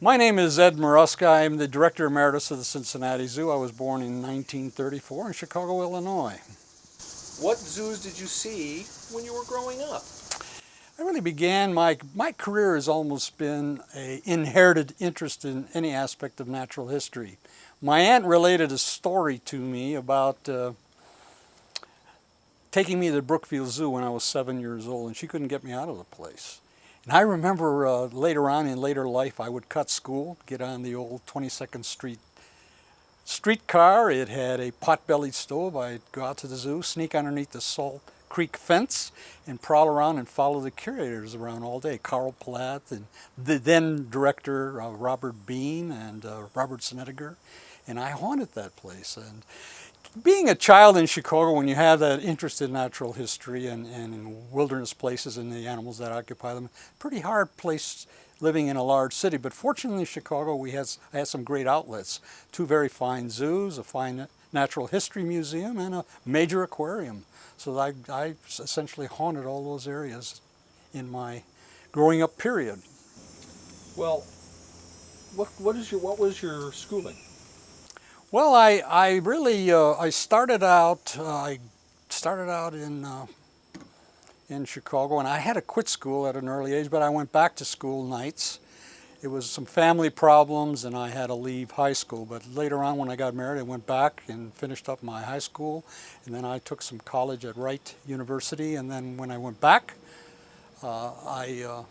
My name is Ed Maruska. I'm the Director Emeritus of the Cincinnati Zoo. I was born in 1934 in Chicago, Illinois. What zoos did you see when you were growing up? I really began, my career has almost been an inherited interest in any aspect of natural history. My aunt related a story to me about taking me to the Brookfield Zoo when I was 7 years old, and she couldn't get me out of the place. And I remember later on in later life, I would cut school, get on the old 22nd Street streetcar. It had a pot-bellied stove. I'd go out to the zoo, sneak underneath the Salt Creek fence, and prowl around and follow the curators around all day. Carl Platt and the then director Robert Bean and Robert Snedeker. And I haunted that place. And being a child in Chicago, when you have that interest in natural history and in wilderness places and the animals that occupy them, pretty hard place living in a large city. But fortunately in Chicago, I had some great outlets. Two very fine zoos, a fine natural history museum, and a major aquarium. So I essentially haunted all those areas in my growing up period. Well, what was your schooling? Well, I really started out in Chicago, and I had to quit school at an early age, but I went back to school nights. It was some family problems, and I had to leave high school. But later on, when I got married, I went back and finished up my high school, and then I took some college at Wright University. And then when I went back, I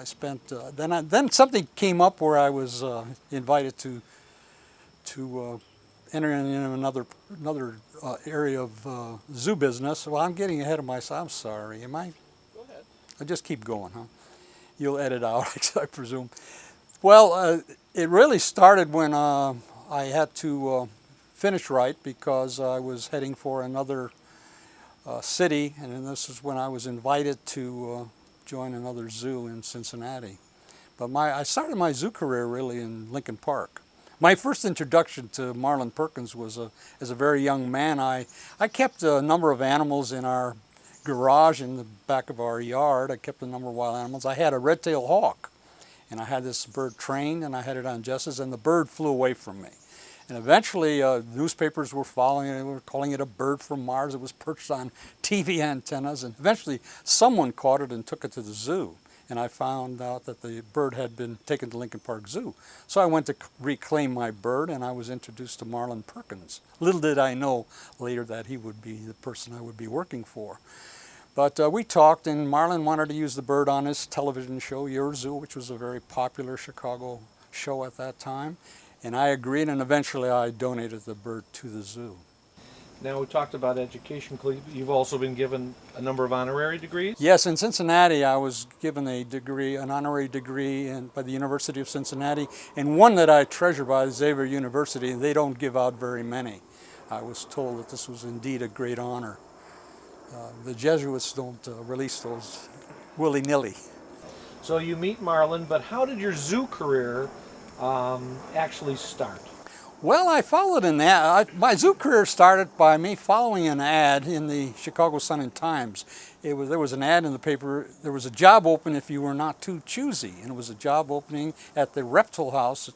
spent. Then something came up where I was invited to enter in another area of zoo business. Well, I'm getting ahead of myself. I'm sorry. Am I? Go ahead. I'll just keep going, huh? You'll edit out, I presume. Well, it really started when I had to finish Wright because I was heading for another city, and then this is when I was invited to join another zoo in Cincinnati. But I started my zoo career really in Lincoln Park. My first introduction to Marlin Perkins was as a very young man. I kept a number of animals in our garage in the back of our yard. I kept a number of wild animals. I had a red-tailed hawk, and I had this bird trained, and I had it on jesses, and the bird flew away from me. And eventually, newspapers were following it. They were calling it a bird from Mars. It was perched on TV antennas, and eventually someone caught it and took it to the zoo. And I found out that the bird had been taken to Lincoln Park Zoo. So I went to reclaim my bird, and I was introduced to Marlin Perkins. Little did I know later that he would be the person I would be working for. But we talked, and Marlin wanted to use the bird on his television show, Your Zoo, which was a very popular Chicago show at that time. And I agreed, and eventually I donated the bird to the zoo. Now we talked about education. You've also been given a number of honorary degrees? Yes, in Cincinnati I was given a degree, an honorary degree by the University of Cincinnati, and one that I treasure by Xavier University, and they don't give out very many. I was told that this was indeed a great honor. The Jesuits don't release those willy-nilly. So you meet Marlin, but how did your zoo career actually start? Well, I followed an ad. My zoo career started by me following an ad in the Chicago Sun and Times. There was an ad in the paper. There was a job open if you were not too choosy, and it was a job opening at the reptile house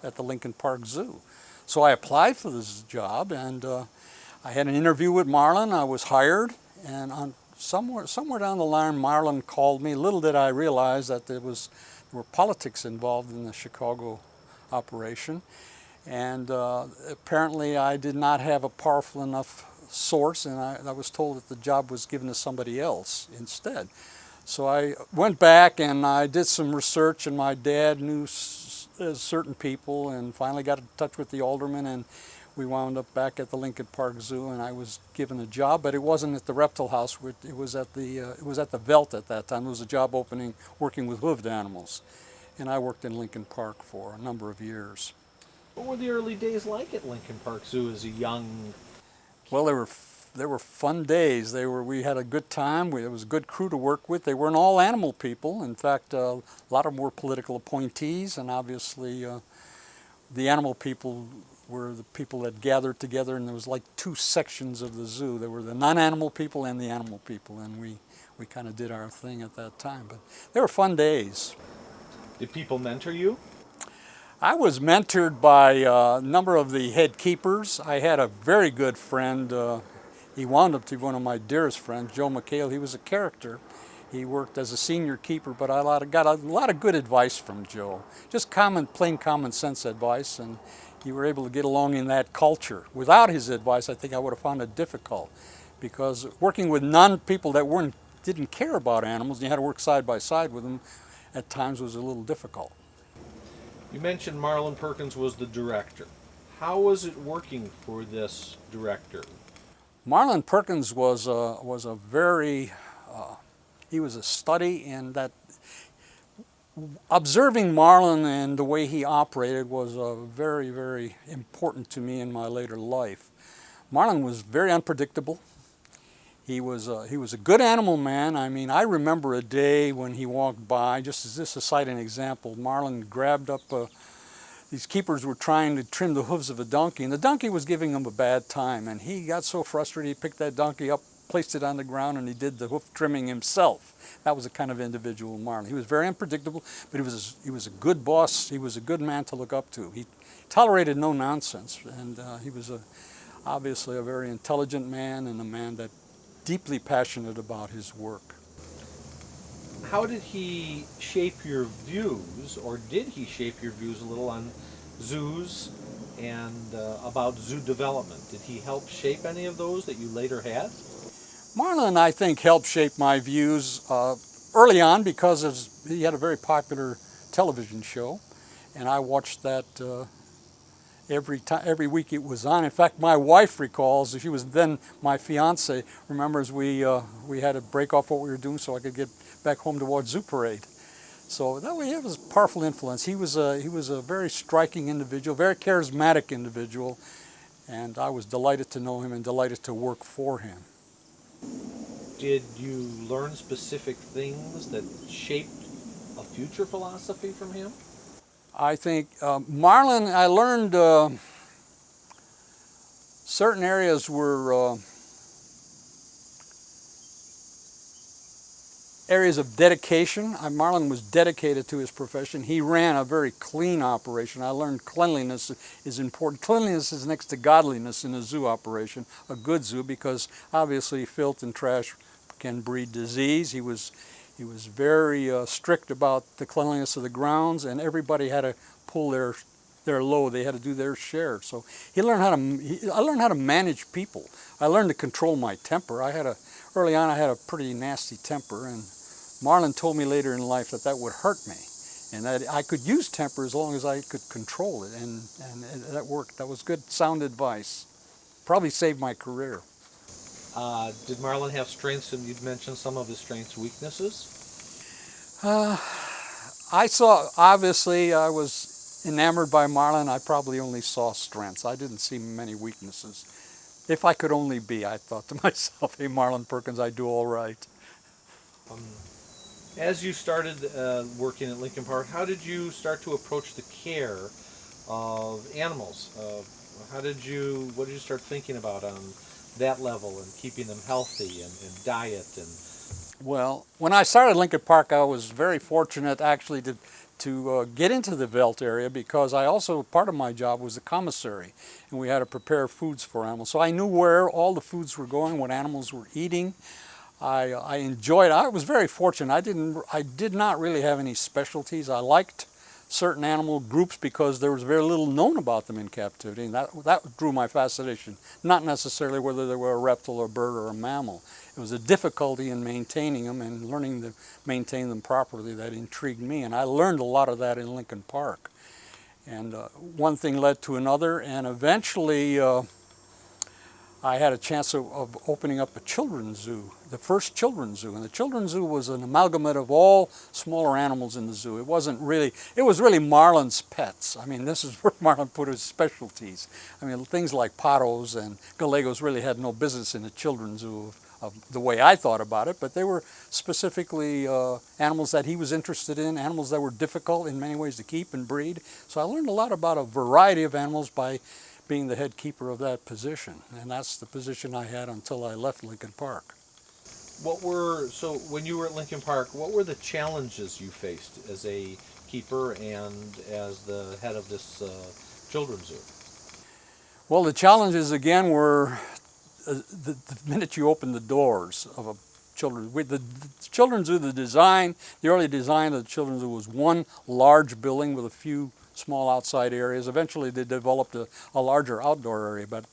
at the Lincoln Park Zoo. So I applied for this job, and I had an interview with Marlin. I was hired, and somewhere down the line, Marlin called me. Little did I realize that there were politics involved in the Chicago operation. And apparently I did not have a powerful enough source, and I was told that the job was given to somebody else instead. So I went back and I did some research, and my dad knew certain people, and finally got in touch with the alderman, and we wound up back at the Lincoln Park Zoo, and I was given a job, but it wasn't at the reptile house. It was at the Velt at that time. It was a job opening working with hoofed animals, and I worked in Lincoln Park for a number of years. What were the early days like at Lincoln Park Zoo as a young? Well, they were fun days. We had a good time. It was a good crew to work with. They weren't all animal people. In fact, a lot of them were political appointees, and obviously the animal people were the people that gathered together, and there was like two sections of the zoo. There were the non-animal people and the animal people, and we kind of did our thing at that time. But they were fun days. Did people mentor you? I was mentored by a number of the head keepers. I had a very good friend. He wound up to be one of my dearest friends, Joe McHale. He was a character. He worked as a senior keeper, but I got a lot of good advice from Joe. Just plain common sense advice, and you were able to get along in that culture. Without his advice, I think I would have found it difficult, because working with non-people that didn't care about animals, and you had to work side by side with them, at times was a little difficult. You mentioned Marlin Perkins was the director. How was it working for this director? Marlin Perkins was a very, he was a study in that. Observing Marlin and the way he operated was very, very important to me in my later life. Marlin was very unpredictable. He was a good animal man. I mean, I remember a day when he walked by, just as this to cite an example, Marlin grabbed up, these keepers were trying to trim the hooves of a donkey, and the donkey was giving him a bad time, and he got so frustrated, he picked that donkey up, placed it on the ground, and he did the hoof trimming himself. That was the kind of individual Marlin. He was very unpredictable, but he was a good boss. He was a good man to look up to. He tolerated no nonsense, and he was obviously a very intelligent man, and a man that deeply passionate about his work. How did he shape your views, or did he shape your views a little on zoos and about zoo development? Did he help shape any of those that you later had? Marlin, I think, helped shape my views early on because he had a very popular television show, and I watched that every week it was on. In fact, my wife recalls, she was then my fiance, remembers we had to break off what we were doing so I could get back home to watch Zoo Parade. So that way it was a powerful influence. He was a very striking individual, very charismatic individual, and I was delighted to know him and delighted to work for him. Did you learn specific things that shaped a future philosophy from him? I think Marlin, I learned certain areas were areas of dedication. Marlin was dedicated to his profession. He ran a very clean operation. I learned cleanliness is important. Cleanliness is next to godliness in a zoo operation, a good zoo, because obviously filth and trash can breed disease. He was very strict about the cleanliness of the grounds, and everybody had to pull their load. They had to do their share. So I learned how to manage people. I learned to control my temper. Early on I had a pretty nasty temper, and Marlin told me later in life that would hurt me, and that I could use temper as long as I could control it, and that worked. That was good, sound advice. Probably saved my career. Did Marlin have strengths, and you'd mentioned some of his strengths, weaknesses? Obviously I was enamored by Marlin. I probably only saw strengths. I didn't see many weaknesses. If I could only be, I thought to myself, hey, Marlin Perkins, I do all right. As you started working at Lincoln Park, how did you start to approach the care of animals? What did you start thinking about on that level, and keeping them healthy, and diet? And well, when I started Lincoln Park, I was very fortunate actually to get into the veldt area, because part of my job was the commissary, and we had to prepare foods for animals. So I knew where all the foods were going, what animals were eating. I enjoyed it. I was very fortunate. I did not really have any specialties. I liked certain animal groups because there was very little known about them in captivity, and that drew my fascination. Not necessarily whether they were a reptile, a bird, or a mammal. It was a difficulty in maintaining them and learning to maintain them properly that intrigued me, and I learned a lot of that in Lincoln Park. And one thing led to another, and eventually I had a chance of opening up a children's zoo, the first children's zoo. And the children's zoo was an amalgamate of all smaller animals in the zoo. It was really Marlin's pets. I mean, this is where Marlin put his specialties. I mean, things like pottos and gallegos really had no business in a children's zoo of the way I thought about it, but they were specifically animals that he was interested in, animals that were difficult in many ways to keep and breed. So I learned a lot about a variety of animals by being the head keeper of that position, and that's the position I had until I left Lincoln Park. So when you were at Lincoln Park, what were the challenges you faced as a keeper and as the head of this children's zoo? Well, the challenges again were the minute you open the doors of a children's, the children's zoo, the early design of the children's zoo was one large building with a few small outside areas. Eventually they developed a larger outdoor area, but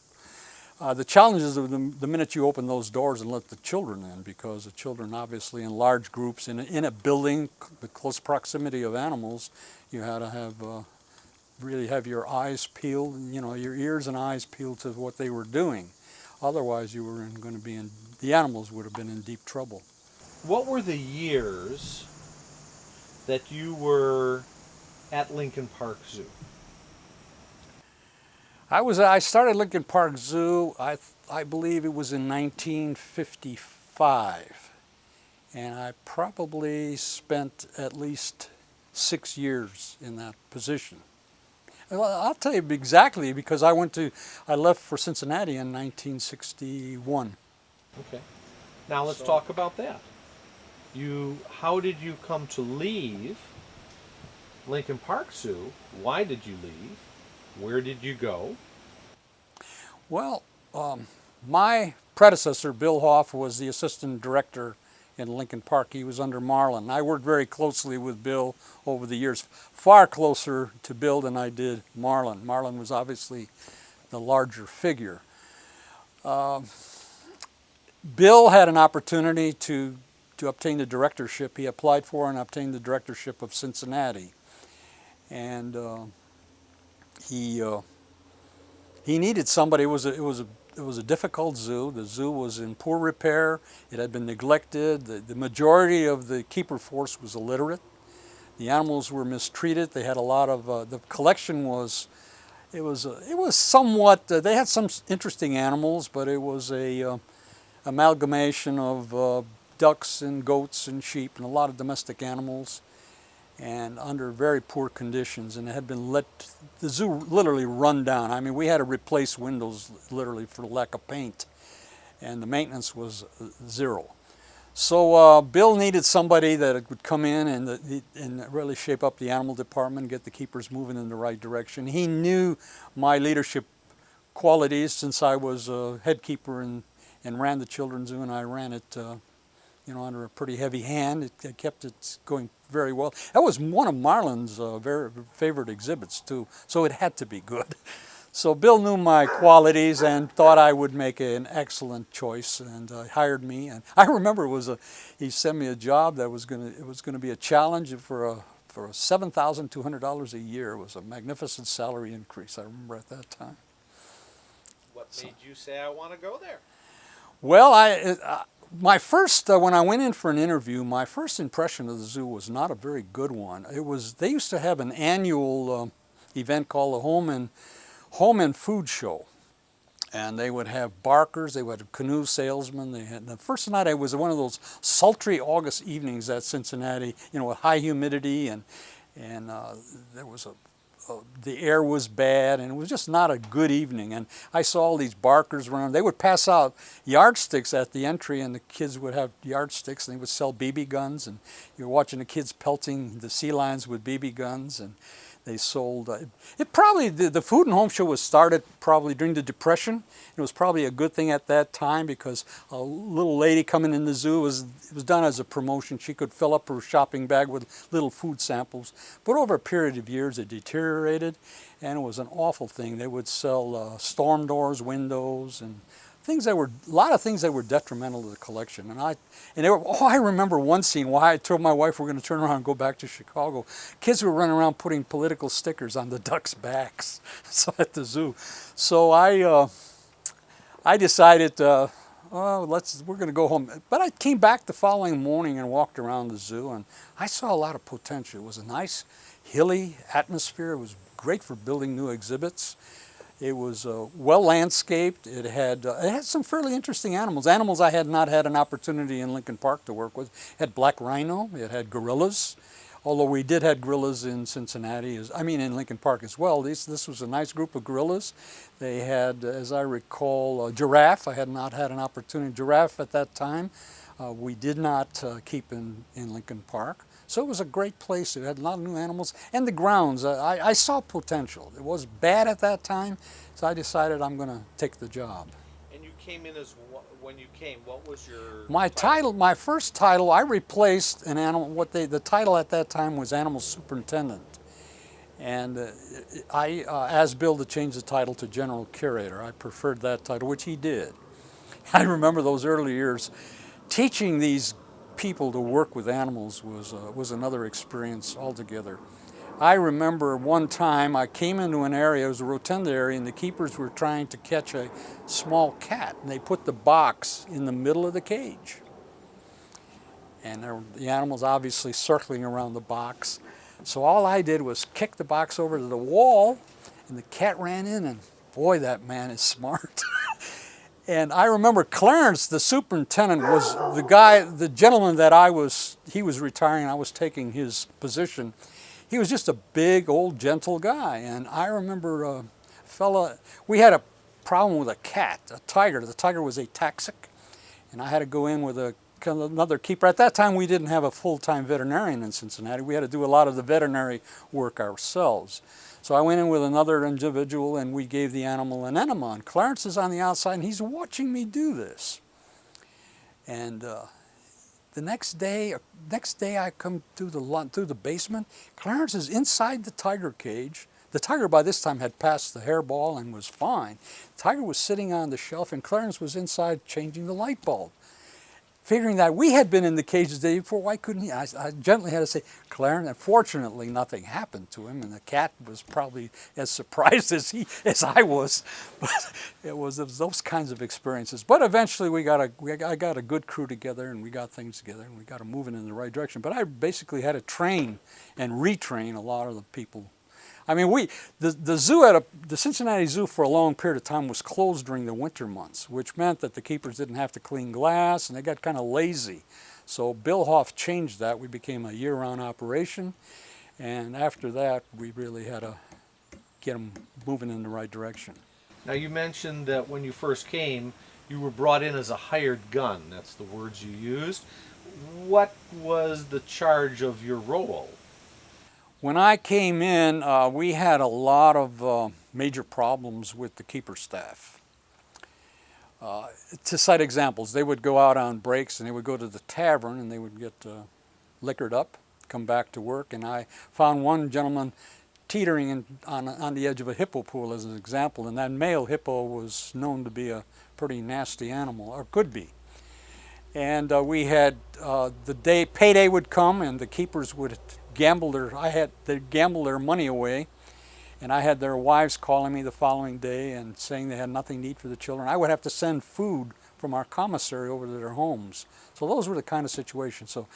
the challenges of the minute you open those doors and let the children in, because the children obviously in large groups in a building with close proximity of animals, you had to have really have your eyes peeled, you know, your ears and eyes peeled to what they were doing. Otherwise, you were going to be in, the animals would have been in deep trouble. What were the years that you were at Lincoln Park Zoo? I started Lincoln Park Zoo, I believe it was in 1955. And I probably spent at least 6 years in that position. I'll tell you exactly, because I left for Cincinnati in 1961. Okay. Now let's talk about that. How did you come to leave Lincoln Park Zoo? Why did you leave? Where did you go? Well, my predecessor, Bill Hoff, was the assistant director in Lincoln Park. He was under Marlin. I worked very closely with Bill over the years, far closer to Bill than I did Marlin. Marlin was obviously the larger figure. Bill had an opportunity to obtain the directorship. He applied for and obtained the directorship of Cincinnati. And he needed somebody. It was a difficult zoo. The zoo was in poor repair. It had been neglected. The majority of the keeper force was illiterate. The animals were mistreated. They had a lot of the collection was somewhat. They had some interesting animals, but it was a amalgamation of ducks and goats and sheep and a lot of domestic animals, and under very poor conditions, and it had been the zoo literally run down. I mean, we had to replace windows literally for lack of paint, and the maintenance was zero. So Bill needed somebody that would come in and really shape up the animal department, get the keepers moving in the right direction. He knew my leadership qualities since I was head keeper and ran the children's zoo, and I ran it under a pretty heavy hand. It kept it going very well. That was one of Marlin's very favorite exhibits too, so it had to be good. So Bill knew my qualities and thought I would make an excellent choice, and hired me. And I remember he sent me a job that was going to be a challenge for $7,200 a year. It was a magnificent salary increase, I remember at that time. What made you say, I want to go there? Well, my first, when I went in for an interview, my first impression of the zoo was not a very good one. They used to have an annual event called the Home and Food Show. And they would have barkers, they would have canoe salesmen. The first night I was one of those sultry August evenings at Cincinnati, with high humidity, and there was the air was bad, and it was just not a good evening. And I saw all these barkers running. They would pass out yardsticks at the entry, and the kids would have yardsticks, and they would sell BB guns. And you're watching the kids pelting the sea lions with BB guns, and they sold. The Food and Home Show was started probably during the Depression. It was probably a good thing at that time, because a little lady coming in the zoo it was done as a promotion. She could fill up her shopping bag with little food samples. But over a period of years, it deteriorated, and it was an awful thing. They would sell storm doors, windows, and a lot of things that were detrimental to the collection. I remember one scene why I told my wife we're going to turn around and go back to Chicago. Kids were running around putting political stickers on the ducks' backs at the zoo. So I decided, we're going to go home. But I came back the following morning and walked around the zoo, and I saw a lot of potential. It was a nice, hilly atmosphere. It was great for building new exhibits. It was well landscaped. It had some fairly interesting animals I had not had an opportunity in Lincoln Park to work with. It had black rhino. It had gorillas, although we did have gorillas in in Lincoln Park as well. This was a nice group of gorillas. They had, as I recall, a giraffe. I had not had an opportunity. Giraffe at that time we did not keep in Lincoln Park. So it was a great place. It had a lot of new animals. And the grounds, I saw potential. It was bad at that time, so I decided I'm going to take the job. And you came in as, when you came, what was your My title, my first title, I replaced an animal, the title at that time was Animal Superintendent. And I asked Bill to change the title to General Curator. I preferred that title, which he did. I remember those early years. Teaching these people to work with animals was another experience altogether. I remember one time I came into an area, it was a rotunda area, and the keepers were trying to catch a small cat, and they put the box in the middle of the cage. And the animal's obviously circling around the box. So all I did was kick the box over to the wall, and the cat ran in, and boy, that man is smart. And I remember Clarence, the superintendent, was the gentleman that he was retiring, I was taking his position. He was just a big, old, gentle guy. And I remember we had a problem with a cat, a tiger. The tiger was ataxic, and I had to go in with another keeper. At that time, we didn't have a full-time veterinarian in Cincinnati. We had to do a lot of the veterinary work ourselves. So I went in with another individual, and we gave the animal an enema. And Clarence is on the outside, and he's watching me do this. And the next day I come through the basement. Clarence is inside the tiger cage. The tiger by this time had passed the hairball and was fine. The tiger was sitting on the shelf, and Clarence was inside changing the light bulb. Figuring that we had been in the cage the day before, why couldn't he? I gently had to say, Clarence, and fortunately nothing happened to him, and the cat was probably as surprised as I was. But it was those kinds of experiences. But eventually I got a good crew together, and we got things together, and we got them moving in the right direction. But I basically had to train and retrain a lot of the people. I mean, the zoo the Cincinnati Zoo for a long period of time was closed during the winter months, which meant that the keepers didn't have to clean glass, and they got kind of lazy. So Bill Hoff changed that. We became a year-round operation, and after that, we really had to get them moving in the right direction. Now, you mentioned that when you first came, you were brought in as a hired gun. That's the words you used. What was the charge of your role? When I came in, we had a lot of major problems with the keeper staff. To cite examples, they would go out on breaks and they would go to the tavern and they would get liquored up, come back to work, and I found one gentleman teetering on the edge of a hippo pool as an example, and that male hippo was known to be a pretty nasty animal, or could be. And we had payday would come, and the keepers would gamble their money away, and I had their wives calling me the following day and saying they had nothing to eat for the children. I would have to send food from our commissary over to their homes. So those were the kind of situations. So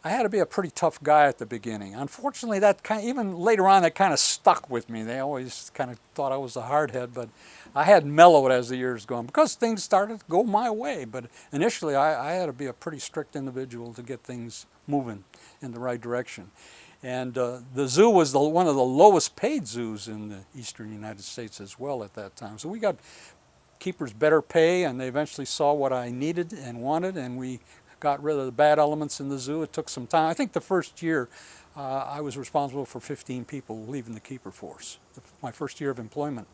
I had to be a pretty tough guy at the beginning. Unfortunately, even later on, that kind of stuck with me. They always kind of thought I was a hardhead, but I had mellowed as the years gone because things started to go my way. But initially, I had to be a pretty strict individual to get things moving in the right direction. And the zoo was one of the lowest paid zoos in the eastern United States as well at that time. So we got keepers better pay, and they eventually saw what I needed and wanted, and we got rid of the bad elements in the zoo. It took some time. I think the first year I was responsible for 15 people leaving the keeper force, my first year of employment.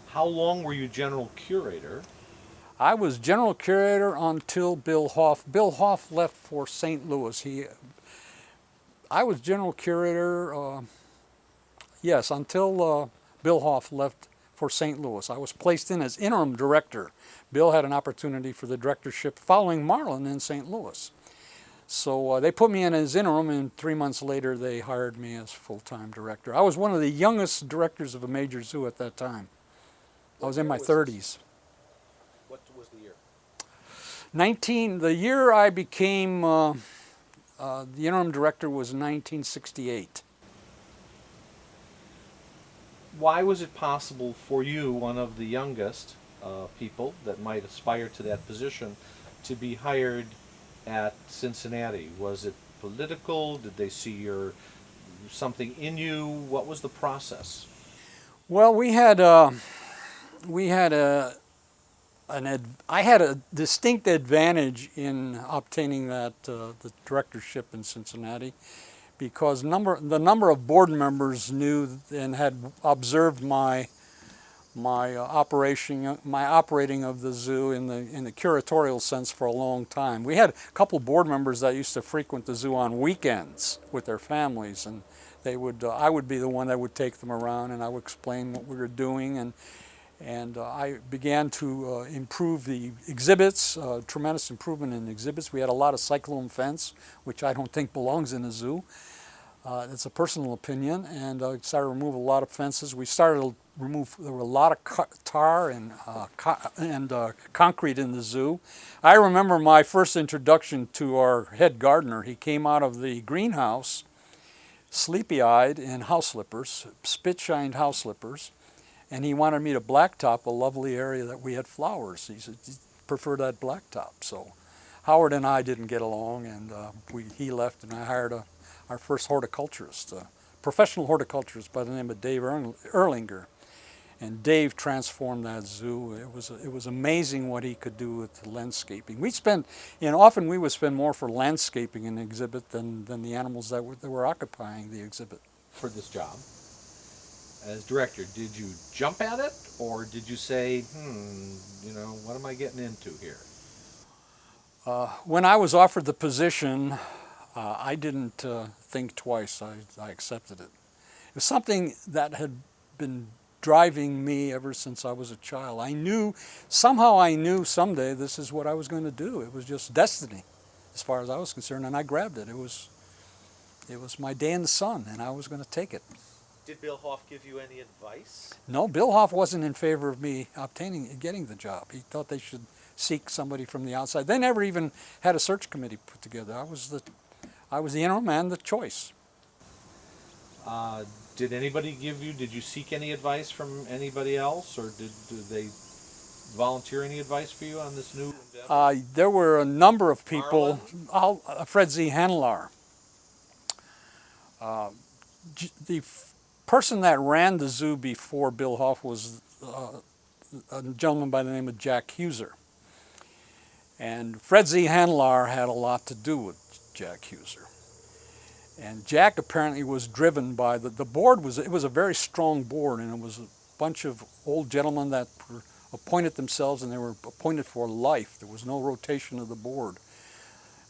How long were you General Curator? I was General Curator until Bill Hoff. Bill Hoff left for St. Louis. I was General Curator, yes, until Bill Hoff left for St. Louis. I was placed in as interim director. Bill had an opportunity for the directorship following Marlin in St. Louis. So they put me in as interim, and 3 months later they hired me as full-time director. I was one of the youngest directors of a major zoo at that time. I was in my 30s. What was the year? The year I became the interim director was 1968. Why was it possible for you, one of the youngest people that might aspire to that position, to be hired at Cincinnati? Was it political? Did they see something in you? What was the process? Well, we had a I had a distinct advantage in obtaining that the directorship in Cincinnati, because the number of board members knew and had observed my operating of the zoo in the curatorial sense for a long time. We had a couple board members that used to frequent the zoo on weekends with their families, and they would I would be the one that would take them around, and I would explain what we were doing, and I began to improve the exhibits, tremendous improvement in exhibits. We had a lot of cyclone fence, which I don't think belongs in a zoo. It's a personal opinion, and I started to remove a lot of fences. We started to remove, there were a lot of tar and concrete in the zoo. I remember my first introduction to our head gardener. He came out of the greenhouse, sleepy-eyed in house slippers, spit-shined house slippers, and he wanted me to blacktop a lovely area that we had flowers. He said he preferred that blacktop. So Howard and I didn't get along, and he left, and I hired our first horticulturist, a professional horticulturist by the name of Dave Erlinger. And Dave transformed that zoo. It was amazing what he could do with the landscaping. Often we would spend more for landscaping in the exhibit than the animals that were occupying the exhibit. For this job as director, did you jump at it, or did you say, what am I getting into here? When I was offered the position, I didn't think twice. I accepted it. It was something that had been driving me ever since I was a child. Somehow I knew someday this is what I was going to do. It was just destiny as far as I was concerned, and I grabbed it. It was my day in the sun, and I was going to take it. Did Bill Hoff give you any advice? No, Bill Hoff wasn't in favor of me getting the job. He thought they should seek somebody from the outside. They never even had a search committee put together. I was the interim and the choice. Did you seek any advice from anybody else, or did they volunteer any advice for you on this new endeavor? There were a number of people. Fred Z. Handlar. The person that ran the zoo before Bill Hoff was a gentleman by the name of Jack Huser. And Fred Z. Handlar had a lot to do with Jack Huser. And Jack apparently was driven by the board. It was a very strong board, and it was a bunch of old gentlemen that were appointed themselves, and they were appointed for life. There was no rotation of the board.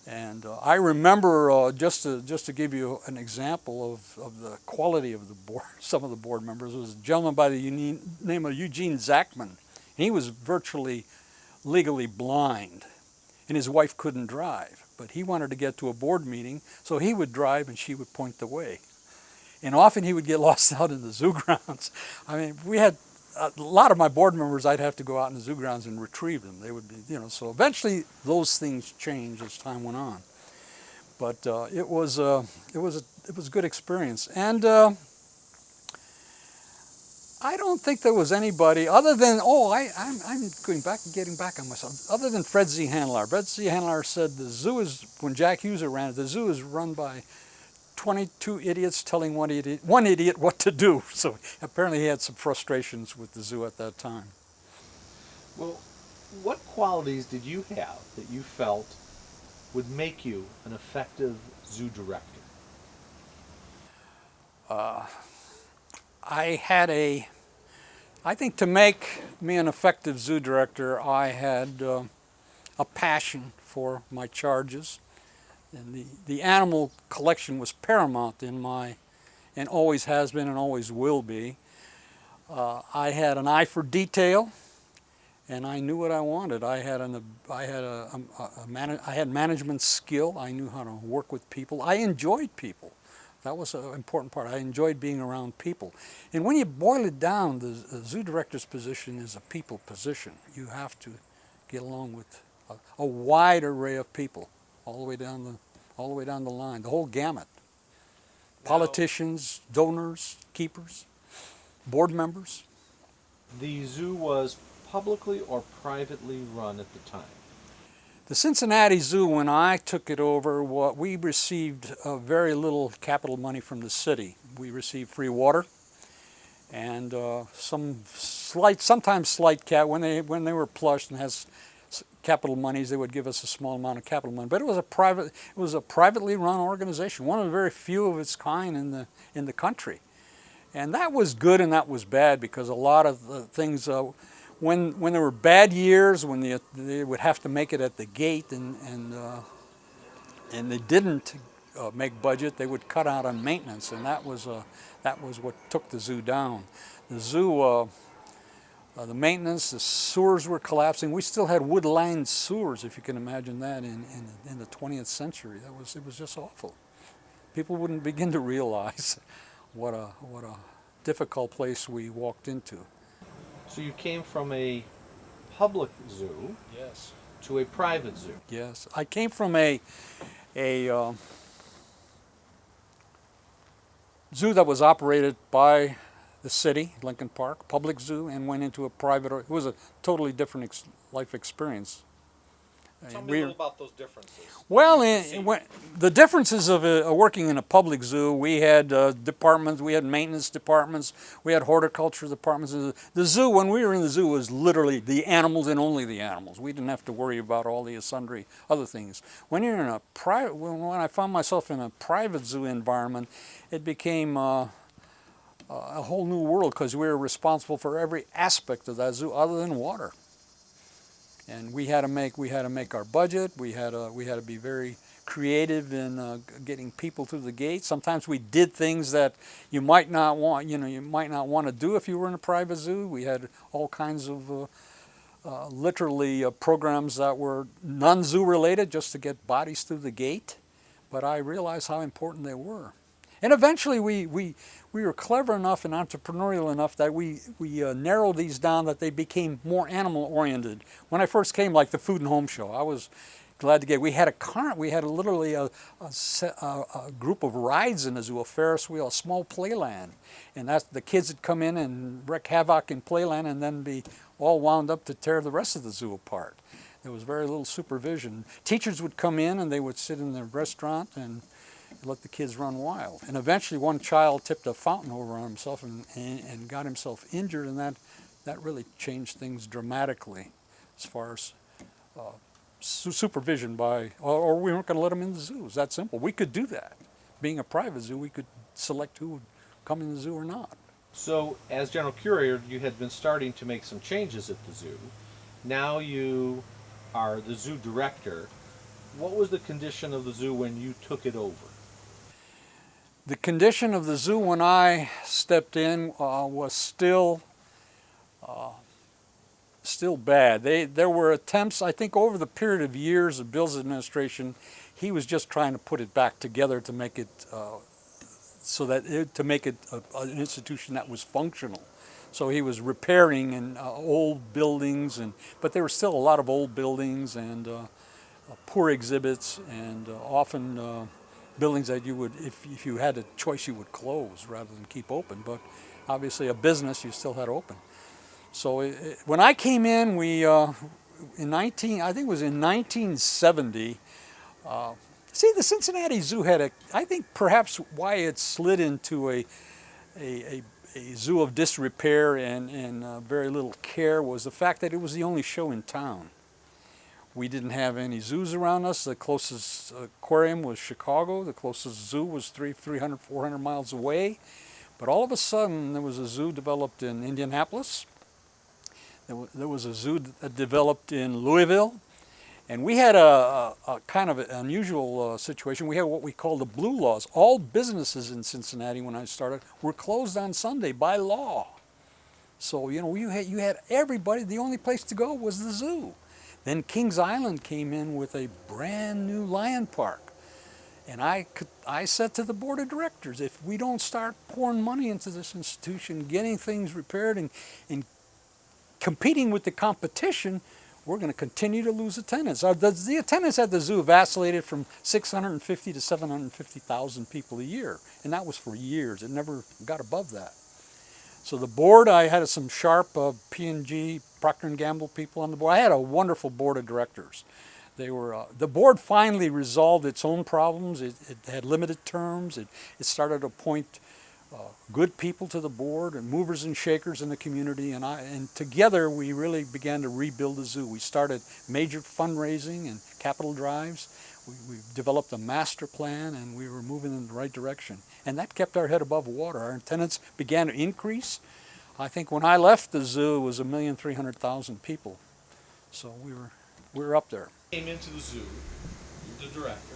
And I remember, just to give you an example of the quality of the board, some of the board members, was a gentleman by the name of Eugene Zachman. He was virtually legally blind, and his wife couldn't drive. But he wanted to get to a board meeting, so he would drive and she would point the way. And often he would get lost out in the zoo grounds. I mean, we had a lot of my board members, I'd have to go out in the zoo grounds and retrieve them. They would be, so eventually those things changed as time went on. But it was a good experience. And I don't think there was anybody other than, I'm getting back on myself, other than Fred Z. Handlar. Fred Z. Handlar said the zoo when Jack Huser ran it, the zoo is run by 22 idiots telling one idiot what to do. So apparently he had some frustrations with the zoo at that time. Well, what qualities did you have that you felt would make you an effective zoo director? I think to make me an effective zoo director, I had a passion for my charges. And the animal collection was paramount and always has been and always will be. I had an eye for detail, and I knew what I wanted. I had management skill. I knew how to work with people. I enjoyed people. That was an important part. I enjoyed being around people. And when you boil it down, the zoo director's position is a people position. You have to get along with a wide array of people, all the way down the line, the whole gamut. Politicians, donors, keepers, board members. The zoo was publicly or privately run at the time? The Cincinnati Zoo, when I took it over, we received very little capital money from the city. We received free water and some sometimes slight cap when they were plush and has capital monies, they would give us a small amount of capital money. But it was a privately run organization, one of the very few of its kind in the country. And that was good and that was bad, because a lot of the things, when there were bad years, when they would have to make it at the gate, and they didn't make budget, they would cut out on maintenance, and that was what took the zoo down. The zoo, the maintenance, the sewers were collapsing. We still had wood-lined sewers, if you can imagine that, in the 20th century. It was just awful. People wouldn't begin to realize what a difficult place we walked into. So you came from a public zoo, Yes, to a private zoo. yes. I came from a zoo that was operated by the city, Lincoln Park, public zoo, and went into a private. It was a totally different life experience. Tell me a little about those differences. Well, the differences of working in a public zoo, we had departments, we had maintenance departments, we had horticulture departments. The zoo, when we were in the zoo, was literally the animals and only the animals. We didn't have to worry about all the sundry other things. When you're in a private, when I found myself in a private zoo environment, it became a whole new world, because we were responsible for every aspect of that zoo other than water. And we had to make our budget. We had to be very creative in getting people through the gate. Sometimes we did things that you might not want to do if you were in a private zoo. We had all kinds of literally programs that were non-zoo related, just to get bodies through the gate. But I realized how important they were. And eventually we were clever enough and entrepreneurial enough that we narrowed these down, that they became more animal oriented. When I first came, like the Food and Home Show, I was glad to get. We had literally a group of rides in the zoo, a Ferris wheel, a small playland, and the kids would come in and wreak havoc in playland, and then be all wound up to tear the rest of the zoo apart. There was very little supervision. Teachers would come in and they would sit in the restaurant and let the kids run wild. And eventually one child tipped a fountain over on himself and got himself injured, and that really changed things dramatically as far as supervision or we weren't going to let them in the zoo. It was that simple. We could do that. Being a private zoo, we could select who would come in the zoo or not. So as General Curator, you had been starting to make some changes at the zoo. Now you are the zoo director. What was the condition of the zoo when you took it over? The condition of the zoo when I stepped in was still bad. There were attempts, I think, over the period of years of Bill's administration. He was just trying to put it back together to make it an institution that was functional. So he was repairing old buildings, but there were still a lot of old buildings and poor exhibits, and often buildings that you would, if you had a choice, you would close rather than keep open. But obviously a business, you still had open. So when I came in, I think it was in 1970, the Cincinnati Zoo had I think perhaps why it slid into a zoo of disrepair and very little care was the fact that it was the only show in town. We didn't have any zoos around us. The closest aquarium was Chicago. The closest zoo was 300, 400 miles away. But all of a sudden, there was a zoo developed in Indianapolis. There was a zoo that developed in Louisville. And we had a kind of an unusual situation. We had what we call the blue laws. All businesses in Cincinnati, when I started, were closed on Sunday by law. So, you had everybody. The only place to go was the zoo. Then Kings Island came in with a brand new lion park. And I said to the board of directors, if we don't start pouring money into this institution, getting things repaired and competing with the competition, we're going to continue to lose attendance. The attendance at the zoo vacillated from 650 to 750,000 people a year. And that was for years. It never got above that. So the board, I had some sharp P&G, Procter & Gamble people on the board. I had a wonderful board of directors. They were, the board finally resolved its own problems. It had limited terms. It started to appoint good people to the board and movers and shakers in the community, and together we really began to rebuild the zoo. We started major fundraising and capital drives. We developed a master plan, and we were moving in the right direction. And that kept our head above water. Our attendance began to increase. I think when I left the zoo, it was 1,300,000 people. So we were up there. Came into the zoo, you're the director.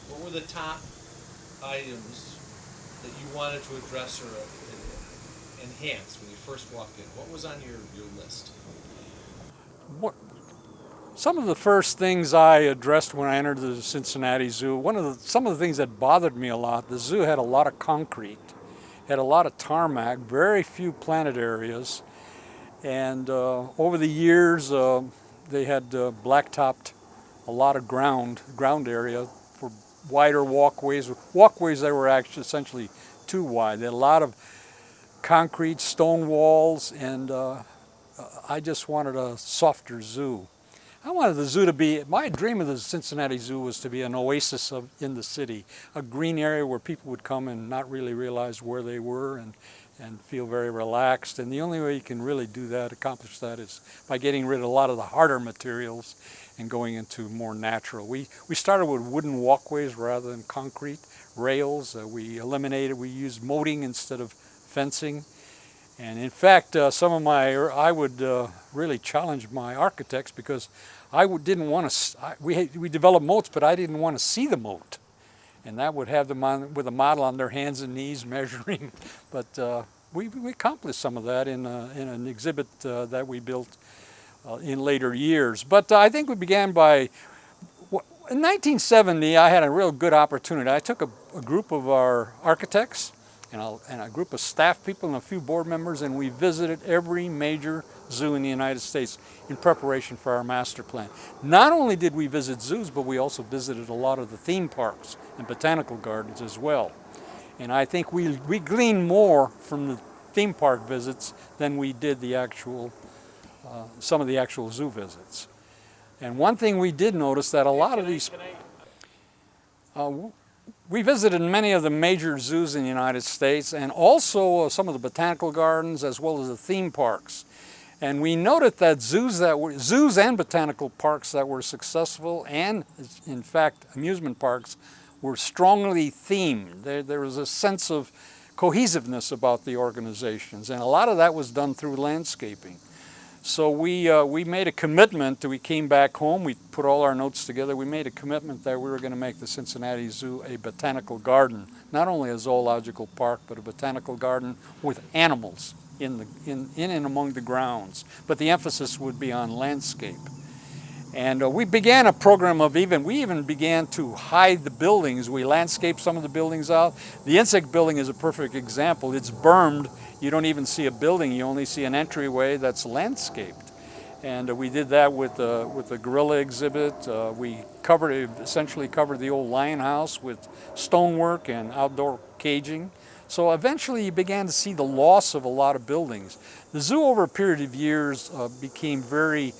What were the top items that you wanted to address or enhance when you first walked in? What was on your list? Some of the first things I addressed when I entered the Cincinnati Zoo, some of the things that bothered me a lot, the zoo had a lot of concrete, had a lot of tarmac, very few planted areas, and over the years they had blacktopped a lot of ground area for wider walkways that were actually essentially too wide. They had a lot of concrete, stone walls, and I just wanted a softer zoo. I wanted the zoo to be, my dream of the Cincinnati Zoo was to be an oasis in the city, a green area where people would come and not really realize where they were and feel very relaxed. And the only way you can really do that, accomplish that, is by getting rid of a lot of the harder materials and going into more natural. We started with wooden walkways rather than concrete, rails. We used moating instead of fencing. And in fact, I would really challenge my architects, because didn't want to, we developed moats, but I didn't want to see the moat. And that would have them with a model on their hands and knees measuring. But we accomplished some of that in an exhibit that we built in later years. But I think we began by, in 1970, I had a real good opportunity. I took a group of our architects and a group of staff people and a few board members, and we visited every major zoo in the United States in preparation for our master plan. Not only did we visit zoos, but we also visited a lot of the theme parks and botanical gardens as well. And I think we gleaned more from the theme park visits than we did some of the actual zoo visits. And one thing we did notice, that a lot of these, we visited many of the major zoos in the United States, and also some of the botanical gardens as well as the theme parks. And we noted that zoos and botanical parks that were successful, and in fact amusement parks, were strongly themed. There was a sense of cohesiveness about the organizations, and a lot of that was done through landscaping. So we made a commitment. We came back home, we put all our notes together, we made a commitment that we were going to make the Cincinnati Zoo a botanical garden. Not only a zoological park, but a botanical garden with animals in and among the grounds. But the emphasis would be on landscape. And we began a program of we even began to hide the buildings. We landscaped some of the buildings out. The insect building is a perfect example. It's bermed. You don't even see a building. You only see an entryway that's landscaped. And we did that with the gorilla exhibit. We essentially covered the old lion house with stonework and outdoor caging. So eventually you began to see the loss of a lot of buildings. The zoo over a period of years became very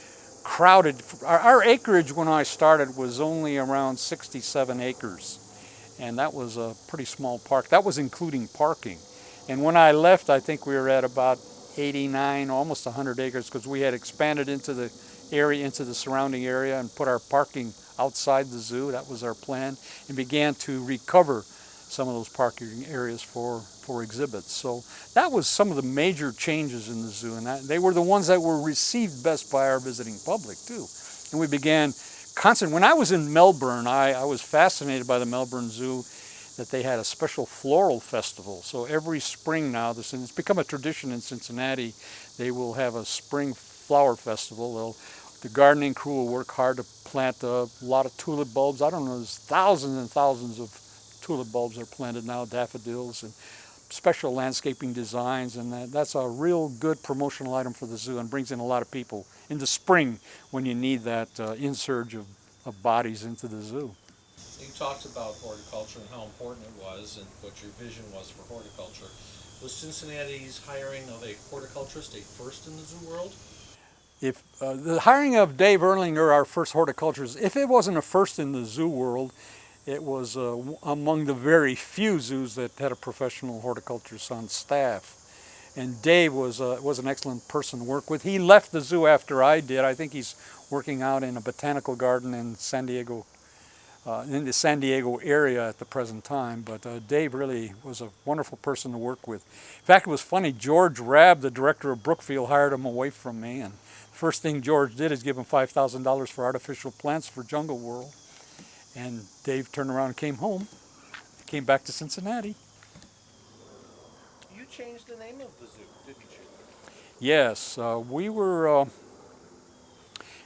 crowded. Our acreage when I started was only around 67 acres, and that was a pretty small park. That was including parking. And when I left, I think we were at about 89, almost 100 acres, because we had expanded into the area, into the surrounding area, and put our parking outside the zoo. That was our plan, and began to recover some of those parking areas for exhibits. So that was some of the major changes in the zoo, and they were the ones that were received best by our visiting public too. And we began when I was in Melbourne, I was fascinated by the Melbourne Zoo, that they had a special floral festival. So every spring now, it's become a tradition in Cincinnati, they will have a spring flower festival. The gardening crew will work hard to plant a lot of tulip bulbs. I don't know, there's thousands and thousands of tulip bulbs are planted now, daffodils, and special landscaping designs, and that's a real good promotional item for the zoo, and brings in a lot of people in the spring when you need that insurge of bodies into the zoo. You talked about horticulture and how important it was and what your vision was for horticulture. Was Cincinnati's hiring of a horticulturist a first in the zoo world? If the hiring of Dave Erlinger, our first horticulturist, if it wasn't a first in the zoo world, It was among the very few zoos that had a professional horticulturist on staff. And Dave was an excellent person to work with. He left the zoo after I did. I think he's working out in a botanical garden in San Diego, in the San Diego area at the present time. But Dave really was a wonderful person to work with. In fact, it was funny. George Rabb, the director of Brookfield, hired him away from me. And the first thing George did is give him $5,000 for artificial plants for Jungle World. And Dave turned around and came home, came back to Cincinnati. You changed the name of the zoo, didn't you? Yes,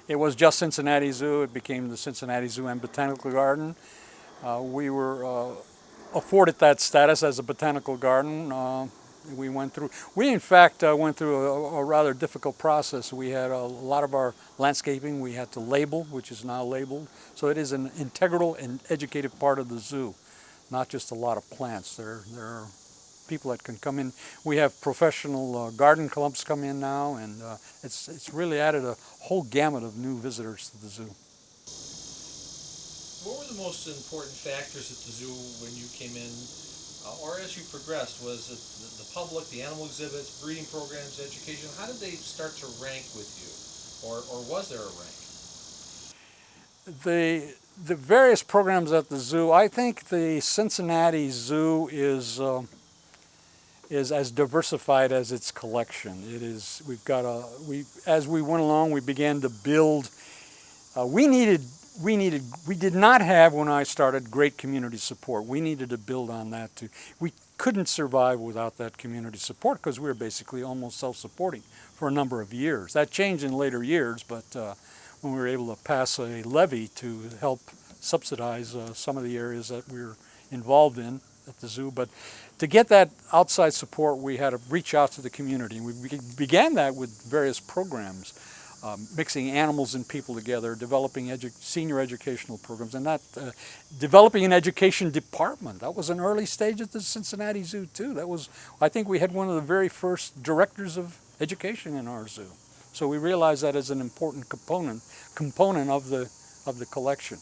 it was just Cincinnati Zoo. It became the Cincinnati Zoo and Botanical Garden. We were afforded that status as a botanical garden. We in fact went through a rather difficult process. We had a lot of our landscaping we had to label, which is now labeled. So it is an integral and educative part of the zoo, not just a lot of plants. There are people that can come in. We have professional garden clubs come in now, and it's really added a whole gamut of new visitors to the zoo. What were the most important factors at the zoo when you came in, or as you progressed? Was it the public, the animal exhibits, breeding programs, education? How did they start to rank with you, or was there a rank? The various programs at the zoo, I think the Cincinnati Zoo is as diversified as its collection. It is. As we went along, we began to build. We did not have, when I started, great community support. We needed to build on that too. We couldn't survive without that community support because we were basically almost self-supporting for a number of years. That changed in later years, but when we were able to pass a levy to help subsidize some of the areas that we were involved in at the zoo. But to get that outside support, we had to reach out to the community. And we began that with various programs. Mixing animals and people together, developing senior educational programs, and developing an education department. That was an early stage at the Cincinnati Zoo too. I think we had one of the very first directors of education in our zoo. So we realized that as an important component of the collection.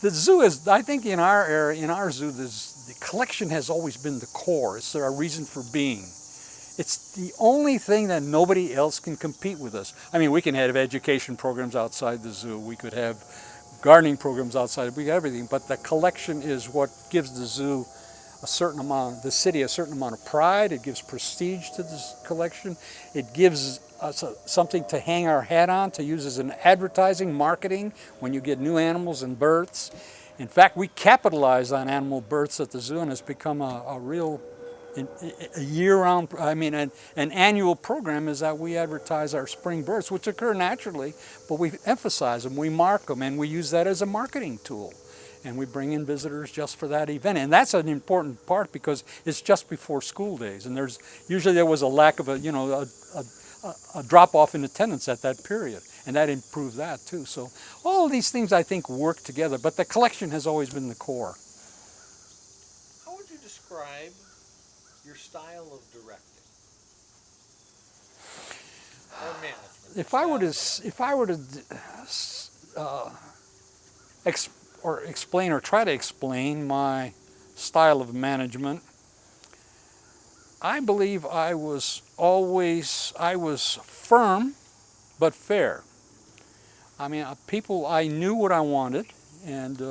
The zoo is, I think, in our area, in our zoo, the collection has always been the core. It's our reason for being. It's the only thing that nobody else can compete with us. I mean, we can have education programs outside the zoo. We could have gardening programs outside. We have everything. But the collection is what gives the zoo the city a certain amount of pride. It gives prestige to this collection. It gives us something to hang our hat on, to use as an advertising, marketing, when you get new animals and births. In fact, we capitalize on animal births at the zoo, and it's become a real a year-round, an annual program is that we advertise our spring births, which occur naturally, but we emphasize them, we mark them, and we use that as a marketing tool. And we bring in visitors just for that event. And that's an important part because it's just before school days. And usually there was a lack of a drop-off in attendance at that period. And that improved that too. So all of these things, I think, work together. But the collection has always been the core. How would you describe your style of directing or management? If I were to explain or try to explain my style of management, I believe I was firm but fair. I mean, I knew what I wanted, and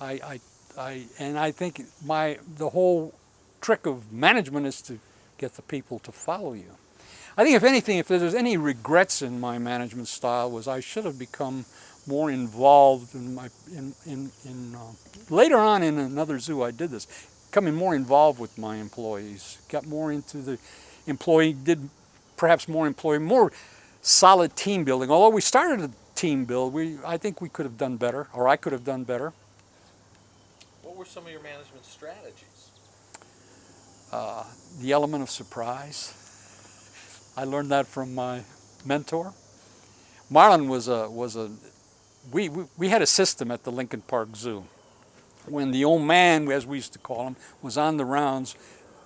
I think the whole trick of management is to get the people to follow you. I think if anything, if there's any regrets in my management style, was I should have become more involved later on in another zoo I did this, becoming more involved with my employees, got more into the more solid team building. Although we started a team build, I think we could have done better, or I could have done better. What were some of your management strategies? The element of surprise. I learned that from my mentor. Marlin we had a system at the Lincoln Park Zoo. When the old man, as we used to call him, was on the rounds,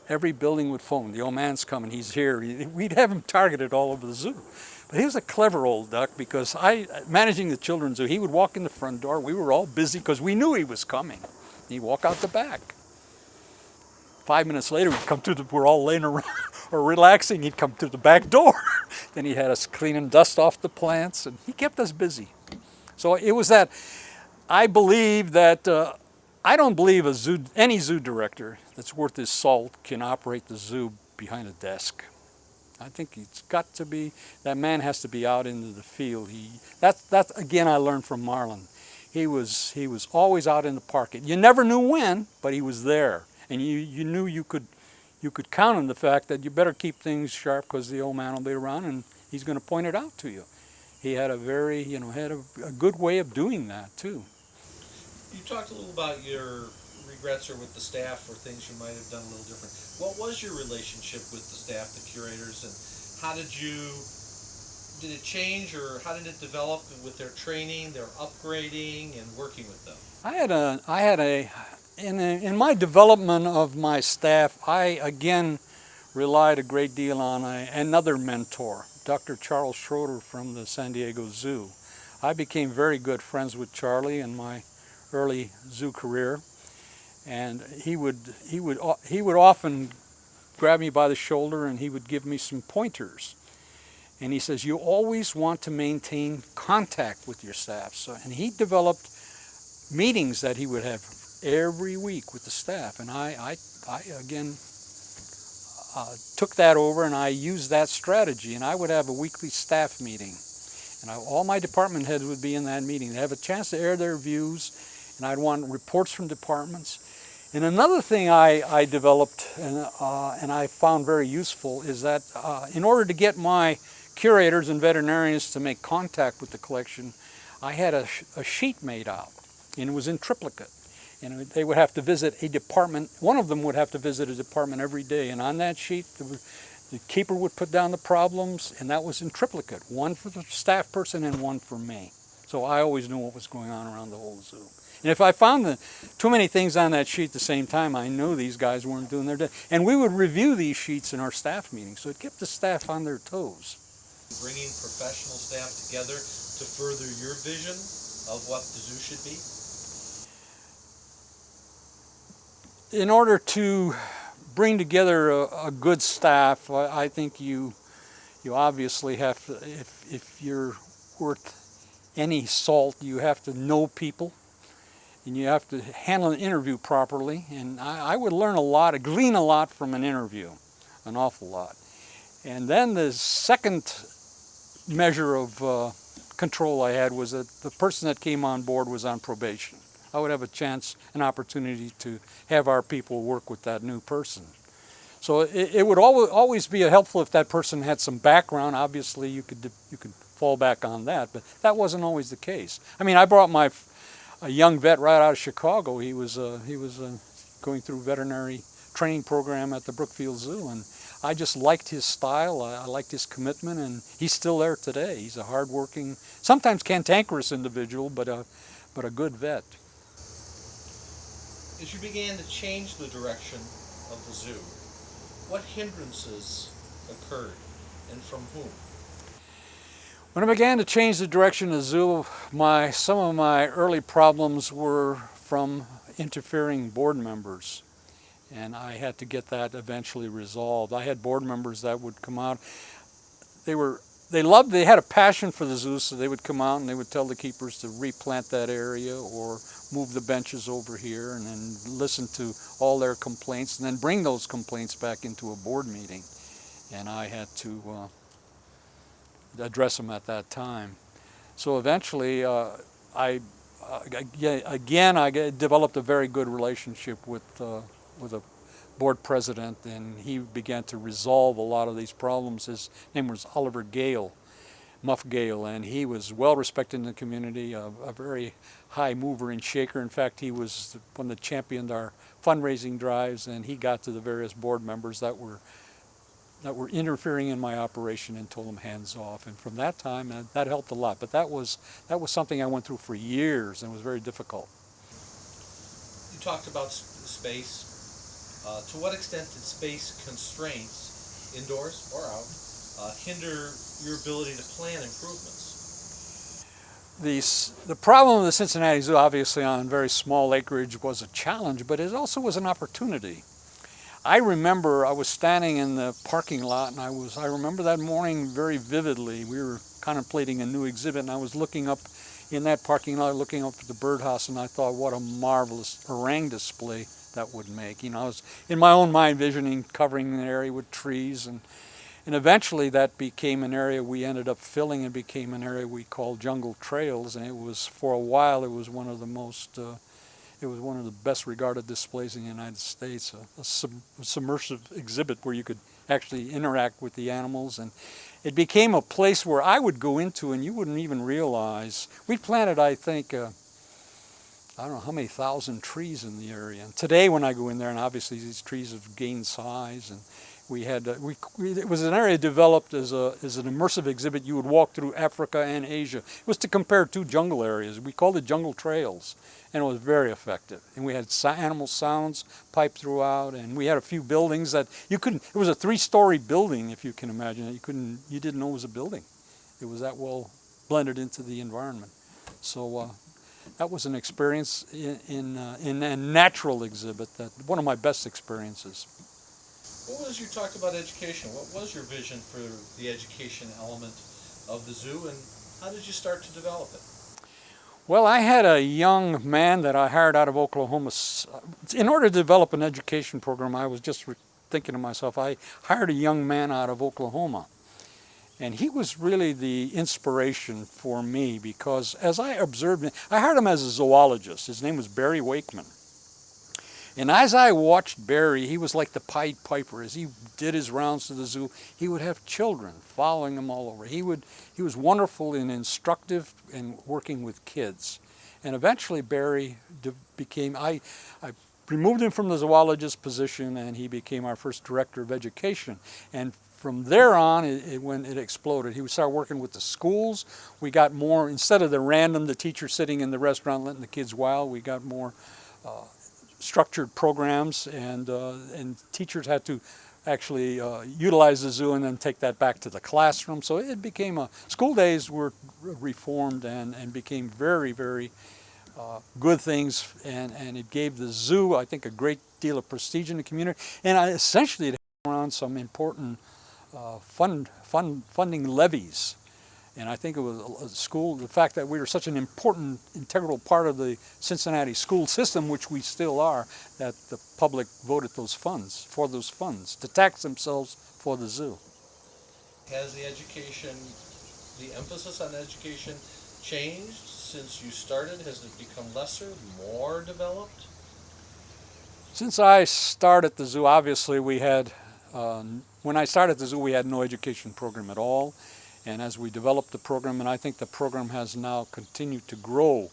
every building would phone, the old man's coming, he's here. We'd have him targeted all over the zoo. But he was a clever old duck because managing the children's zoo, he would walk in the front door. We were all busy because we knew he was coming. He'd walk out the back. 5 minutes later, we're all laying around or relaxing. He'd come through the back door. Then he had us cleaning dust off the plants, and he kept us busy. So it was that. I believe that I don't believe any zoo director that's worth his salt can operate the zoo behind a desk. I think it's got to be, that man has to be out into the field. That again I learned from Marlin. He was always out in the park. You never knew when, but he was there, and you knew you could count on the fact that you better keep things sharp because the old man will be around and he's going to point it out to you. He had a very, had a good way of doing that too. You talked a little about your regrets or with the staff or things you might have done a little different. What was your relationship with the staff, the curators, and how did it change or how did it develop with their training, their upgrading, and working with them? In my development of my staff, I again relied a great deal on another mentor, Dr. Charles Schroeder from the San Diego Zoo. I became very good friends with Charlie in my early zoo career, and he would often grab me by the shoulder and he would give me some pointers. And he says, you always want to maintain contact with your staff. And he developed meetings that he would have every week with the staff. And I again took that over and I used that strategy. And I would have a weekly staff meeting. And all my department heads would be in that meeting. They'd have a chance to air their views. And I'd want reports from departments. And another thing I developed and I found very useful is that in order to get my curators and veterinarians to make contact with the collection, I had a sheet made out, and it was in triplicate. And they would have to visit a department. One of them would have to visit a department every day, and on that sheet, the keeper would put down the problems, and that was in triplicate, one for the staff person and one for me. So I always knew what was going on around the whole zoo. And if I found too many things on that sheet at the same time, I knew these guys weren't doing their day. And we would review these sheets in our staff meetings, so it kept the staff on their toes. Bringing professional staff together to further your vision of what the zoo should be? In order to bring together a good staff, I think you obviously have to, if you're worth any salt, you have to know people. And you have to handle an interview properly. And I would learn a lot, glean a lot from an interview, an awful lot. And then the second measure of control I had was that the person that came on board was on probation. I would have an opportunity to have our people work with that new person. So it would always be helpful if that person had some background. Obviously, you could fall back on that, but that wasn't always the case. I mean, I brought a young vet right out of Chicago. He was going through veterinary training program at the Brookfield Zoo, and I just liked his style. I liked his commitment, and he's still there today. He's a hardworking, sometimes cantankerous individual, but a good vet. As you began to change the direction of the zoo, what hindrances occurred, and from whom? When I began to change the direction of the zoo, some of my early problems were from interfering board members, and I had to get that eventually resolved. I had board members that would come out. They had a passion for the zoo, so they would come out and they would tell the keepers to replant that area or move the benches over here, and then listen to all their complaints and then bring those complaints back into a board meeting. And I had to address them at that time. So eventually I developed a very good relationship with a board president, and he began to resolve a lot of these problems. His name was Oliver Gale, Muff Gale, and he was well respected in the community, a very high mover and shaker. In fact, he was one that championed our fundraising drives, and he got to the various board members that were interfering in my operation and told them hands off. And from that time, that helped a lot. But that was something I went through for years, and it was very difficult. You talked about space. To what extent did space constraints, indoors or out, hinder your ability to plan improvements? The problem of the Cincinnati Zoo, obviously on very small acreage, was a challenge, but it also was an opportunity. I remember I was standing in the parking lot, and I remember that morning very vividly. We were contemplating a new exhibit, and I was looking up in that parking lot, looking up at the birdhouse, and I thought, what a marvelous orang display that would make. You know, I was in my own mind visioning covering an area with trees, and eventually that became an area we ended up filling and became an area we called Jungle Trails, and it was, for a while, it was one of the most, it was one of the best regarded displays in the United States, a submersive exhibit where you could actually interact with the animals, and it became a place where I would go into and you wouldn't even realize. We planted, I think, I don't know how many thousand trees in the area. And today when I go in there, and obviously these trees have gained size, and we had, it was an area developed as an immersive exhibit. You would walk through Africa and Asia. It was to compare two jungle areas. We called it Jungle Trails, and it was very effective. And we had animal sounds piped throughout, and we had a few buildings that you couldn't, it was a 3-story building, if you can imagine it. You didn't know it was a building. It was that well blended into the environment. So that was an experience in a natural exhibit, that one of my best experiences. What was, you talked about education, what was your vision for the education element of the zoo, and how did you start to develop it? Well, I had a young man that I hired out of Oklahoma. In order to develop an education program, I was just thinking to myself, I hired a young man out of Oklahoma. And he was really the inspiration for me, because as I observed him, I hired him as a zoologist. His name was Barry Wakeman. And as I watched Barry, he was like the Pied Piper. As he did his rounds to the zoo, he would have children following him all over. He was wonderful and instructive in working with kids. And eventually Barry became, I removed him from the zoologist position, and he became our first director of education. And from there on, it exploded. He would start working with the schools. We got more, instead of the teacher sitting in the restaurant letting the kids wild, we got more structured programs, and teachers had to actually utilize the zoo and then take that back to the classroom. So it became school days were reformed and became very, very good things, and it gave the zoo, I think, a great deal of prestige in the community, and essentially it had around some important funding levies. And I think it was a school, the fact that we were such an important, integral part of the Cincinnati school system, which we still are, that the public voted those funds, to tax themselves for the zoo. Has the education, the emphasis on education changed since you started? Has it become lesser, more developed? Since I started the zoo, obviously we had, when I started the zoo, we had no education program at all. And as we developed the program, and I think the program has now continued to grow.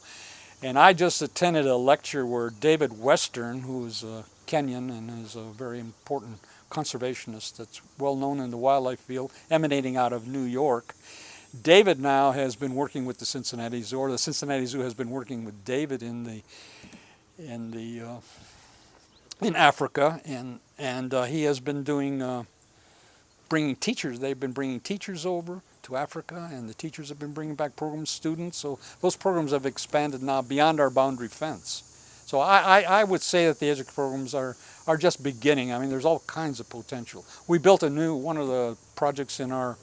And I just attended a lecture where David Western, who is a Kenyan and is a very important conservationist that's well known in the wildlife field, emanating out of New York. David now has been working with the Cincinnati Zoo, or the Cincinnati Zoo has been working with David in Africa, and he has been doing bringing teachers. They've been bringing teachers over to Africa, and the teachers have been bringing back programs, students. So those programs have expanded now beyond our boundary fence. So I would say that the education programs are just beginning. I mean, there's all kinds of potential. We built one of the projects in our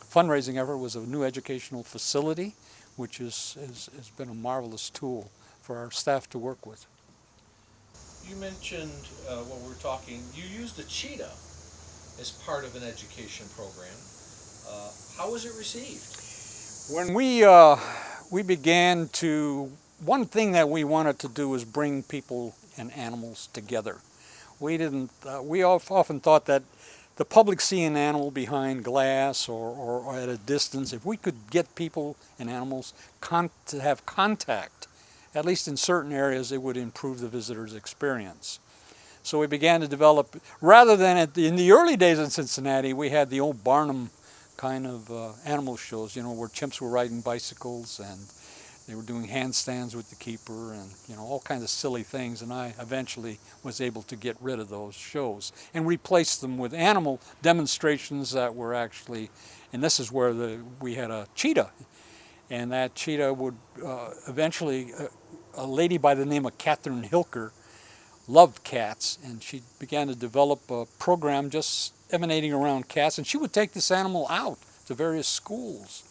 fundraising effort was a new educational facility, which has been a marvelous tool for our staff to work with. You mentioned, when we were talking, you used a cheetah as part of an education program. How was it received? When we began to, one thing that we wanted to do was bring people and animals together. We often thought that the public see an animal behind glass or at a distance. If we could get people and animals to have contact, at least in certain areas, it would improve the visitor's experience. So we began to develop, rather than in the early days in Cincinnati, we had the old Barnum kind of animal shows, you know, where chimps were riding bicycles, and They were doing handstands with the keeper and, you know, all kinds of silly things, and I eventually was able to get rid of those shows and replace them with animal demonstrations that were actually, and this is where we had a cheetah, and that cheetah would eventually, a lady by the name of Catherine Hilker loved cats, and she began to develop a program just emanating around cats, and she would take this animal out to various schools.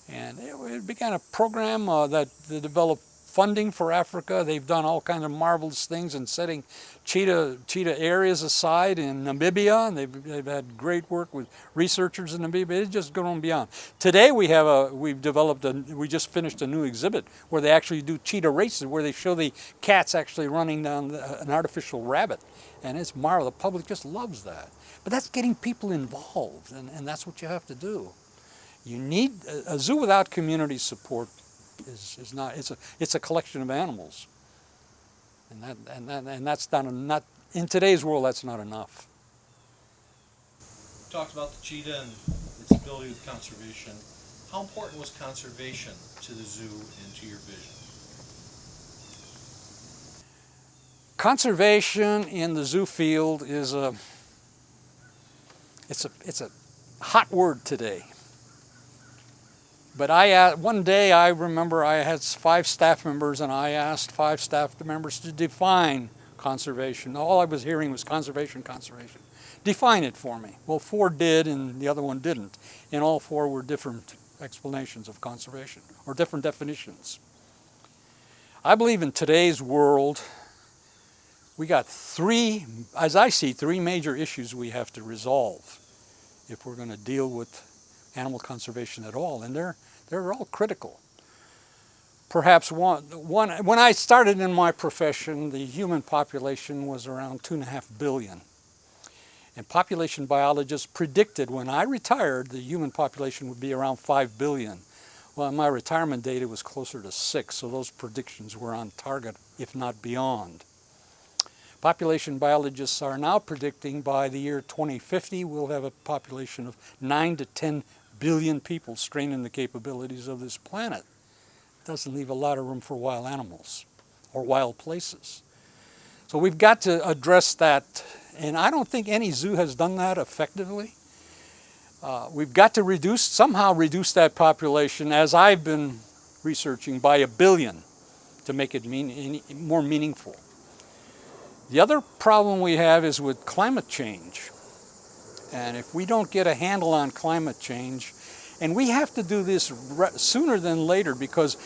And it began a program that developed funding for Africa. They've done all kinds of marvelous things in setting cheetah areas aside in Namibia, and they've had great work with researchers in Namibia. It's just going beyond. Today we just finished a new exhibit where they actually do cheetah races, where they show the cats actually running down an artificial rabbit, and it's marvelous. The public just loves that. But that's getting people involved, and that's what you have to do. You need a zoo without community support is not. It's a collection of animals, and that's not in today's world. That's not enough. You talked about the cheetah and its ability with conservation. How important was conservation to the zoo and to your vision? Conservation in the zoo field is it's a hot word today. But one day I remember I had 5 staff members, and I asked 5 staff members to define conservation. All I was hearing was conservation, conservation. Define it for me. Well, 4 did and the other one didn't. And all 4 were different explanations of conservation, or different definitions. I believe in today's world, we got 3, as I see, 3 major issues we have to resolve if we're going to deal with animal conservation at all, and they're all critical. Perhaps one when I started in my profession, the human population was around 2.5 billion. And population biologists predicted when I retired the human population would be around 5 billion. Well, on my retirement date it was closer to 6, so those predictions were on target, if not beyond. Population biologists are now predicting by the year 2050 we'll have a population of 9 to 10 billion people straining the capabilities of this planet. It doesn't leave a lot of room for wild animals or wild places. So we've got to address that, and I don't think any zoo has done that effectively. We've got to somehow reduce that population, as I've been researching, by 1 billion to make it more meaningful. The other problem we have is with climate change. And if we don't get a handle on climate change, and we have to do this sooner than later, because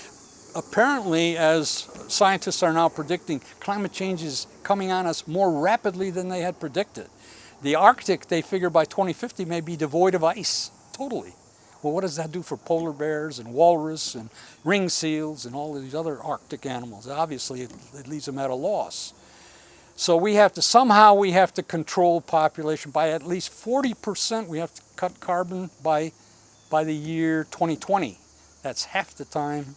apparently, as scientists are now predicting, climate change is coming on us more rapidly than they had predicted. The Arctic, they figure by 2050, may be devoid of ice, totally. Well, what does that do for polar bears and walrus and ring seals and all of these other Arctic animals? Obviously, it leaves them at a loss. So we have to control population by at least 40%. We have to cut carbon by the year 2020. That's half the time,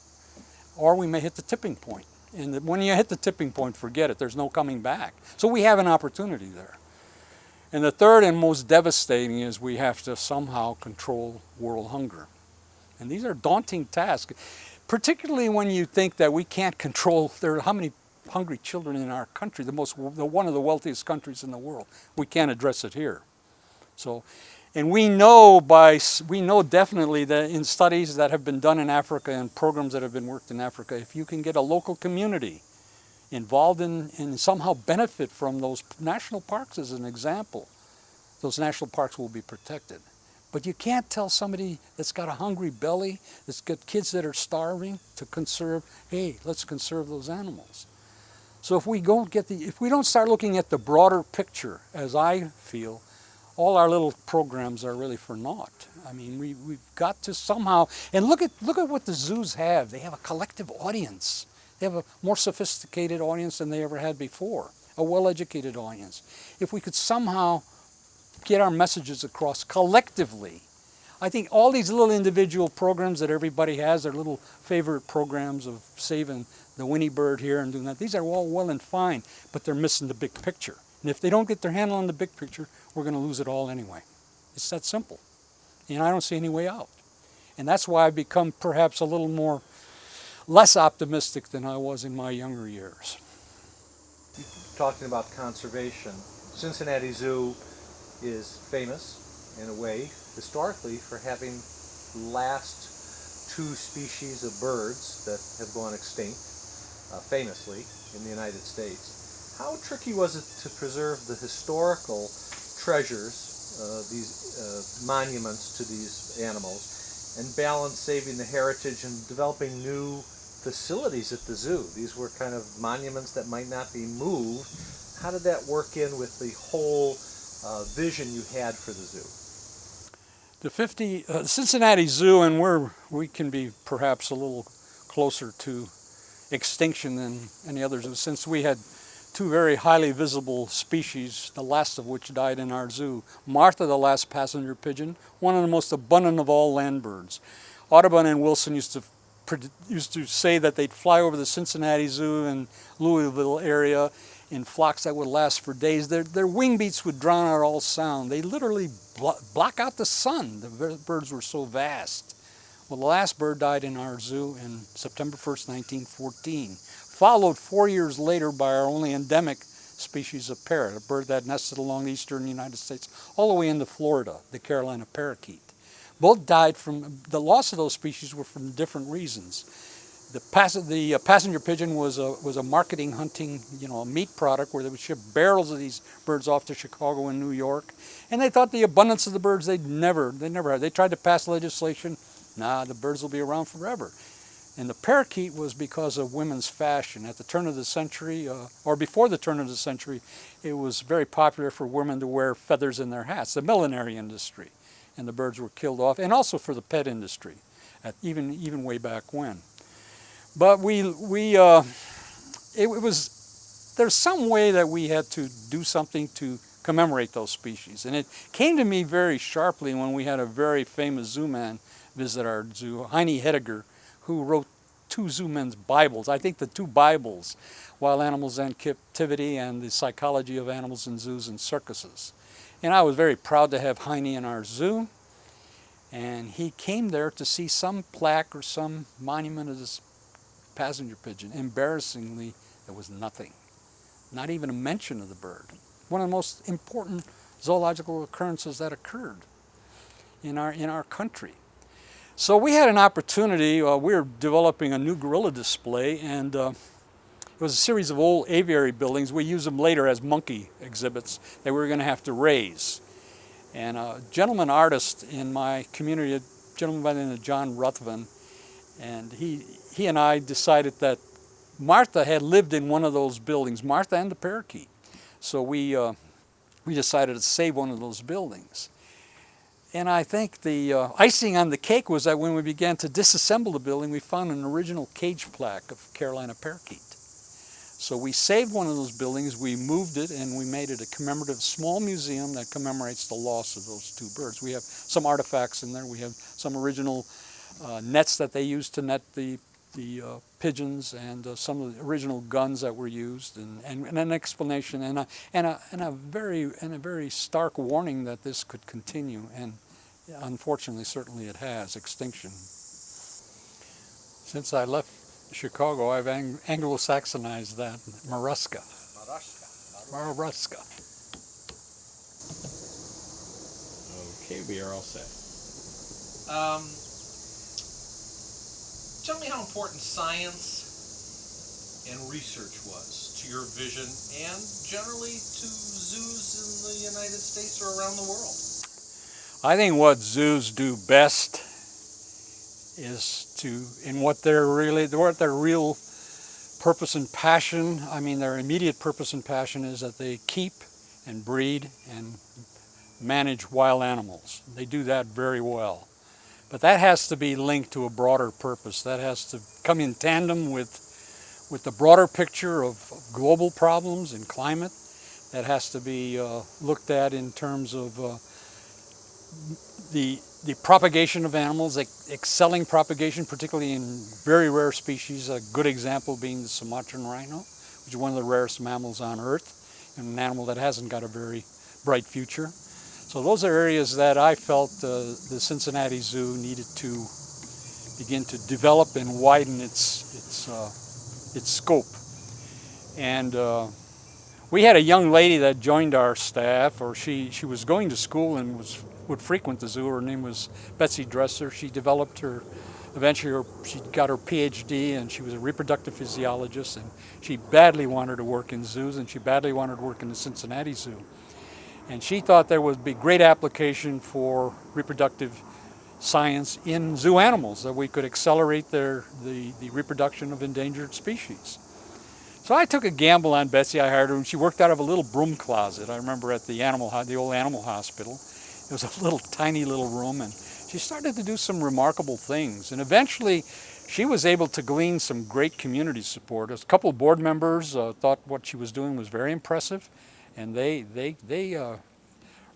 or we may hit the tipping point. And when you hit the tipping point, forget it. There's no coming back. So we have an opportunity there. And the third and most devastating is we have to somehow control world hunger. And these are daunting tasks, particularly when you think that we can't control, how many hungry children in our country, one of the wealthiest countries in the world. We can't address it here. So, and we know definitely that in studies that have been done in Africa and programs that have been worked in Africa, if you can get a local community involved in and somehow benefit from those national parks as an example, those national parks will be protected. But you can't tell somebody that's got a hungry belly, that's got kids that are starving, to conserve, hey, let's conserve those animals. So if we don't start looking at the broader picture, as I feel, all our little programs are really for naught. I mean, we've got to somehow, and look at what the zoos have. They have a collective audience. They have a more sophisticated audience than they ever had before, a well-educated audience. If we could somehow get our messages across collectively, I think all these little individual programs that everybody has, their little favorite programs of saving the Winnie bird here and doing that, these are all well and fine, but they're missing the big picture. And if they don't get their handle on the big picture, we're going to lose it all anyway. It's that simple. And I don't see any way out. And that's why I've become perhaps a little less optimistic than I was in my younger years. Talking about conservation, Cincinnati Zoo is famous, in a way, historically, for having the last two species of birds that have gone extinct, famously, in the United States. How tricky was it to preserve the historical treasures, these monuments to these animals, and balance saving the heritage and developing new facilities at the zoo? These were kind of monuments that might not be moved. How did that work in with the whole vision you had for the zoo? The Cincinnati Zoo, and we can be perhaps a little closer to extinction than any others, since we had two very highly visible species, the last of which died in our zoo. Martha, the last passenger pigeon, one of the most abundant of all land birds. Audubon and Wilson used to say that they'd fly over the Cincinnati Zoo and Louisville area in flocks that would last for days. Their wing beats would drown out all sound. They literally block out the sun. The birds were so vast. Well, the last bird died in our zoo in September 1st, 1914, followed 4 years later by our only endemic species of parrot, a bird that nested along the eastern United States all the way into Florida, the Carolina parakeet. Both died from, the loss of those species were from different reasons. The passenger pigeon was a marketing, hunting, a meat product where they would ship barrels of these birds off to Chicago and New York, and they thought the abundance of the birds they never had. They tried to pass legislation. Nah, the birds will be around forever. And the parakeet was because of women's fashion. At the turn of the century, or before the turn of the century, it was very popular for women to wear feathers in their hats, the millinery industry. And the birds were killed off, and also for the pet industry, even way back when. But there's some way that we had to do something to commemorate those species. And it came to me very sharply when we had a very famous zoo man visit our zoo, Heine Hediger, who wrote two zoo men's Bibles. I think the two Bibles, Wild Animals in Captivity and The Psychology of Animals in Zoos and Circuses. And I was very proud to have Heine in our zoo. And he came there to see some plaque or some monument of this passenger pigeon. Embarrassingly, there was nothing. Not even a mention of the bird. One of the most important zoological occurrences that occurred in our country. So we had an opportunity. We were developing a new gorilla display, and it was a series of old aviary buildings. We used them later as monkey exhibits that we were going to have to raise. And a gentleman artist in my community, a gentleman by the name of John Ruthven, and he and I decided that Martha had lived in one of those buildings, Martha and the parakeet. So we decided to save one of those buildings. And I think the icing on the cake was that when we began to disassemble the building, we found an original cage plaque of Carolina parakeet. So we saved one of those buildings, we moved it, and we made it a commemorative small museum that commemorates the loss of those two birds. We have some artifacts in there. We have some original nets that they used to net the pigeons, and some of the original guns that were used, and an explanation, and a very stark warning that this could continue, and unfortunately, certainly it has, extinction. Since I left Chicago, I've Anglo-Saxonized that, Maruska. Maruska. Okay, we are all set. Tell me how important science and research was to your vision and generally to zoos in the United States or around the world. I think what zoos do best is what their real purpose and passion, their immediate purpose and passion is that they keep and breed and manage wild animals. They do that very well. But that has to be linked to a broader purpose. That has to come in tandem with the broader picture of global problems and climate. That has to be looked at in terms of the propagation of animals, excelling propagation, particularly in very rare species. A good example being the Sumatran rhino, which is one of the rarest mammals on Earth, and an animal that hasn't got a very bright future. So those are areas that I felt the Cincinnati Zoo needed to begin to develop and widen its scope. And we had a young lady that joined our staff, or she was going to school and would frequent the zoo. Her name was Betsy Dresser. She developed eventually she got her PhD, and she was a reproductive physiologist, and she badly wanted to work in zoos, and she badly wanted to work in the Cincinnati Zoo. And she thought there would be great application for reproductive science in zoo animals, that we could accelerate the reproduction of endangered species. So I took a gamble on Betsy. I hired her, and she worked out of a little broom closet. I remember at the old animal hospital. It was a little tiny little room, and she started to do some remarkable things. And eventually, she was able to glean some great community support. A couple of board members thought what she was doing was very impressive, and they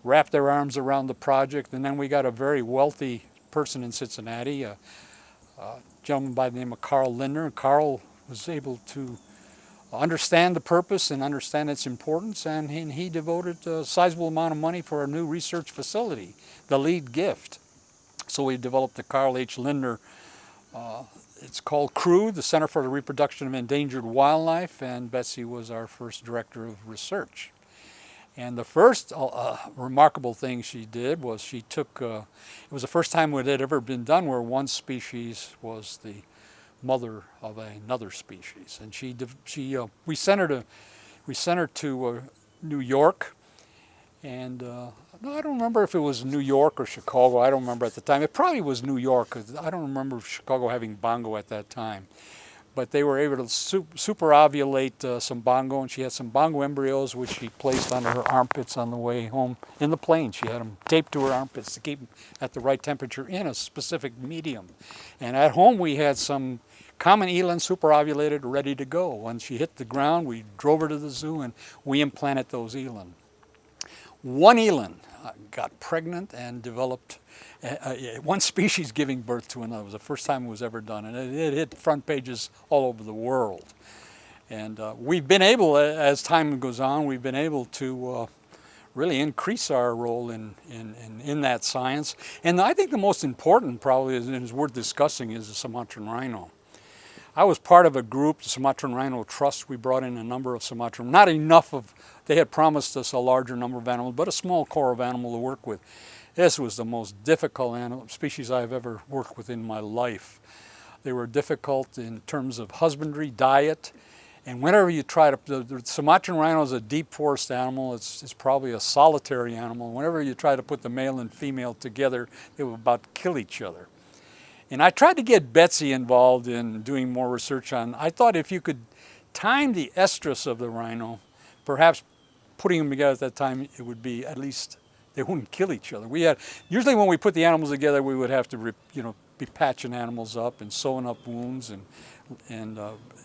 wrapped their arms around the project. And then we got a very wealthy person in Cincinnati, a gentleman by the name of Carl Lindner. Carl was able to understand the purpose and understand its importance, and he devoted a sizable amount of money for a new research facility, the lead gift. So we developed the Carl H. Lindner, it's called CREW, the Center for the Reproduction of Endangered Wildlife, and Betsy was our first director of research. And the first remarkable thing she did was she took, it was the first time it had ever been done where one species was the mother of another species, and we sent her to New York, and I don't remember if it was New York or Chicago. I don't remember at the time. It probably was New York, 'cause I don't remember Chicago having bongo at that time. But they were able to super ovulate some bongo, and she had some bongo embryos which she placed under her armpits on the way home in the plane. She had them taped to her armpits to keep them at the right temperature in a specific medium. And at home we had some common eland super ovulated, ready to go. When she hit the ground, we drove her to the zoo and we implanted those eland. One eland got pregnant and developed one species giving birth to another. It was the first time it was ever done, and it hit front pages all over the world. And we've been able, as time goes on, we've been able to really increase our role in that science. And I think the most important probably, and is worth discussing, is the Sumatran rhino. I was part of a group, the Sumatran Rhino Trust. We brought in a number of Sumatran, not enough of, they had promised us a larger number of animals, but a small core of animal to work with. This was the most difficult animal species I've ever worked with in my life. They were difficult in terms of husbandry, diet, and whenever you try to, the Sumatran rhino is a deep forest animal. It's probably a solitary animal. Whenever you try to put the male and female together, they would about kill each other. And I tried to get Betsy involved in doing more research on, I thought if you could time the estrus of the rhino, perhaps putting them together at that time, it would be at least, they wouldn't kill each other. Usually when we put the animals together, we would have to, be patching animals up and sewing up wounds, and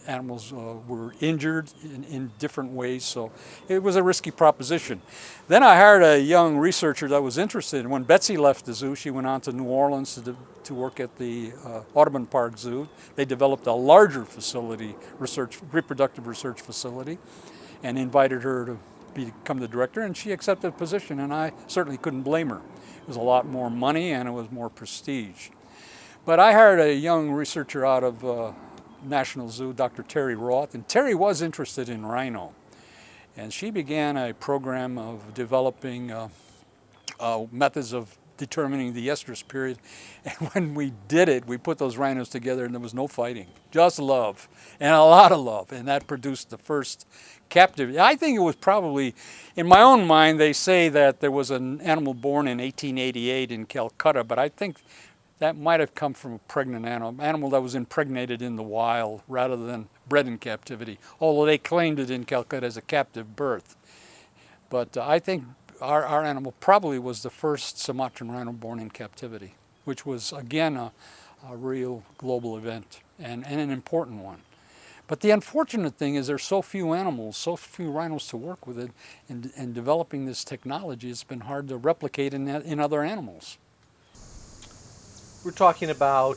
animals were injured in different ways, so it was a risky proposition. Then I hired a young researcher that was interested, and when Betsy left the zoo, she went on to New Orleans to work at the Audubon Park Zoo. They developed a larger facility, reproductive research facility, and invited her to become the director, and she accepted the position, and I certainly couldn't blame her. It was a lot more money and it was more prestige. But I hired a young researcher out of National Zoo, Dr. Terry Roth, and Terry was interested in rhino. And she began a program of developing methods of determining the estrus period. And when we did it, we put those rhinos together and there was no fighting, just love, and a lot of love. And that produced the first captive. I think it was probably, in my own mind, they say that there was an animal born in 1888 in Calcutta, but I think that might have come from a pregnant animal that was impregnated in the wild rather than bred in captivity, although they claimed it in Calcutta as a captive birth. But I think our animal probably was the first Sumatran rhino born in captivity, which was, again, a real global event and an important one. But the unfortunate thing is there's so few animals, so few rhinos to work with it, and developing this technology, it's been hard to replicate in other animals. We're talking about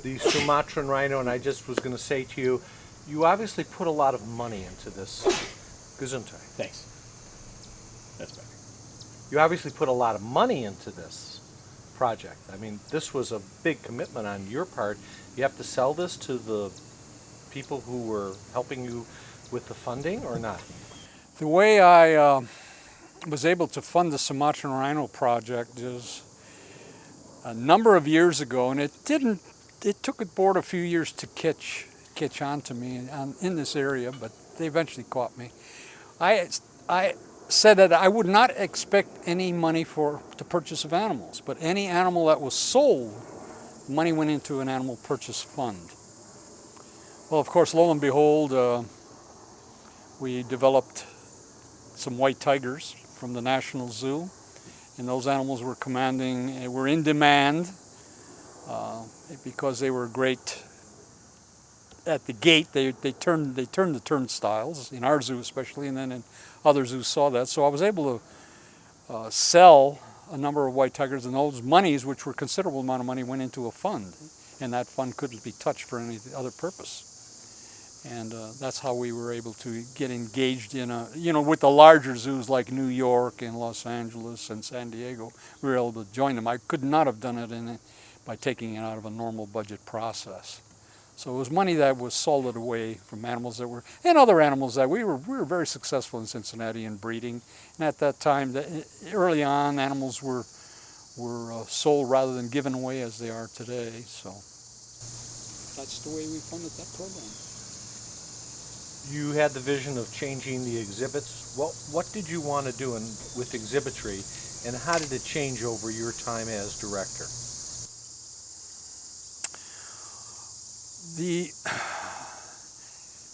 the Sumatran rhino, and I just was going to say to you, you obviously put a lot of money into this. Gesundheit. Thanks. That's better. You obviously put a lot of money into this. project? I mean, this was a big commitment on your part. You have to sell this to the people who were helping you with the funding or not? The way I was able to fund the Sumatran rhino project is a number of years ago, and it took the board a few years to catch on to me in this area, but they eventually caught me. I said that I would not expect any money to purchase of animals, but any animal that was sold, money went into an animal purchase fund. Well, of course, lo and behold, we developed some white tigers from the National Zoo, and those animals were in demand because they were great. At the gate, they turned the turnstiles, in our zoo especially, and then in other zoos saw that. So I was able to sell a number of white tigers, and those monies, which were a considerable amount of money, went into a fund, and that fund couldn't be touched for any other purpose. And that's how we were able to get engaged in with the larger zoos like New York and Los Angeles and San Diego. We were able to join them. I could not have done it by taking it out of a normal budget process. So it was money that was salted away from animals that were, and other animals that we were very successful in Cincinnati in breeding. And at that time, early on, animals were sold rather than given away as they are today. So that's the way we funded that program. You had the vision of changing the exhibits. What did you want to do with exhibitry, and how did it change over your time as director? The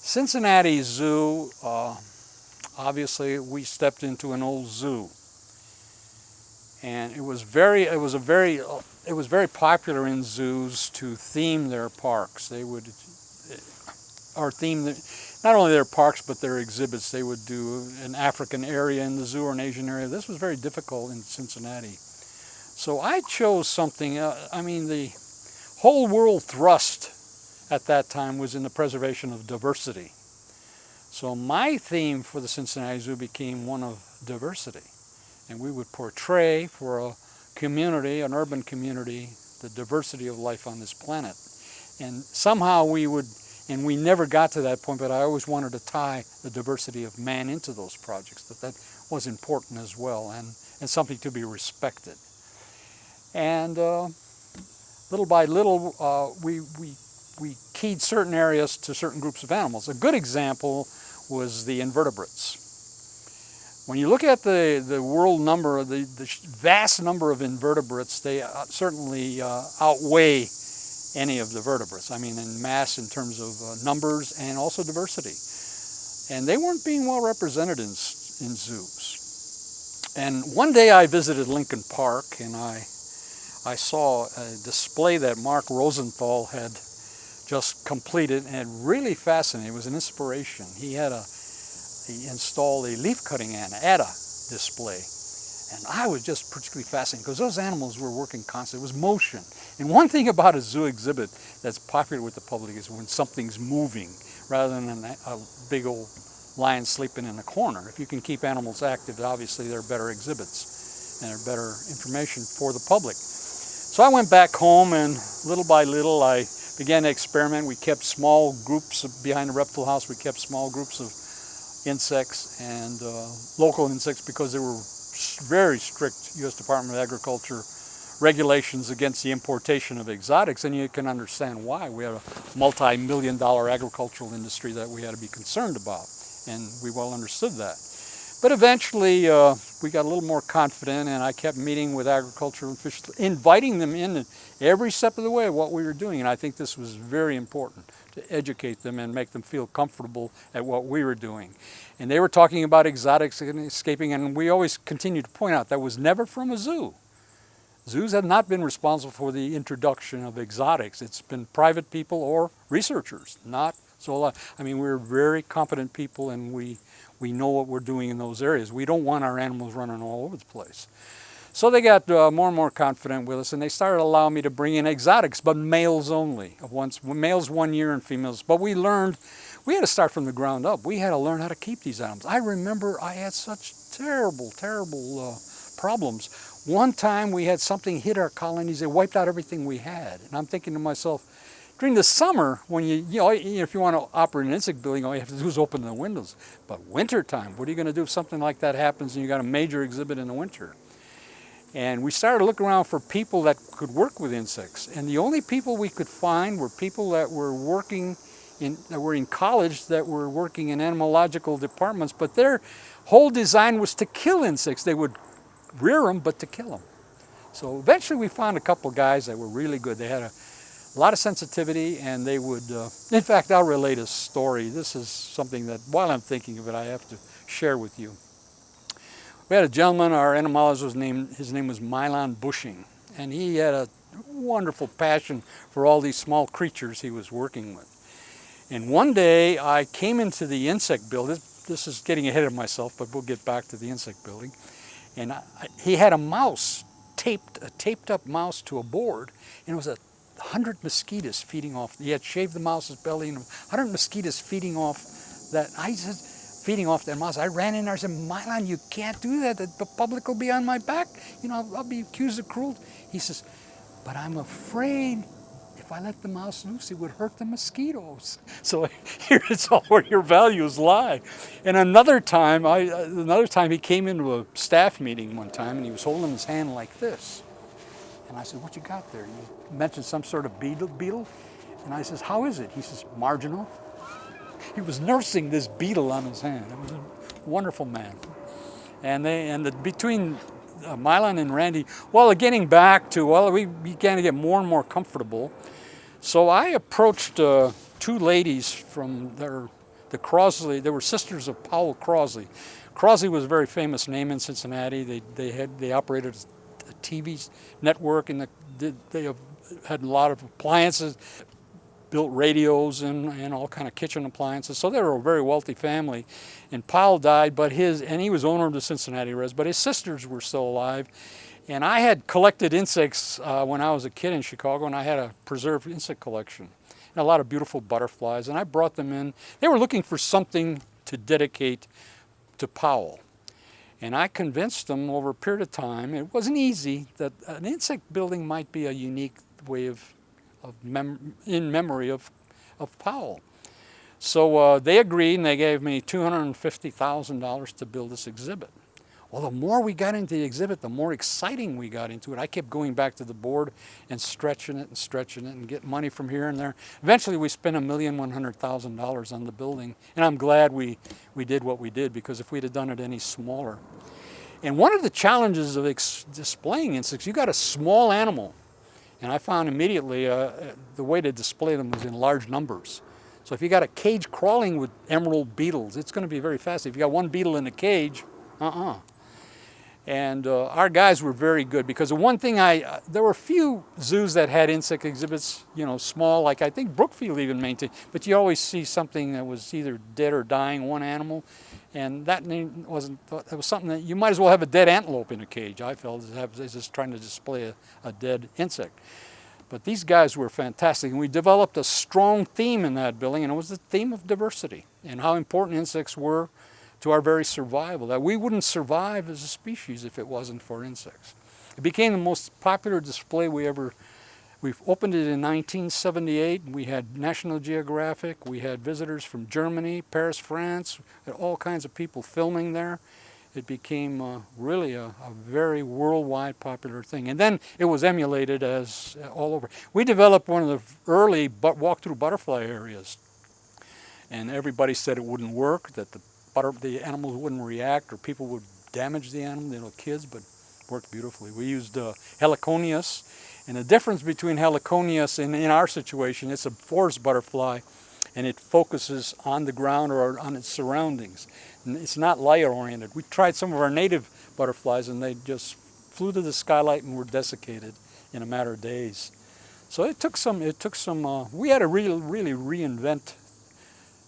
Cincinnati Zoo, obviously, we stepped into an old zoo, and it was very popular in zoos to theme their parks. They would, or theme not only their parks but their exhibits. They would do an African area in the zoo or an Asian area. This was very difficult in Cincinnati, so I chose something. The whole world thrust at that time was in the preservation of diversity. So my theme for the Cincinnati Zoo became one of diversity. And we would portray for a community, an urban community, the diversity of life on this planet. And somehow we never got to that point, but I always wanted to tie the diversity of man into those projects, that was important as well, and something to be respected. And little by little, we keyed certain areas to certain groups of animals. A good example was the invertebrates. When you look at the world number, the vast number of invertebrates, they certainly outweigh any of the vertebrates. I mean, in mass, in terms of numbers and also diversity. And they weren't being well represented in zoos. And one day I visited Lincoln Park, and I saw a display that Mark Rosenthal had just completed, and really fascinating. It was an inspiration. He installed a leaf cutting ADA display, and I was just particularly fascinated because those animals were working constantly. It was motion. And one thing about a zoo exhibit that's popular with the public is when something's moving rather than a big old lion sleeping in a corner. If you can keep animals active, obviously they're better exhibits and they're better information for the public. So I went back home, and little by little I began to experiment. We kept small groups behind the reptile house. We kept small groups of insects and local insects because there were very strict U.S. Department of Agriculture regulations against the importation of exotics, and you can understand why. We had a multi-million-dollar agricultural industry that we had to be concerned about, and we well understood that. But eventually we got a little more confident, and I kept meeting with agricultural officials, inviting them in every step of the way of what we were doing. And I think this was very important, to educate them and make them feel comfortable at what we were doing. And they were talking about exotics and escaping, and we always continued to point out that was never from a zoo. Zoos have not been responsible for the introduction of exotics. It's been private people or researchers, not so. I mean, we're very competent people, and we know what we're doing in those areas. We don't want our animals running all over the place. So they got more and more confident with us, and they started allowing me to bring in exotics, but males only. Males 1 year and females. But we learned, we had to start from the ground up. We had to learn how to keep these animals. I remember I had such terrible problems One time we had something hit our colonies, it wiped out everything we had. And I'm thinking to myself, during the summer, when if you want to operate an insect building, all you have to do is open the windows. But wintertime, what are you going to do if something like that happens and you got a major exhibit in the winter? And we started looking around for people that could work with insects. And the only people we could find were people that were in college, that were working in entomological departments, but their whole design was to kill insects. They would rear them, but to kill them. So eventually we found a couple guys that were really good. They had a lot of sensitivity, and they would, in fact, I'll relate a story. This is something that, while I'm thinking of it, I have to share with you. We had a gentleman, our entomologist, his name was Marlin Perkins, and he had a wonderful passion for all these small creatures he was working with. And one day I came into the insect building. This is getting ahead of myself, but we'll get back to the insect building. And he had a mouse, a taped up mouse to a board, and it was 100 mosquitoes feeding off. He had shaved the mouse's belly, and 100 mosquitoes feeding off that. I said, feeding off that mouse. I ran in there and said, Marlin, you can't do that. The public will be on my back. You know, I'll be accused of cruelty. He says, but I'm afraid if I let the mouse loose, it would hurt the mosquitoes. So here's all where your values lie. And another time he came into a staff meeting one time, and he was holding his hand like this. And I said, what you got there? You mentioned some sort of beetle. And I says, how is it? He says, marginal. He was nursing this beetle on his hand. It was a wonderful man. And between Marlin and Randy, well, getting back to, we began to get more and more comfortable. So I approached two ladies from the Crosley. They were sisters of Powell Crosley. Crosley was a very famous name in Cincinnati. They operated a TV network, and they had a lot of appliances, built radios and all kind of kitchen appliances. So they were a very wealthy family. And Powell died, and he was owner of the Cincinnati Reds, but his sisters were still alive. And I had collected insects when I was a kid in Chicago, and I had a preserved insect collection. And a lot of beautiful butterflies, and I brought them in. They were looking for something to dedicate to Powell. And I convinced them over a period of time, it wasn't easy, that an insect building might be a unique way in memory of Powell. So they agreed, and they gave me $250,000 to build this exhibit. Well, the more we got into the exhibit, the more exciting we got into it. I kept going back to the board and stretching it and getting money from here and there. Eventually, we spent $1,100,000 on the building, and I'm glad we did what we did, because if we'd have done it any smaller. And one of the challenges of displaying insects, you got a small animal, and I found immediately the way to display them was in large numbers. So if you got a cage crawling with emerald beetles, it's going to be very fast. If you got one beetle in a cage, And our guys were very good, because the one thing there were a few zoos that had insect exhibits, small, like I think Brookfield even maintained, but you always see something that was either dead or dying, one animal, and that was something that you might as well have a dead antelope in a cage, I felt, as just trying to display a dead insect. But these guys were fantastic, and we developed a strong theme in that building, and it was the theme of diversity and how important insects were to our very survival, that we wouldn't survive as a species if it wasn't for insects. It became the most popular display we've opened it in 1978. We had National Geographic, we had visitors from Germany, Paris, France, and all kinds of people filming there. It became really a very worldwide popular thing. And then it was emulated as all over. We developed one of the early walk-through butterfly areas. And everybody said it wouldn't work, that the animals wouldn't react, or people would damage the animal, kids, but it worked beautifully. We used Heliconius, and the difference between Heliconius and in our situation, it's a forest butterfly, and it focuses on the ground or on its surroundings. And it's not light-oriented. We tried some of our native butterflies, and they just flew to the skylight and were desiccated in a matter of days. So it took some. We had to really reinvent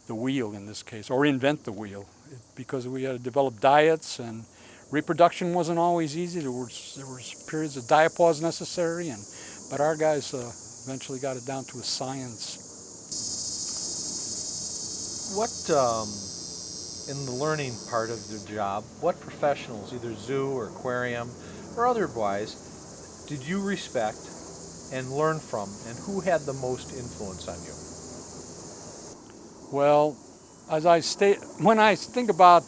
the wheel in this case, or invent the wheel, because we had to develop diets, and reproduction wasn't always easy. There was periods of diapause necessary, but our guys eventually got it down to a science. What, in the learning part of the job, what professionals, either zoo or aquarium or otherwise, did you respect and learn from, and who had the most influence on you? Well, when I think about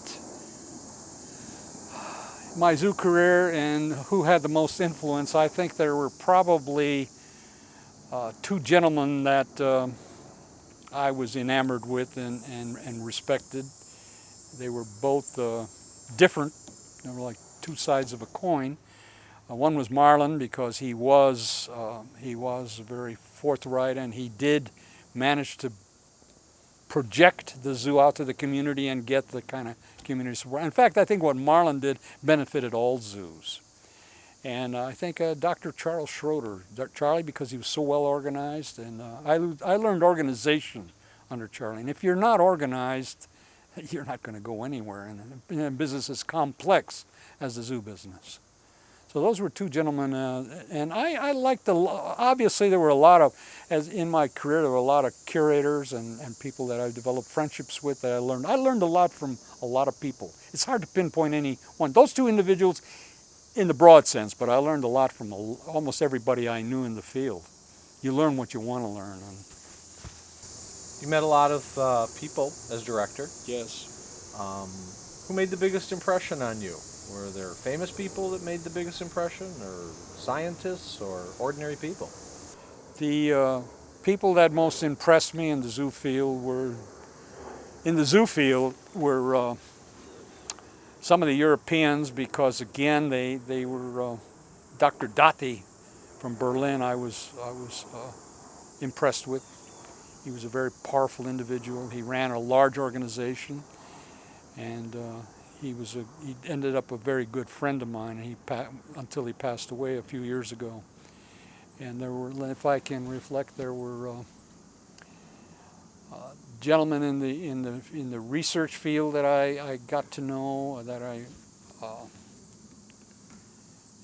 my zoo career and who had the most influence, I think there were probably two gentlemen that I was enamored with and respected. They were both different. They were like two sides of a coin. One was Marlin, because he was very forthright, and he did manage to project the zoo out to the community and get the kind of community support. In fact, I think what Marlin did benefited all zoos. And I think Dr. Charles Schroeder, Charlie, because he was so well organized, and I learned organization under Charlie. And if you're not organized, you're not going to go anywhere. And a business as complex as the zoo business. So those were two gentlemen, and I liked obviously there were a lot of, as in my career, there were a lot of curators and people that I developed friendships with that I learned. I learned a lot from a lot of people. It's hard to pinpoint any one. Those two individuals in the broad sense, but I learned a lot from almost everybody I knew in the field. You learn what you want to learn. You met a lot of people as director. Yes. Who made the biggest impression on you? Were there famous people that made the biggest impression, or scientists, or ordinary people? The people that most impressed me in the zoo field were some of the Europeans, because again they were Dr. Dati from Berlin. I was impressed with. He was a very powerful individual. He ran a large organization, and he ended up a very good friend of mine. Until he passed away a few years ago. And there were, if I can reflect, there were gentlemen in the research field that I got to know,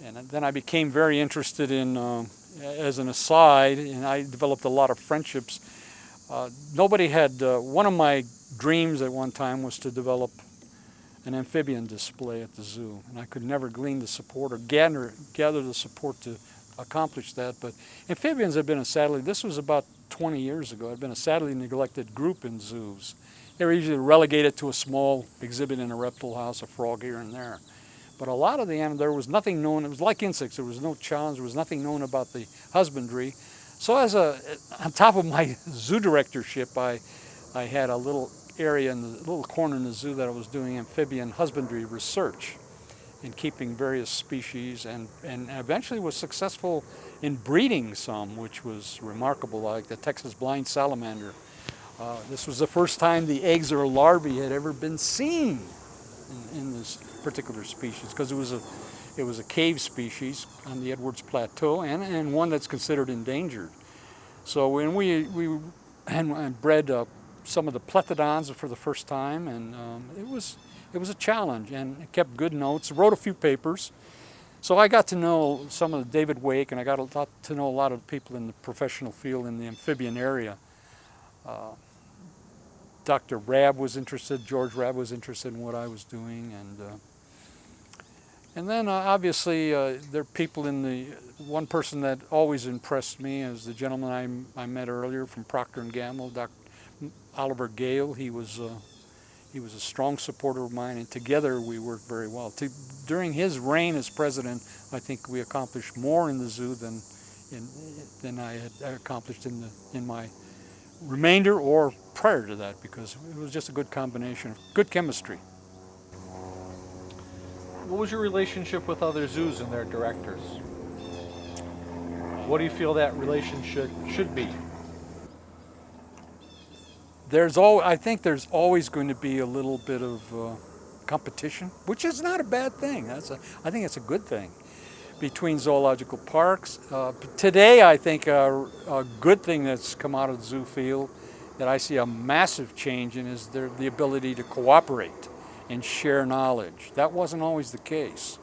and then I became very interested in, as an aside, and I developed a lot of friendships. Nobody had, one of my dreams at one time was to develop an amphibian display at the zoo, and I could never glean the support or gather the support to accomplish that. But amphibians have been this was about 20 years ago, had been a sadly neglected group in zoos. They were usually relegated to a small exhibit in a reptile house, a frog here and there. But a lot of the animals, there was nothing known. It was like insects. There was no challenge. There was nothing known about the husbandry. So on top of my zoo directorship, I had a little area in the little corner in the zoo that I was doing amphibian husbandry research and keeping various species, and eventually was successful in breeding some, which was remarkable, like the Texas blind salamander. This was the first time the eggs or larvae had ever been seen in this particular species, because it was a cave species on the Edwards Plateau, and one that's considered endangered. So when we bred some of the plethodons for the first time, and it was a challenge, and I kept good notes, wrote a few papers. So I got to know some of David Wake, and I got to know a lot of people in the professional field in the amphibian area. Dr. Rabb was interested, George Rabb was interested in what I was doing, and then obviously there are people one person that always impressed me is the gentleman I met earlier from Procter & Gamble, Dr. Oliver Gale. He was a strong supporter of mine, and together we worked very well. During his reign as president, I think we accomplished more in the zoo than I had accomplished in my remainder or prior to that, because it was just a good combination of good chemistry. What was your relationship with other zoos and their directors? What do you feel that relationship should be? I think there's always going to be a little bit of competition, which is not a bad thing. I think it's a good thing between zoological parks. Today, I think a good thing that's come out of the zoo field that I see a massive change in is the ability to cooperate and share knowledge. That wasn't always the case.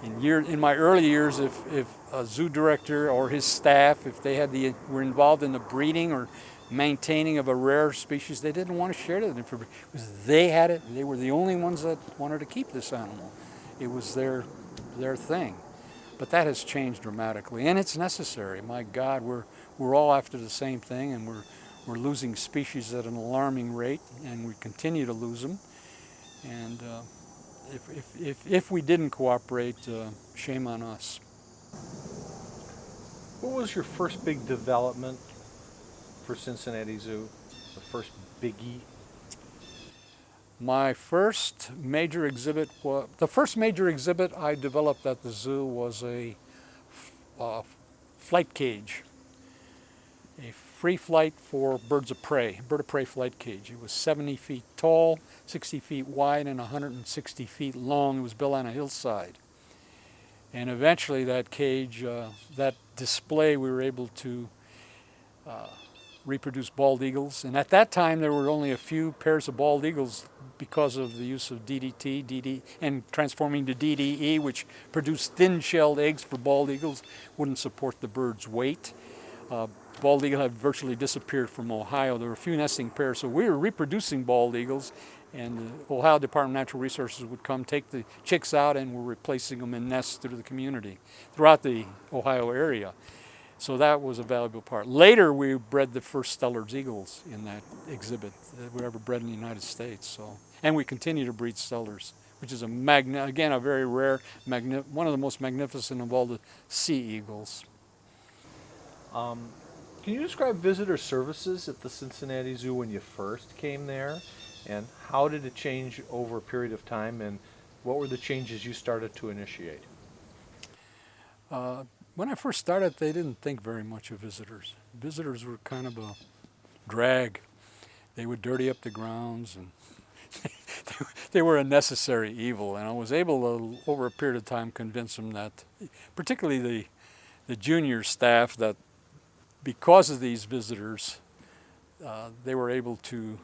In my early years, if a zoo director or his staff, if they were involved in the breeding or maintaining of a rare species, they didn't want to share that information because they had it. They were the only ones that wanted to keep this animal. It was their thing. But that has changed dramatically, and it's necessary. My God, we're all after the same thing, and we're losing species at an alarming rate, and we continue to lose them. And if we didn't cooperate, shame on us. What was your first big development for Cincinnati Zoo? The first biggie? My first major exhibit the first major exhibit I developed at the zoo was a flight cage, a free flight for bird of prey flight cage. It was 70 feet tall, 60 feet wide, and 160 feet long. It was built on a hillside. And eventually that cage, that display, we were able to reproduce bald eagles. And at that time there were only a few pairs of bald eagles because of the use of DDT, and transforming to DDE, which produced thin-shelled eggs for bald eagles, wouldn't support the bird's weight. Bald eagle had virtually disappeared from Ohio. There were a few nesting pairs, so we were reproducing bald eagles, and the Ohio Department of Natural Resources would come take the chicks out, and we're replacing them in nests through the community, throughout the Ohio area. So that was a valuable part. Later, we bred the first Stellar's eagles in that exhibit that were ever bred in the United States. So, and we continue to breed Stellars, which is again a very rare, one of the most magnificent of all the sea eagles. Can you describe visitor services at the Cincinnati Zoo when you first came there, and how did it change over a period of time, and what were the changes you started to initiate? When I first started, they didn't think very much of visitors. Visitors were kind of a drag. They would dirty up the grounds, and they were a necessary evil. And I was able to, over a period of time, convince them that, particularly the junior staff, that because of these visitors, they were able to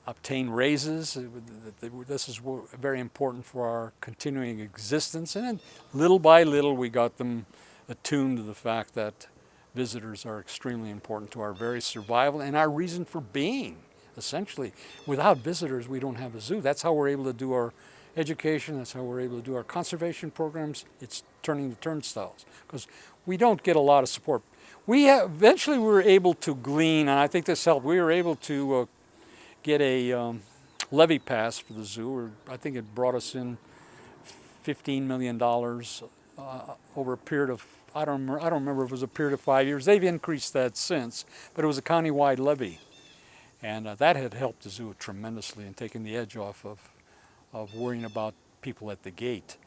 obtain raises. This is very important for our continuing existence. And then little by little, we got them attuned to the fact that visitors are extremely important to our very survival and our reason for being, essentially. Without visitors, we don't have a zoo. That's how we're able to do our education. That's how we're able to do our conservation programs. It's turning the turnstiles, because we don't get a lot of support. Eventually we were able to glean, and I think this helped. We were able to get a levy pass for the zoo. I think it brought us in $15 million over a period of, I don't remember if it was a period of 5 years. They've increased that since, but it was a county-wide levy. And that had helped the zoo tremendously in taking the edge off of worrying about people at the gate.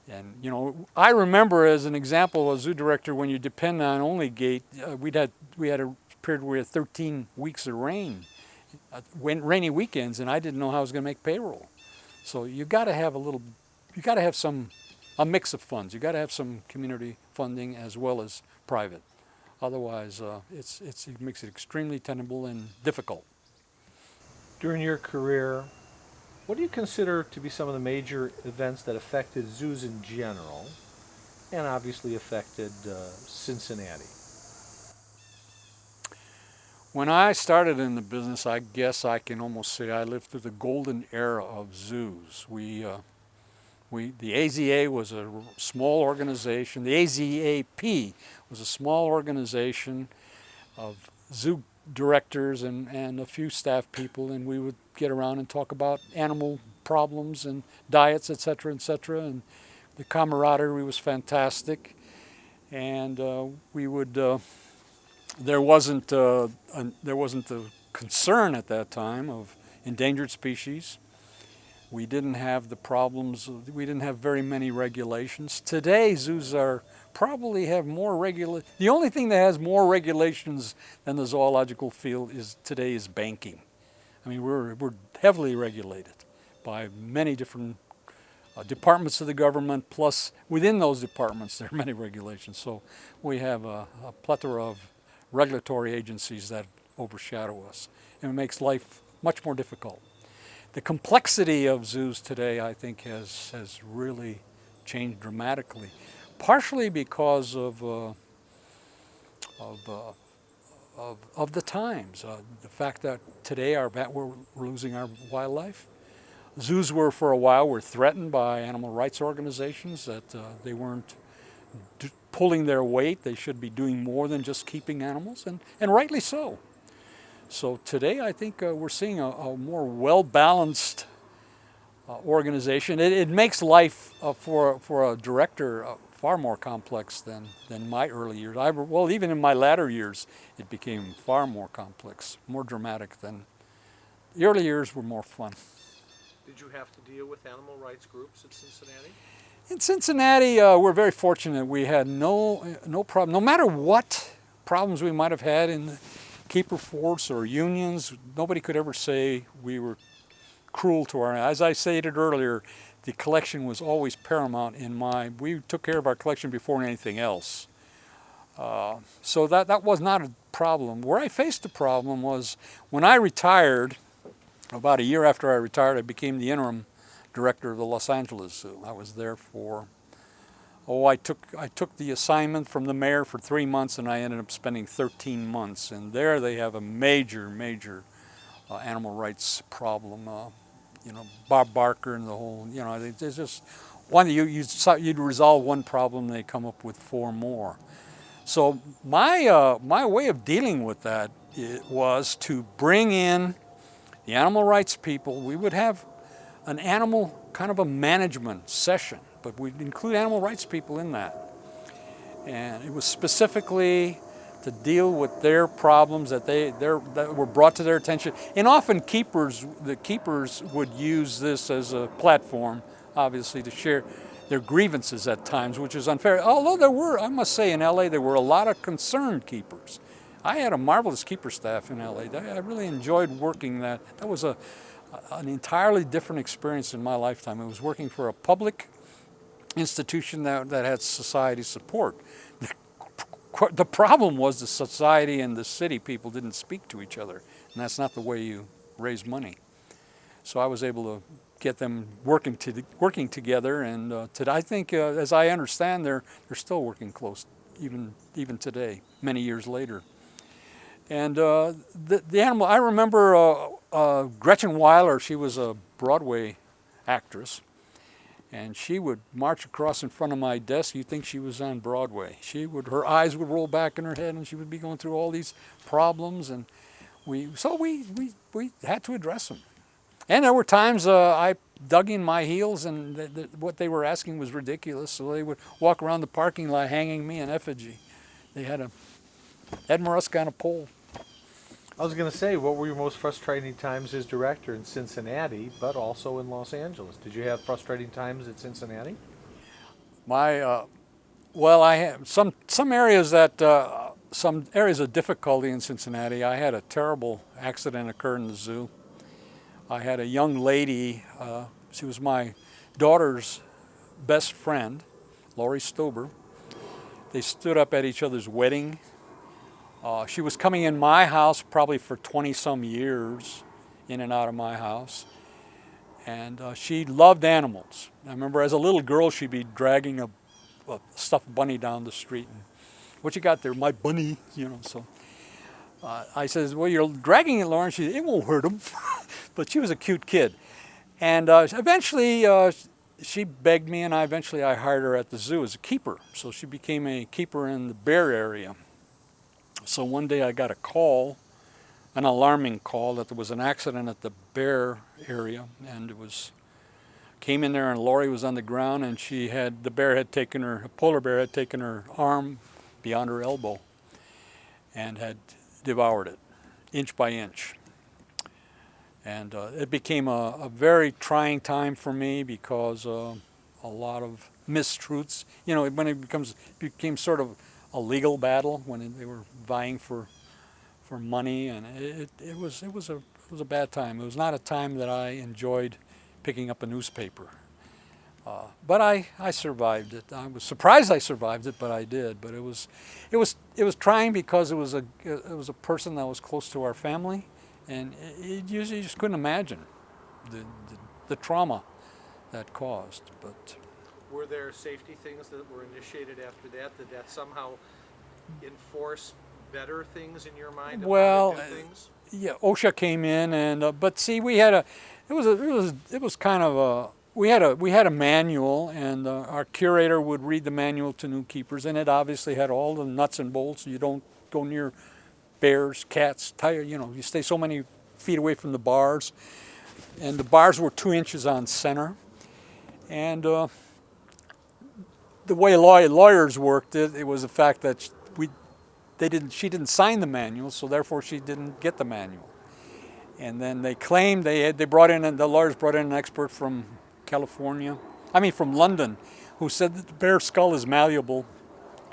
And you know, I remember as an example, a zoo director, when you depend on only gate, we had a period where we had 13 weeks of rain, rainy weekends, and I didn't know how I was going to make payroll. So you got to have a mix of funds. You got to have some community funding as well as private. Otherwise, it makes it extremely tenable and difficult. During your career, what do you consider to be some of the major events that affected zoos in general, and obviously affected Cincinnati? When I started in the business, I guess I can almost say I lived through the golden era of zoos. The AZA was a small organization. The AZAP was a small organization of zoo directors and a few staff people, and we would get around and talk about animal problems and diets, etc., etc. And the camaraderie was fantastic. And we would. There wasn't a concern at that time of endangered species. We didn't have the problems. We didn't have very many regulations. Today, zoos probably have more The only thing that has more regulations than the zoological field today is banking. I mean, we're heavily regulated by many different departments of the government. Plus, within those departments, there are many regulations. So we have a plethora of regulatory agencies that overshadow us, and it makes life much more difficult. The complexity of zoos today, I think, has really changed dramatically, partially because of the times. The fact that today we're losing our wildlife. Zoos for a while were threatened by animal rights organizations that they weren't pulling their weight. They should be doing more than just keeping animals, and rightly so. So today I think we're seeing a more well-balanced organization. It makes life for a director far more complex than my early years. Well, even in my latter years, it became far more complex, more dramatic than the early years were more fun. Did you have to deal with animal rights groups at Cincinnati? In Cincinnati, we're very fortunate. We had no problem, no matter what problems we might have had in the keeper force or unions. Nobody could ever say we were cruel to our, as I stated earlier, the collection was always paramount in we took care of our collection before anything else. So that was not a problem. Where I faced the problem was when I retired, about a year after I retired, I became the interim director of the Los Angeles Zoo. I was there for, I took the assignment from the mayor for 3 months, and I ended up spending 13 months. And there they have a major animal rights problem. Bob Barker and the whole, there's just one, you'd resolve one problem, they come up with 4 more. So my way of dealing with that was to bring in the animal rights people. We would have an animal kind of a management session, but we'd include animal rights people in that. And it was specifically to deal with their problems that were brought to their attention. And often the keepers would use this as a platform, obviously, to share their grievances at times, which is unfair. Although I must say, in LA, there were a lot of concerned keepers. I had a marvelous keeper staff in LA. I really enjoyed working that. That was an entirely different experience in my lifetime. It was working for a public institution that had society support. The problem was the society and the city people didn't speak to each other, and that's not the way you raise money. So I was able to get them working together, and I think, as I understand, they're still working close, even today, many years later. And the animal, I remember Gretchen Weiler. She was a Broadway actress. And she would march across in front of my desk. You'd think she was on Broadway. Her eyes would roll back in her head, and she would be going through all these problems, and we had to address them. And there were times I dug in my heels, and what they were asking was ridiculous. So they would walk around the parking lot hanging me in effigy. They had Maruska on a pole. I was going to say, what were your most frustrating times as director in Cincinnati, but also in Los Angeles? Did you have frustrating times at Cincinnati? I had some areas of difficulty in Cincinnati. I had a terrible accident occur in the zoo. I had a young lady. She was my daughter's best friend, Laurie Stober. They stood up at each other's wedding. She was coming in my house probably for 20-some years, in and out of my house. And she loved animals. I remember as a little girl, she'd be dragging a stuffed bunny down the street. And, "What you got there?" "My bunny," So I says, "Well, you're dragging it, Lauren." She said, "It won't hurt him." But she was a cute kid. And eventually, she begged me, and eventually I hired her at the zoo as a keeper. So she became a keeper in the bear area. So one day I got a call, an alarming call, that there was an accident at the bear area, and came in there, and Laurie was on the ground, and a polar bear had taken her arm beyond her elbow and had devoured it, inch by inch. And it became a very trying time for me because a lot of mistruths, when it became sort of a legal battle, when they were vying for money, and it was a bad time. It was not a time that I enjoyed picking up a newspaper. But I survived it. I was surprised I survived it, but I did. But it was trying because it was a person that was close to our family, and you just couldn't imagine the trauma that caused. But were there safety things that were initiated after that? Did that somehow enforce better things in your mind? Well, things? Yeah, OSHA came in, and but see, we had it was kind of we had a manual, and our curator would read the manual to new keepers, and it obviously had all the nuts and bolts. You don't go near bears, cats, you stay so many feet away from the bars. And the bars were 2 inches on center. And the way lawyers worked it was the fact that she didn't sign the manual, so therefore she didn't get the manual. And then they claimed the lawyers brought in an expert from from London, who said that the bear skull is malleable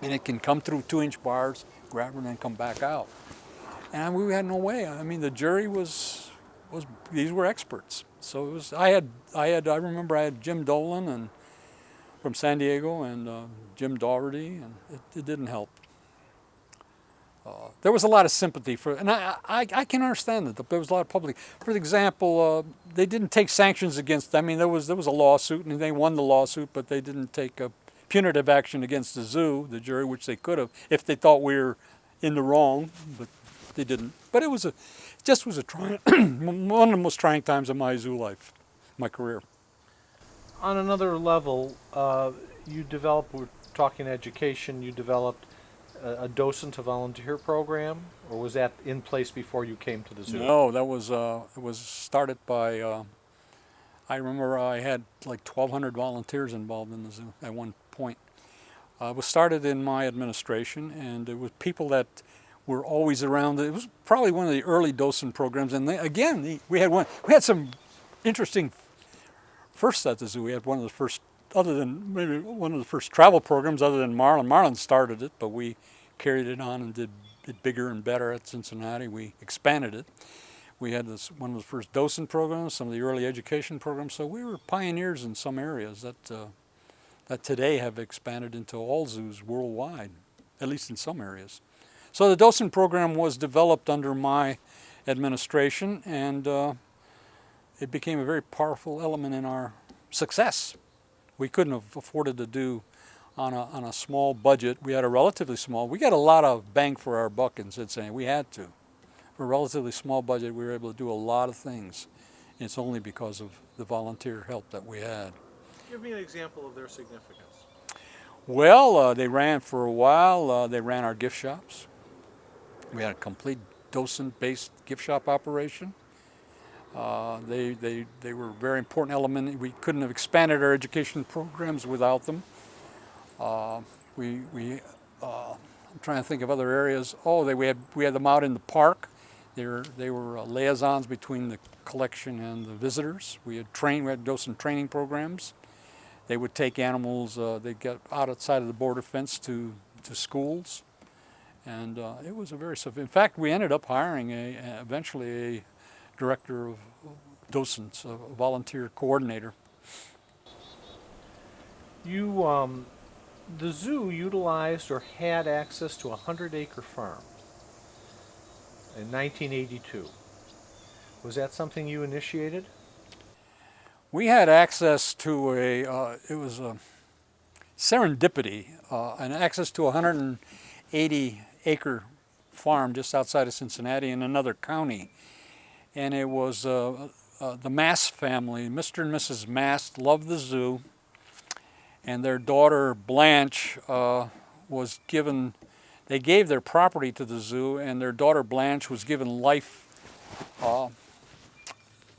and it can come through 2-inch bars, grab it, and then come back out. And we had no way. I mean, the jury these were experts. So it was. I remember I had Jim Dolan and from San Diego and Jim Dougherty, and it didn't help. There was a lot of sympathy for, and I can understand that there was a lot of public. For example, they didn't take sanctions against. I mean, there was a lawsuit, and they won the lawsuit, but they didn't take a punitive action against the zoo, the jury, which they could have if they thought we were in the wrong, but they didn't. But it was a trying, one of the most trying times of my zoo life, my career. On another level, you developed, we're talking education, you developed a docent to volunteer program, or was that in place before you came to the zoo? No, it was started by, I remember I had like 1,200 volunteers involved in the zoo at one point. It was started in my administration, and it was people that were always around. It was probably one of the early docent programs, and we had some interesting firsts at the zoo. We had one of the first, other than maybe one of the first travel programs other than Marlin. Marlin started it, but we carried it on and did it bigger and better at Cincinnati. We expanded it. We had one of the first docent programs, some of the early education programs, so we were pioneers in some areas that today have expanded into all zoos worldwide, at least in some areas. So the docent program was developed under my administration, and it became a very powerful element in our success. We couldn't have afforded to do on a small budget. We had a relatively small, we got a lot of bang for our buck in Cincinnati. We had to. For a relatively small budget, we were able to do a lot of things. It's only because of the volunteer help that we had. Give me an example of their significance. Well, they ran for a while. They ran our gift shops. We had a complete docent-based gift shop operation. They were a very important element. We couldn't have expanded our education programs without them. I'm trying to think of other areas. Oh, we had them out in the park. They were liaisons between the collection and the visitors. We had docent training programs. They would take animals. They'd get outside of the border fence to schools, and it was a very. In fact, we ended up hiring eventually a director of docents, a volunteer coordinator. The zoo utilized or had access to a 100-acre farm in 1982. Was that something you initiated? We had access to it was a serendipity, an access to a 180-acre farm just outside of Cincinnati in another county. And it was the Mast family. Mr. and Mrs. Mast loved the zoo, and their daughter Blanche they gave their property to the zoo, and their daughter Blanche was given life.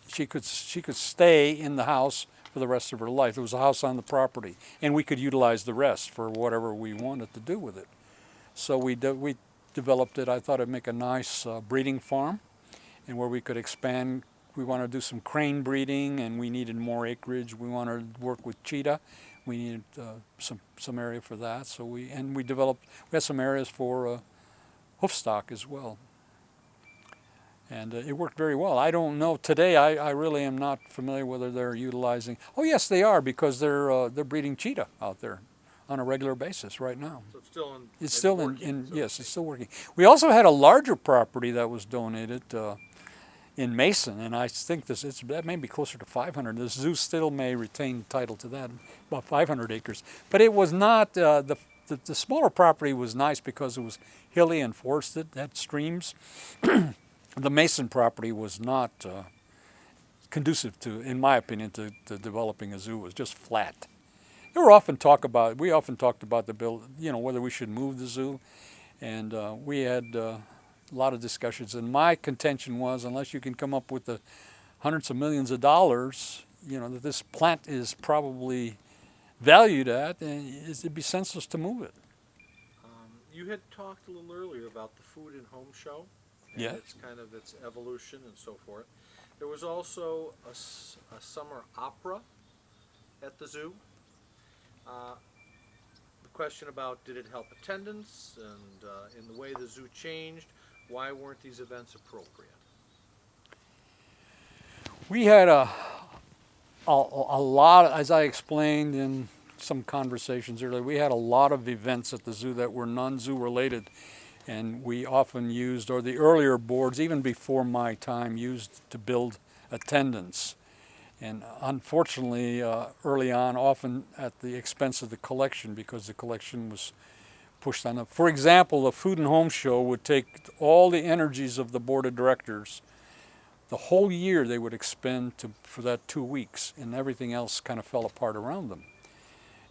She could stay in the house for the rest of her life. It was a house on the property, and we could utilize the rest for whatever we wanted to do with it. So we developed it. I thought it'd make a nice breeding farm, and where we could expand. We wanted to do some crane breeding, and we needed more acreage. We wanted to work with cheetah. We needed some area for that. So we had some areas for hoof stock as well. And it worked very well. I don't know today. I really am not familiar whether they're utilizing. Oh yes, they are, because they're breeding cheetah out there on a regular basis right now. So it's still in. It's still working. Yes, it's still working. We also had a larger property that was donated in Mason, and I think that may be closer to 500. The zoo still may retain title to that, about 500 acres. But it was not, the smaller property was nice because it was hilly and forested, had streams. The Mason property was not conducive to, in my opinion, to developing a zoo. Was just flat. We often talked about the bill, whether we should move the zoo, and we had a lot of discussions. And my contention was, unless you can come up with the hundreds of millions of dollars, that this plant is probably valued at, it'd be senseless to move it. You had talked a little earlier about the Food and Home Show. And Yeah. it's kind of its evolution and so forth. There was also a summer opera at the zoo. The question about, did it help attendance, and in the way the zoo changed, why weren't these events appropriate? We had a lot, as I explained in some conversations earlier, we had a lot of events at the zoo that were non-zoo related, and we often used, or the earlier boards, even before my time, used to build attendance. And unfortunately, early on, often at the expense of the collection, because the collection was pushed on up. For example, the Food and Home Show would take all the energies of the board of directors. The whole year they would expend for that 2 weeks, and everything else kind of fell apart around them.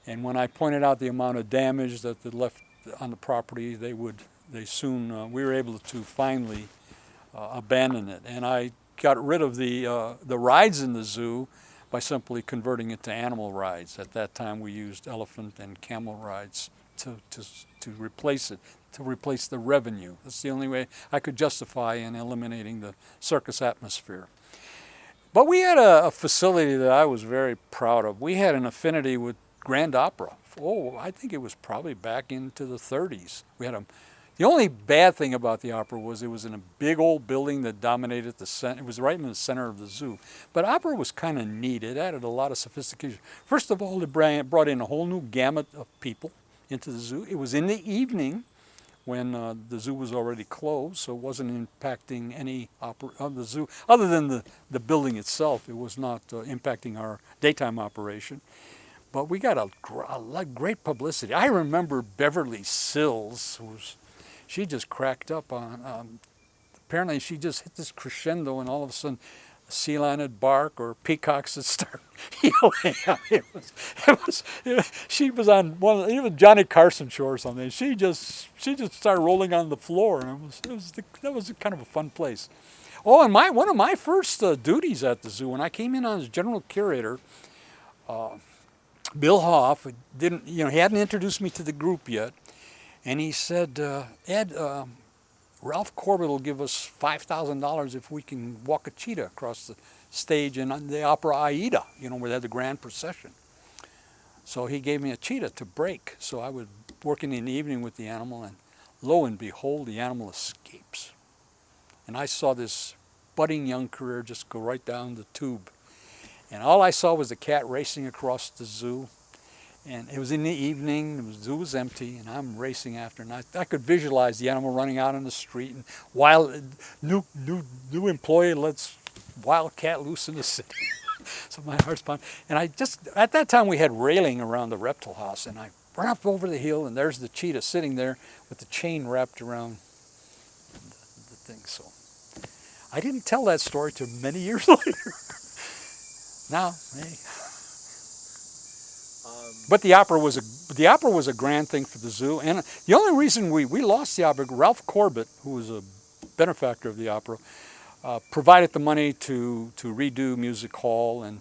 And when I pointed out the amount of damage that they left on the property, we were able to finally abandon it. And I got rid of the rides in the zoo by simply converting it to animal rides. At that time, we used elephant and camel rides to replace it, to replace the revenue. That's the only way I could justify in eliminating the circus atmosphere. But we had a facility that I was very proud of. We had an affinity with Grand Opera. I think it was probably back into the 30s. The only bad thing about the opera was it was in a big old building that dominated the center. It was right in the center of the zoo. But opera was kind of neat. It added a lot of sophistication. First of all, it brought in a whole new gamut of people into the zoo. It was in the evening when the zoo was already closed, so it wasn't impacting any of the zoo. Other than the building itself, it was not impacting our daytime operation. But we got a great publicity. I remember Beverly Sills, she just cracked up on, apparently she just hit this crescendo, and all of a sudden a sea lion would bark or peacocks would start yelling. She was on even Johnny Carson show or something. She just started rolling on the floor, and that was kind of a fun place. Oh, and one of my first duties at the zoo, when I came in as General Curator, Bill Hoff he hadn't introduced me to the group yet, and he said, Ed, Ralph Corbett will give us $5,000 if we can walk a cheetah across the stage in the opera Aida, where they had the grand procession. So he gave me a cheetah to break. So I was working in the evening with the animal, and lo and behold, the animal escapes. And I saw this budding young career just go right down the tube. And all I saw was the cat racing across the zoo. And it was in the evening, the zoo was empty, and I'm racing after. And I could visualize the animal running out on the street, and new employee lets wild cat loose in the city. So my heart's pounding. And at that time we had railing around the reptile house, and I run up over the hill, and there's the cheetah sitting there with the chain wrapped around the thing. So I didn't tell that story till many years later. Now, hey. But the opera was a grand thing for the zoo, and the only reason we lost the opera, Ralph Corbett, who was a benefactor of the opera, provided the money to redo Music Hall, and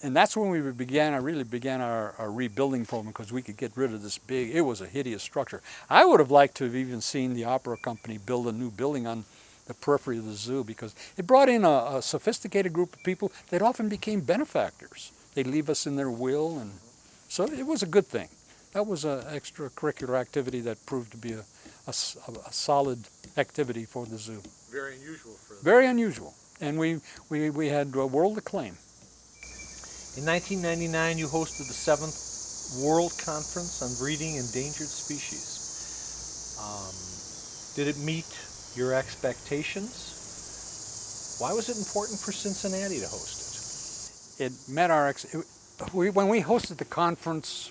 that's when I really began our rebuilding program, because we could get rid of this it was a hideous structure. I would have liked to have even seen the opera company build a new building on the periphery of the zoo, because it brought in a sophisticated group of people that often became benefactors. They'd leave us in their will, and so it was a good thing. That was an extracurricular activity that proved to be a solid activity for the zoo. Very unusual for them. Very unusual. And we had world acclaim. In 1999, you hosted the 7th World Conference on Breeding Endangered Species. Did it meet your expectations? Why was it important for Cincinnati to host it? It met our when we hosted the conference,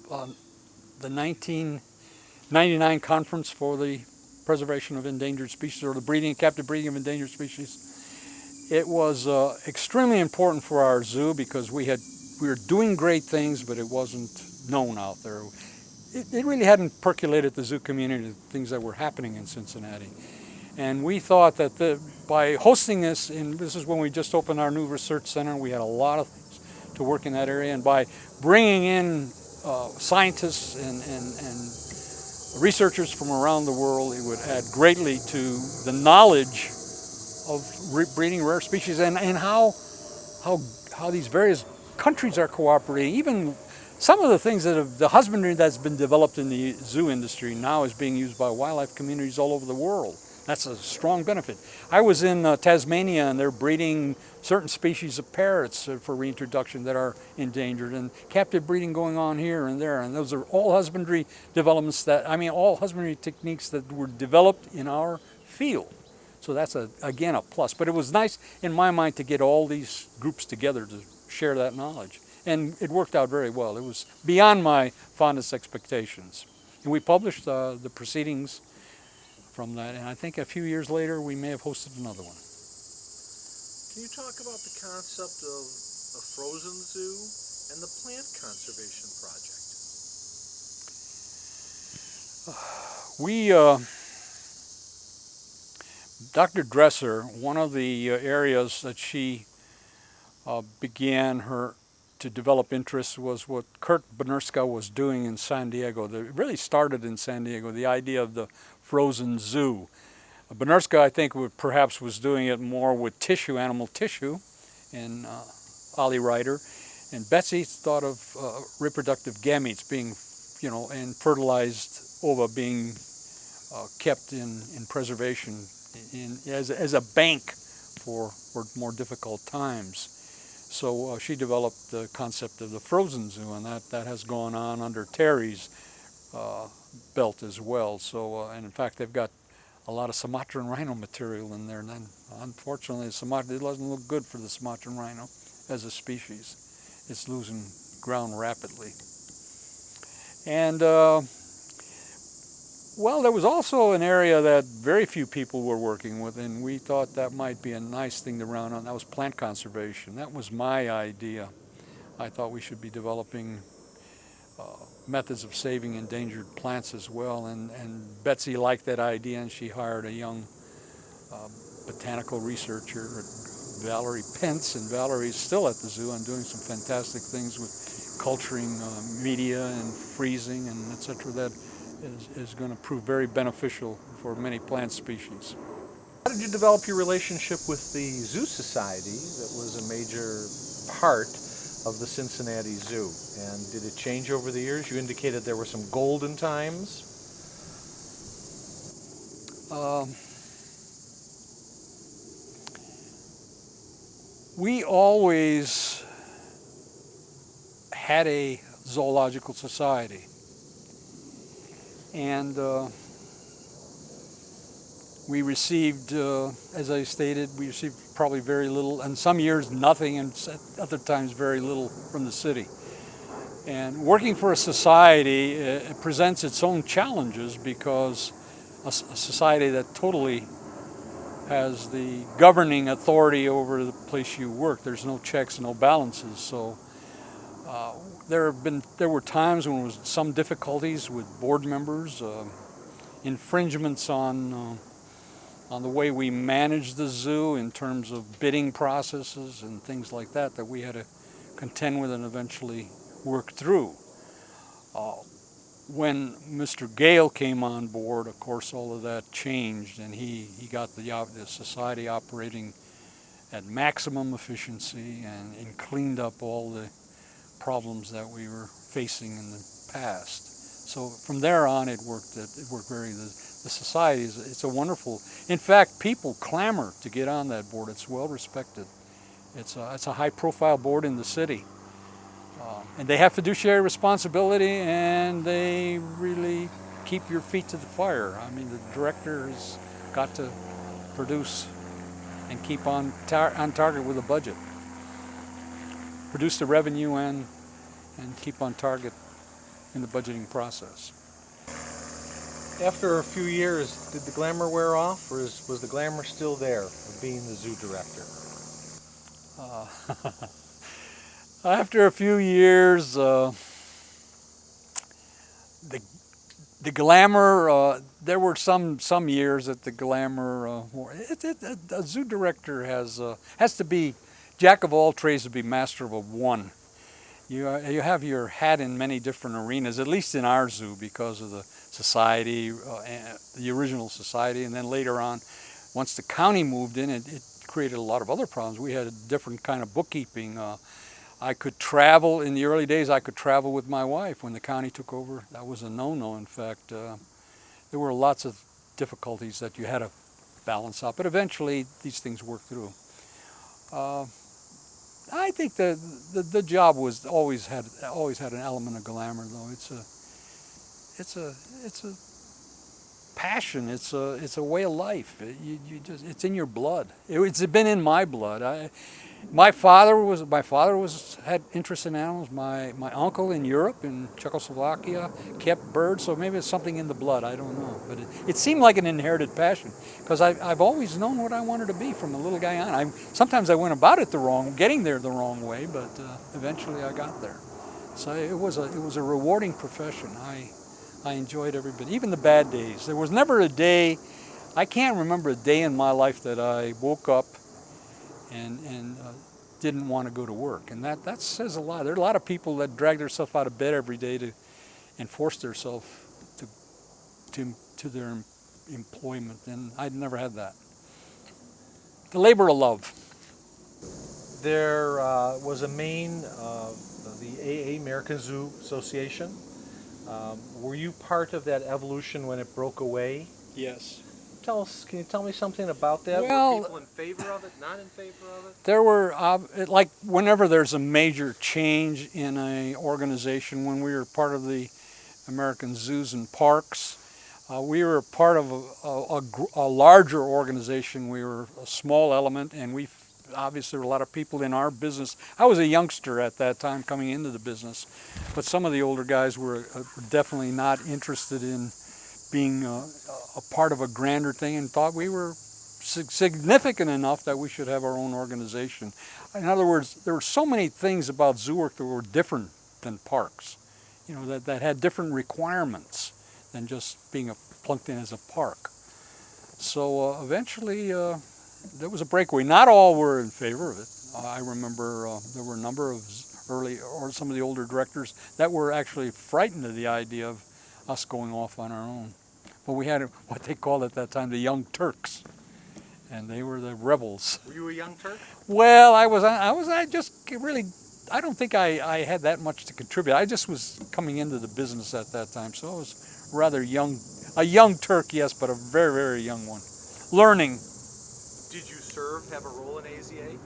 the 1999 conference for the preservation of endangered species, or the captive breeding of endangered species, It was extremely important for our zoo because we were doing great things, but it wasn't known out there. It really hadn't percolated the zoo community, the things that were happening in Cincinnati. And we thought that by hosting this, and this is when we just opened our new research center, we had a lot of things to work in that area, and by bringing in scientists and researchers from around the world, it would add greatly to the knowledge of breeding rare species and how these various countries are cooperating. Even some of the things the husbandry that's been developed in the zoo industry now is being used by wildlife communities all over the world. That's a strong benefit. I was in Tasmania, and they're breeding certain species of parrots for reintroduction that are endangered, and captive breeding going on here and there. And those are all husbandry developments all husbandry techniques that were developed in our field. So that's, again, a plus. But it was nice, in my mind, to get all these groups together to share that knowledge. And it worked out very well. It was beyond my fondest expectations. And we published the proceedings from that, and I think a few years later we may have hosted another one. Can you talk about the concept of a frozen zoo and the plant conservation project? Dr. Dresser, one of the areas that she began to develop interest was what Kurt Maruska was doing in San Diego. It really started in San Diego, the idea of the frozen zoo. Maruska, I think, perhaps was doing it more with tissue, animal tissue, and Ollie Ryder. And Betsy thought of reproductive gametes being, and fertilized ova being kept in preservation as a bank for more difficult times. So she developed the concept of the frozen zoo, and that has gone on under Terry's belt as well. So, and in fact, they've got a lot of Sumatran rhino material in there. And then, unfortunately, it doesn't look good for the Sumatran rhino as a species. It's losing ground rapidly. And well, there was also an area that very few people were working with, and we thought that might be a nice thing to round on. That was plant conservation. That was my idea. I thought we should be developing methods of saving endangered plants as well, and Betsy liked that idea, and she hired a young botanical researcher, Valerie Pence, and Valerie's still at the zoo and doing some fantastic things with culturing media and freezing and etc. that is going to prove very beneficial for many plant species. How did you develop your relationship with the Zoo Society that was a major part of the Cincinnati Zoo? And did it change over the years? You indicated there were some golden times. We always had a zoological society. And we received, as I stated, we received probably very little, and some years nothing, and other times very little from the city. And working for a society it presents its own challenges, because a society that totally has the governing authority over the place you work, there's no checks, no balances. So there were times when there was some difficulties with board members, infringements on the way we managed the zoo in terms of bidding processes and things like that we had to contend with and eventually work through. When Mr. Gale came on board, of course, all of that changed, and he got the society operating at maximum efficiency and cleaned up all the problems that we were facing in the past. So from there on, it worked very. The society it's a wonderful. In fact, people clamor to get on that board. It's well respected. It's a high-profile board in the city, and they have fiduciary responsibility, and they really keep your feet to the fire. I mean, the director has got to produce and keep on target with a budget. Produce the revenue and keep on target in the budgeting process. After a few years, did the glamour wear off, or was the glamour still there of being the zoo director? After a few years, the glamour, there were some years that the glamour, a zoo director has to be jack of all trades to be master of one. You have your hat in many different arenas, at least in our zoo, because of the society, the original society, and then later on, once the county moved in, it created a lot of other problems. We had a different kind of bookkeeping. I could travel, in the early days, I could travel with my wife. When the county took over, that was a no-no. In fact, there were lots of difficulties that you had to balance out, but eventually these things worked through. I think the job was always had an element of glamour, though. It's a passion. It's a way of life. It's in your blood. It's been in my blood. My father had interest in animals. My uncle in Europe, in Czechoslovakia, kept birds. So maybe it's something in the blood. I don't know, but it seemed like an inherited passion, because I've always known what I wanted to be from a little guy on. Sometimes I went about it getting there the wrong way, but eventually I got there. So it was a rewarding profession. I enjoyed every bit, even the bad days. There was never a day, I can't remember a day in my life that I woke up and didn't want to go to work. And that says a lot. There are a lot of people that drag themselves out of bed every day and force themselves to their employment, and I'd never had that. The labor of love. There was a Maine, the AA, American Zoo Association. Were you part of that evolution when it broke away? Yes. Can you tell me something about that? Well, were people in favor of it, not in favor of it? There were, like whenever there's a major change in an organization, when we were part of the American Zoos and Parks, we were part of a larger organization. We were a small element, and obviously there were a lot of people in our business. I was a youngster at that time coming into the business, but some of the older guys were definitely not interested in being a part of a grander thing, and thought we were significant enough that we should have our own organization. In other words, there were so many things about zoo work that were different than parks, that had different requirements than just being plunked in as a park. So eventually there was a breakaway. Not all were in favor of it. I remember there were a number of some of the older directors that were actually frightened of the idea of us going off on our own. But we had what they called at that time the Young Turks, and they were the rebels. Were you a young Turk? Well, I don't think I had that much to contribute. I just was coming into the business at that time, so I was rather young. A young Turk, yes, but a very, very young one. Learning. Did you have a role in AZPA?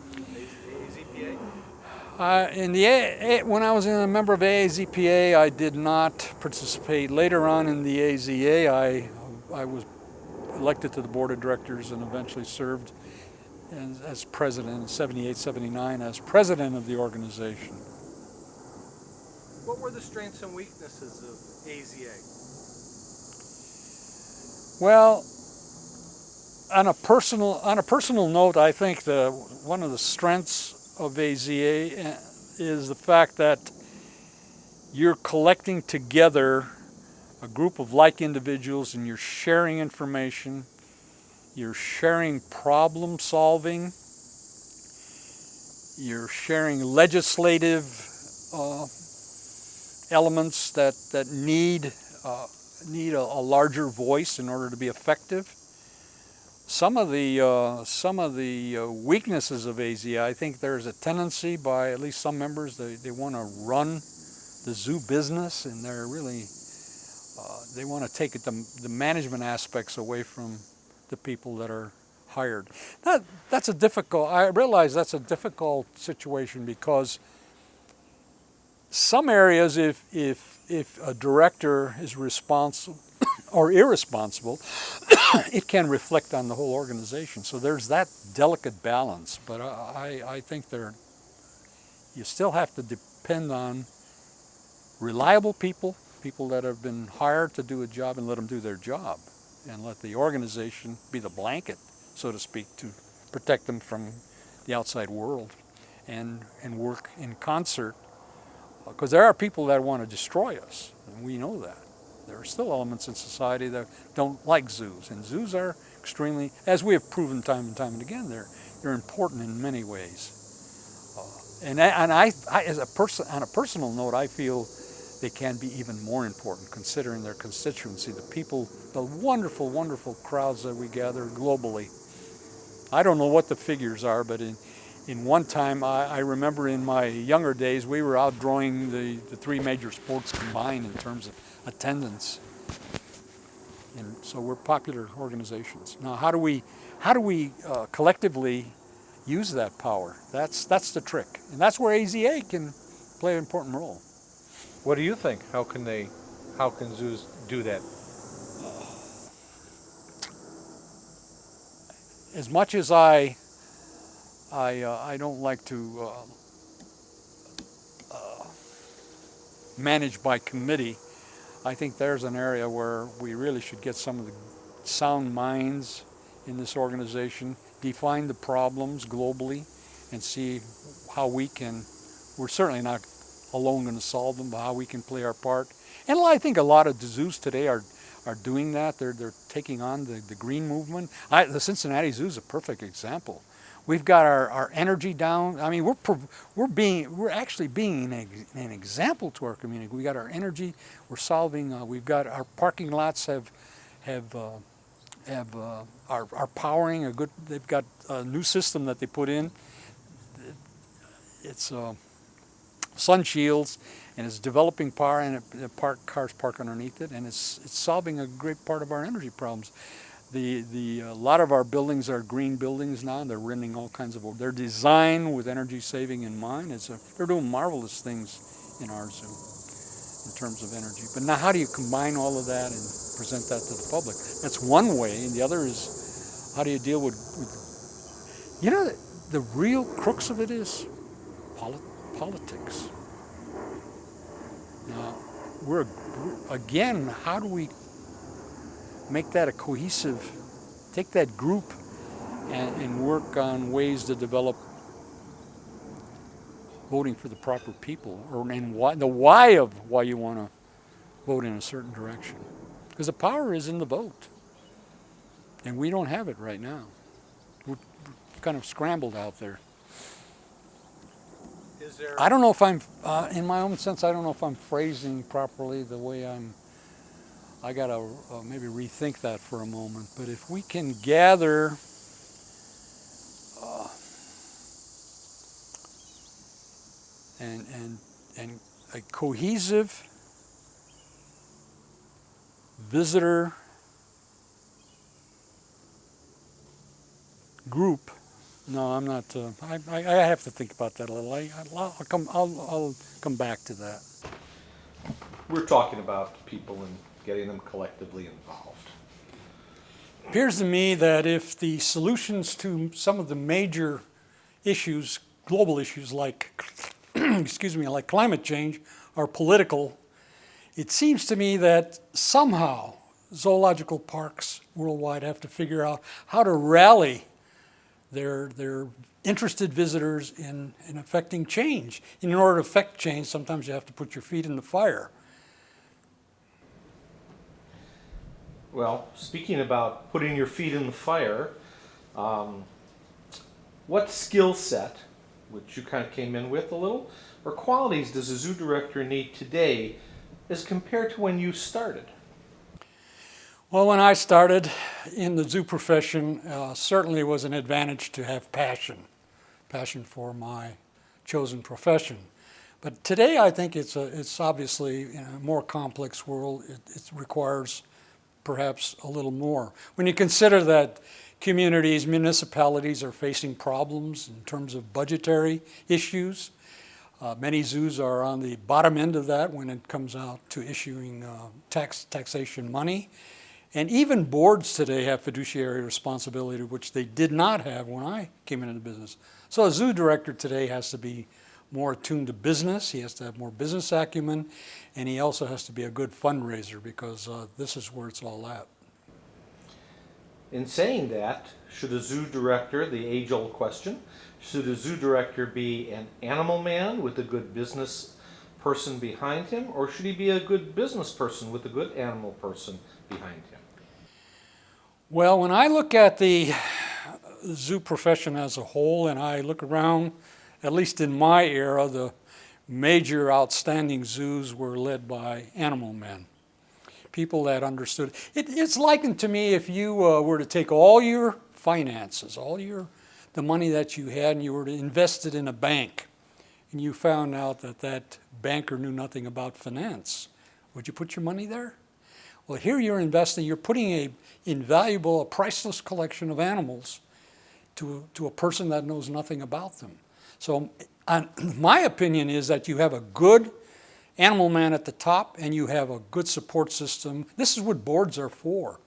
When I was a member of AZPA, I did not participate. Later on in the AZA, I was elected to the board of directors and eventually served as president in 78, 79 as president of the organization. What were the strengths and weaknesses of AZA? Well, on a personal note, I think one of the strengths of AZA is the fact that you're collecting together a group of like individuals, and you're sharing information, you're sharing problem solving, you're sharing legislative elements that need a larger voice in order to be effective. Some of the weaknesses of AZA, I think there's a tendency by at least some members, they want to run the zoo business, and they're really, they want to take the management aspects away from the people that are hired. I realize that's a difficult situation, because some areas, if a director is responsible or irresponsible, it can reflect on the whole organization. So there's that delicate balance. But I think you still have to depend on reliable people that have been hired to do a job, and let them do their job, and let the organization be the blanket, so to speak, to protect them from the outside world. and work in concert, because there are people that want to destroy us, and we know that. There are still elements in society that don't like zoos, and zoos are extremely, as we have proven time and time and again, they're important in many ways. And I as a person, on a personal note, I feel they can be even more important considering their constituency, the people, the wonderful, wonderful crowds that we gather globally. I don't know what the figures are, but in one time, I remember in my younger days, we were outdrawing the three major sports combined in terms of attendance. And so we're popular organizations. Now, how do we collectively use that power? That's the trick, and that's where AZA can play an important role. What do you think? How can zoos do that? As much as I don't like to manage by committee, I think there's an area where we really should get some of the sound minds in this organization, define the problems globally, and see how we can, we're certainly not alone going to solve them, but how we can play our part. And I think a lot of the zoos today are doing that. They're taking on the green movement. The Cincinnati Zoo is a perfect example. We've got our energy down. I mean, we're actually being an example to our community. We got our energy. We're solving. We've got our parking lots have are powering a good. They've got a new system that they put in. It's sun shields, and it's developing power, and cars park underneath it, and it's solving a great part of our energy problems. A lot of our buildings are green buildings now, and they're renting all kinds of. They're designed with energy saving in mind. They're doing marvelous things in our zoo in terms of energy. But now, how do you combine all of that and present that to the public? That's one way, and the other is how do you deal with you know, the real crux of it is politics. Now, again, how do we make that a cohesive, take that group and work on ways to develop voting for the proper people, and the why of why you want to vote in a certain direction. Because the power is in the vote. And we don't have it right now. We're kind of scrambled out there. I don't know if I'm, in my own sense, I don't know if I'm phrasing properly the way I gotta maybe rethink that for a moment. But if we can gather and a cohesive visitor group. No, I'm not. I have to think about that a little. I'll come back to that. We're talking about people and getting them collectively involved. It appears to me that if the solutions to some of the major issues, global issues like, excuse me, like climate change, are political, it seems to me that somehow zoological parks worldwide have to figure out how to rally their interested visitors in affecting change. And in order to affect change, sometimes you have to put your feet in the fire. Well, speaking about putting your feet in the fire, what skill set, which you kind of came in with a little, or qualities does a zoo director need today as compared to when you started? Well, when I started in the zoo profession, certainly it was an advantage to have passion for my chosen profession. But today I think it's obviously in a more complex world. It requires perhaps a little more. When you consider that communities, municipalities are facing problems in terms of budgetary issues, many zoos are on the bottom end of that when it comes out to issuing taxation money. And even boards today have fiduciary responsibility, which they did not have when I came into the business. So a zoo director today has to be more attuned to business, he has to have more business acumen, and he also has to be a good fundraiser, because this is where it's all at. In saying that, should a zoo director, the age-old question, should a zoo director be an animal man with a good business person behind him, or should he be a good business person with a good animal person behind him? Well, when I look at the zoo profession as a whole, and I look around, at least in my era, the major outstanding zoos were led by animal men. People that understood. It's likened to me if you were to take all your finances, the money that you had, and you were to invest it in a bank, and you found out that that banker knew nothing about finance. Would you put your money there? Well, here you're investing, you're putting a invaluable, a priceless collection of animals to a person that knows nothing about them. So my opinion is that you have a good animal man at the top and you have a good support system. This is what boards are for.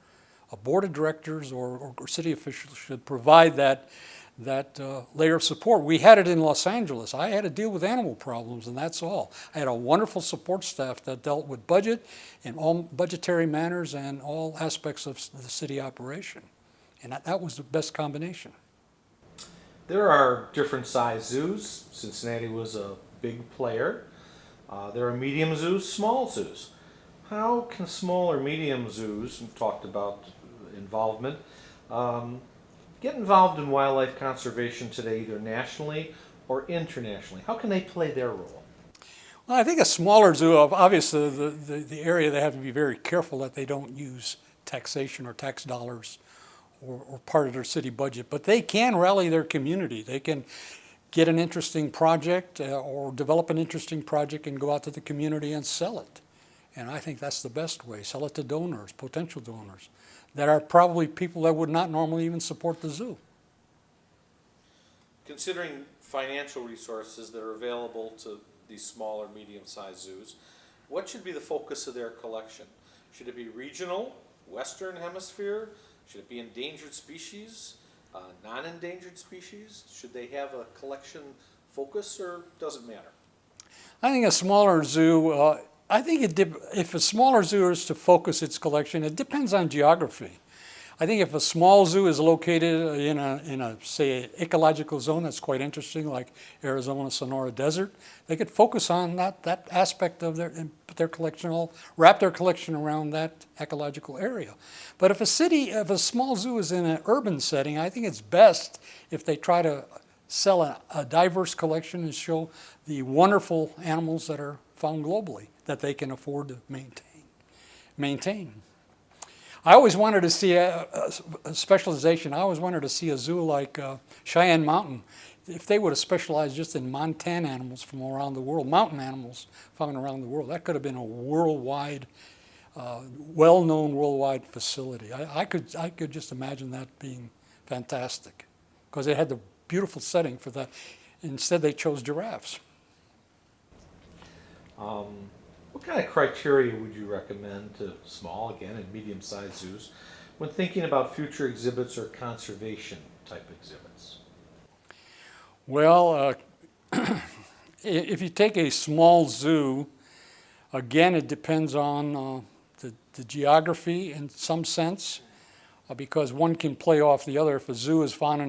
A board of directors or city officials should provide that layer of support. We had it in Los Angeles. I had to deal with animal problems, and that's all. I had a wonderful support staff that dealt with budget and all budgetary matters and all aspects of the city operation. And that was the best combination. There are different size zoos. Cincinnati was a big player. There are medium zoos, small zoos. How can small or medium zoos, we talked about involvement, get involved in wildlife conservation today, either nationally or internationally? How can they play their role? Well, I think a smaller zoo, obviously the area they have to be very careful that they don't use taxation or tax dollars or part of their city budget, but they can rally their community. They can get an interesting project or develop an interesting project and go out to the community and sell it. And I think that's the best way. Sell it to donors, potential donors, that are probably people that would not normally even support the zoo. Considering financial resources that are available to these small or medium-sized zoos, what should be the focus of their collection? Should it be regional, Western Hemisphere? Should it be endangered species, non-endangered species? Should they have a collection focus, or does it matter? I think a smaller zoo, if a smaller zoo is to focus its collection, it depends on geography. I think if a small zoo is located in a say, ecological zone that's quite interesting, like Arizona Sonora Desert, they could focus on that aspect of their collection, wrap their collection around that ecological area. But if a small zoo is in an urban setting, I think it's best if they try to sell a diverse collection and show the wonderful animals that are found globally that they can afford to maintain. I always wanted to see a specialization. I always wanted to see a zoo like Cheyenne Mountain. If they would have specialized just in Montana animals from around the world, mountain animals found around the world, that could have been a worldwide, well-known worldwide facility. I could just imagine that being fantastic because they had the beautiful setting for that. Instead, they chose giraffes. What kind of criteria would you recommend to small, again, and medium-sized zoos when thinking about future exhibits or conservation type exhibits? Well, if you take a small zoo, again, it depends on the geography in some sense, because one can play off the other. If a zoo is found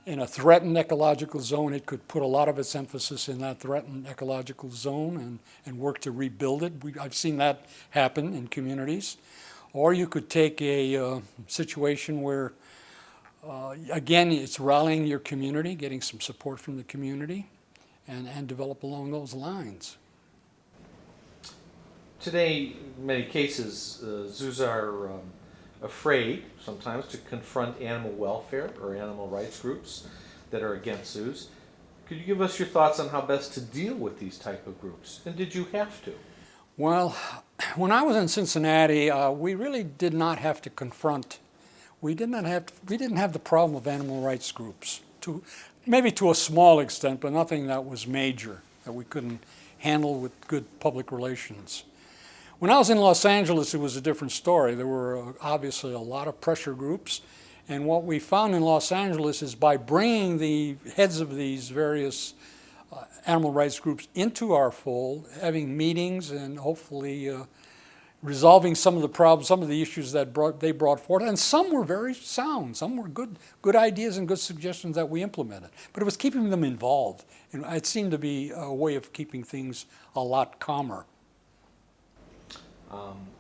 in a threatened ecological zone, it could put a lot of its emphasis in that threatened ecological zone and work to rebuild it. I've seen that happen in communities. Or you could take a situation where, again, it's rallying your community, getting some support from the community, and develop along those lines. Today, in many cases, zoos are afraid sometimes to confront animal welfare or animal rights groups that are against zoos. Could you give us your thoughts on how best to deal with these type of groups? And did you have to? Well, when I was in Cincinnati, we really did not have to confront. We didn't have the problem of animal rights groups, maybe to a small extent, but nothing that was major that we couldn't handle with good public relations. When I was in Los Angeles, it was a different story. There were obviously a lot of pressure groups, and what we found in Los Angeles is by bringing the heads of these various animal rights groups into our fold, having meetings and hopefully resolving some of the problems, some of the issues that they brought forward, and some were very sound. Some were good ideas and good suggestions that we implemented. But it was keeping them involved, and it seemed to be a way of keeping things a lot calmer.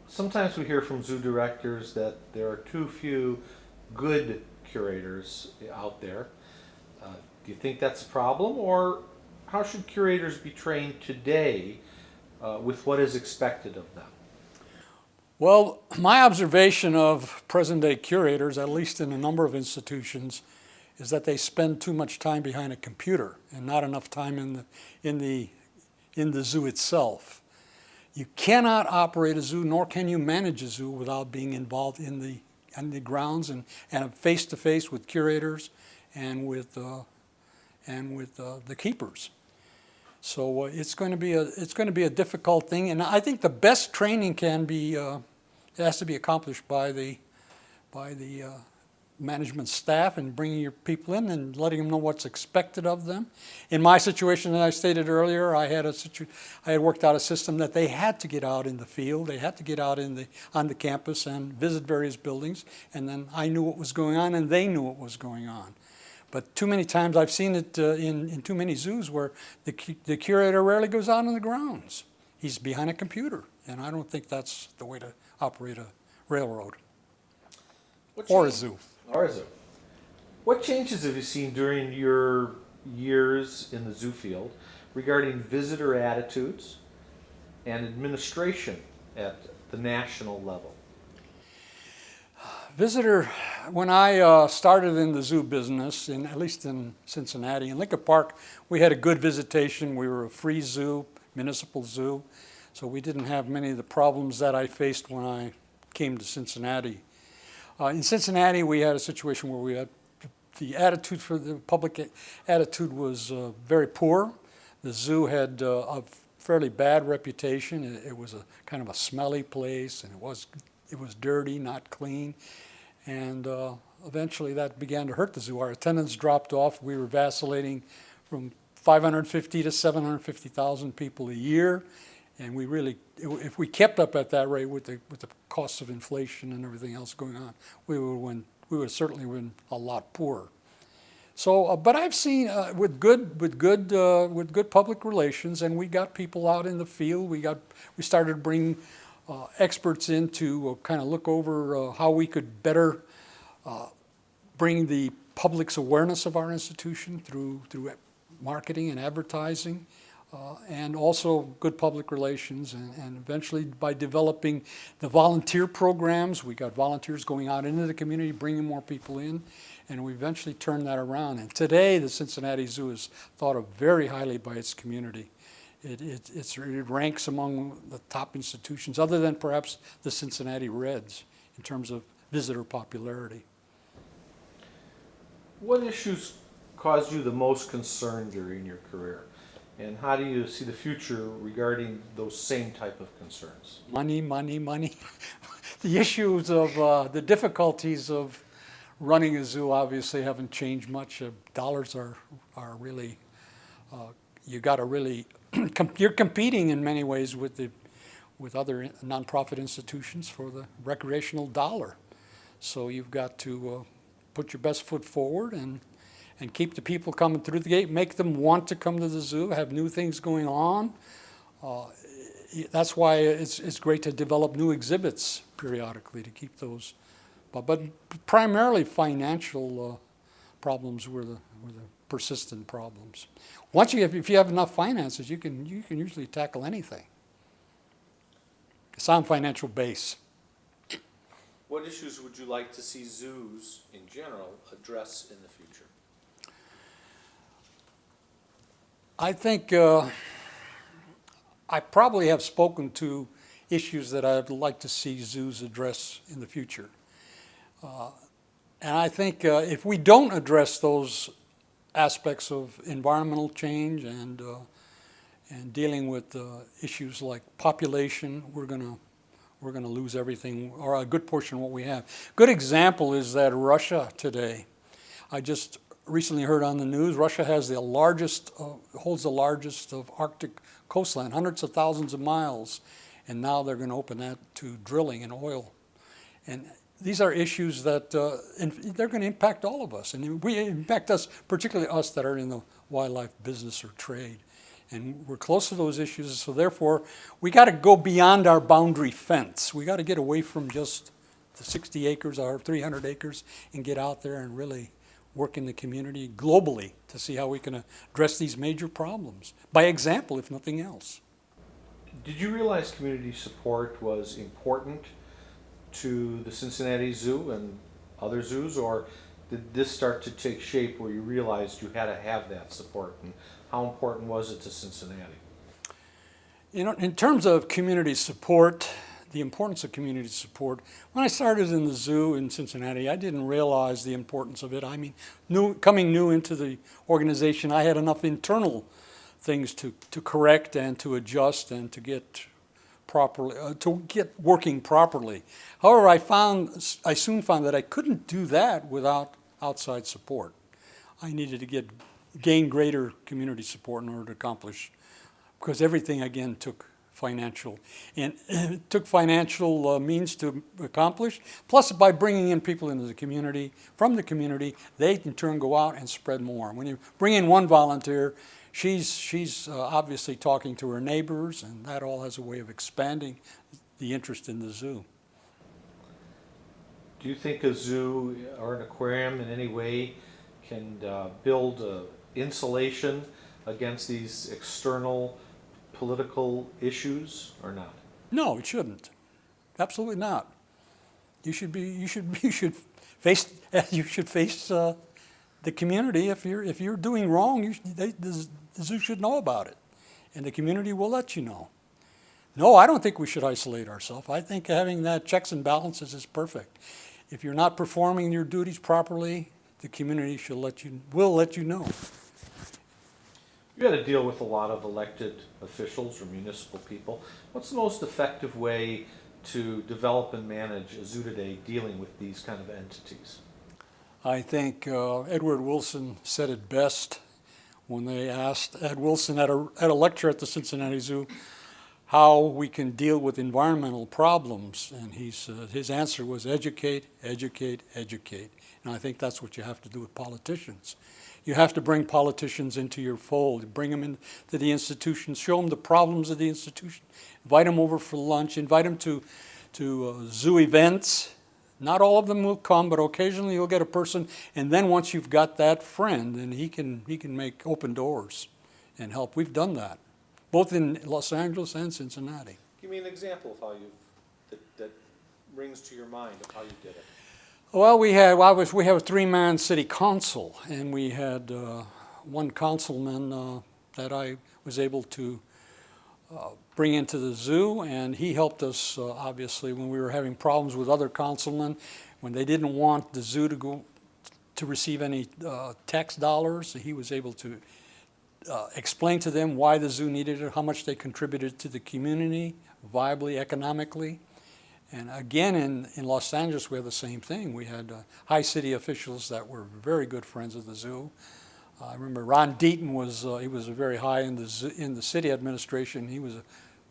Sometimes we hear from zoo directors that there are too few good curators out there. Do you think that's a problem, or how should curators be trained today with what is expected of them? Well, my observation of present-day curators, at least in a number of institutions, is that they spend too much time behind a computer and not enough time in the zoo itself. You cannot operate a zoo, nor can you manage a zoo without being involved in the grounds and face-to-face with curators and with the keepers. So it's going to be a difficult thing, and I think the best training it has to be accomplished by the management staff, and bringing your people in and letting them know what's expected of them. In my situation, as I stated earlier, I had worked out a system that they had to get out in the field, they had to get out on the campus and visit various buildings, and then I knew what was going on and they knew what was going on. But too many times I've seen it in too many zoos where the curator rarely goes out on the grounds. He's behind a computer, and I don't think that's the way to operate a railroad or a zoo. Or a zoo. What changes have you seen during your years in the zoo field regarding visitor attitudes and administration at the national level? When I started in the zoo business, at least in Cincinnati, in Lincoln Park, we had a good visitation. We were a free zoo, municipal zoo, so we didn't have many of the problems that I faced when I came to Cincinnati. In Cincinnati, we had a situation where we had the attitude for the public attitude was very poor. The zoo had a fairly bad reputation. It was a kind of a smelly place, and it was dirty, not clean, and eventually that began to hurt the zoo. Our attendance dropped off. We were vacillating from 550 to 750,000 people a year, and we really, if we kept up at that rate with the cost of inflation and everything else going on, we would certainly win a lot poorer. So, but I've seen with good public relations, and we got people out in the field. We started bringing experts in to kind of look over how we could better bring the public's awareness of our institution through marketing and advertising, and also good public relations, and eventually by developing the volunteer programs. We got volunteers going out into the community, bringing more people in, and we eventually turned that around. And today the Cincinnati Zoo is thought of very highly by its community. It ranks among the top institutions, other than perhaps the Cincinnati Reds, in terms of visitor popularity. What issues caused you the most concern during your career? And how do you see the future regarding those same type of concerns? Money, money, money. The issues of the difficulties of running a zoo obviously haven't changed much. Dollars are really, you got to really, you're competing in many ways with other nonprofit institutions for the recreational dollar. So you've got to put your best foot forward and keep the people coming through the gate, make them want to come to the zoo, have new things going on. That's why it's great to develop new exhibits periodically to keep those. But primarily financial problems were the persistent problems. If you have enough finances, you can usually tackle anything. Sound financial base. What issues would you like to see zoos in general address in the future? I think I probably have spoken to issues that I'd like to see zoos address in the future. And I think if we don't address those aspects of environmental change and dealing with issues like population, we're going to lose everything, or a good portion of what we have. Good example is that Russia today. I just recently heard on the news, Russia has holds the largest of Arctic coastline, hundreds of thousands of miles, and now they're going to open that to drilling and oil. And these are issues that they're going to impact all of us, and we impact us, particularly us that are in the wildlife business or trade. And we're close to those issues, so therefore we got to go beyond our boundary fence. We got to get away from just the 60 acres or 300 acres and get out there and really work in the community globally to see how we can address these major problems, by example, if nothing else. Did you realize community support was important to the Cincinnati Zoo and other zoos, or did this start to take shape where you realized you had to have that support, and how important was it to Cincinnati? You know, in terms of community support, the importance of community support, when I started in the zoo in Cincinnati, I didn't realize the importance of it. I mean, coming new into the organization, I had enough internal things to correct and to adjust and to get properly, to get working properly. However, I soon found that I couldn't do that without outside support. I needed to gain greater community support in order to accomplish, because everything again took financial, and it took financial means to accomplish. Plus, by bringing in people into the community, from the community, they in turn go out and spread more. When you bring in one volunteer, she's obviously talking to her neighbors, and that all has a way of expanding the interest in the zoo. Do you think a zoo or an aquarium in any way can build insulation against these external political issues, or not? No, it shouldn't. Absolutely not. You should face the community. If you're doing wrong, the zoo should know about it, and the community will let you know. No, I don't think we should isolate ourselves. I think having that checks and balances is perfect. If you're not performing your duties properly, the community will let you know. You had to deal with a lot of elected officials or municipal people. What's the most effective way to develop and manage a zoo today dealing with these kind of entities? I think Edward Wilson said it best when they asked Ed Wilson at a lecture at the Cincinnati Zoo how we can deal with environmental problems. And his answer was educate, educate, educate. And I think that's what you have to do with politicians. You have to bring politicians into your fold, bring them into the institution, show them the problems of the institution, invite them over for lunch, invite them to zoo events. Not all of them will come, but occasionally you'll get a person, and then once you've got that friend, then he can make open doors and help. We've done that, both in Los Angeles and Cincinnati. Give me an example of how that rings to your mind of how you did it. Well, we have a three-man city council, and we had one councilman that I was able to bring into the zoo, and he helped us obviously when we were having problems with other councilmen, when they didn't want the zoo to receive any tax dollars. He was able to explain to them why the zoo needed it, how much they contributed to the community, viably, economically. And again, in Los Angeles, we have the same thing. We had high city officials that were very good friends of the zoo. I remember Ron Deaton was very high in the city administration. He was a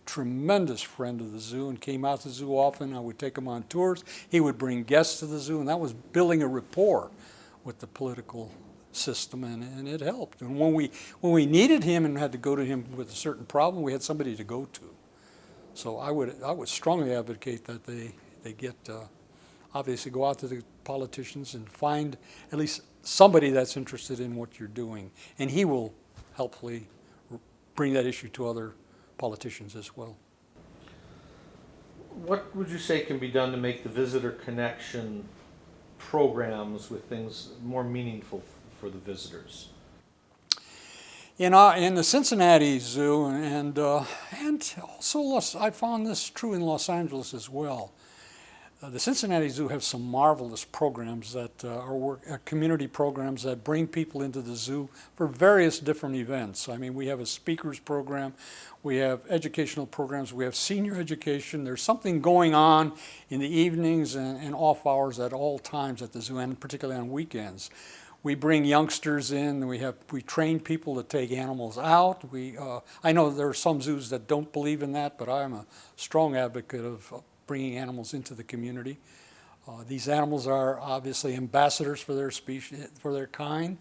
tremendous friend of the zoo and came out to the zoo often. I would take him on tours. He would bring guests to the zoo, and that was building a rapport with the political system, and it helped. And when we needed him and had to go to him with a certain problem, we had somebody to go to. So I would strongly advocate that they get obviously go out to the politicians and find at least somebody that's interested in what you're doing, and he will helpfully bring that issue to other politicians as well. What would you say can be done to make the visitor connection programs with things more meaningful for the visitors? In the Cincinnati Zoo, and also I found this true in Los Angeles as well. The Cincinnati Zoo have some marvelous programs that are community programs that bring people into the zoo for various different events. I mean, we have a speakers program, we have educational programs, we have senior education. There's something going on in the evenings and off hours at all times at the zoo, and particularly on weekends. We bring youngsters in. We train people to take animals out. I know there are some zoos that don't believe in that, but I'm a strong advocate of bringing animals into the community. These animals are obviously ambassadors for their species, for their kind,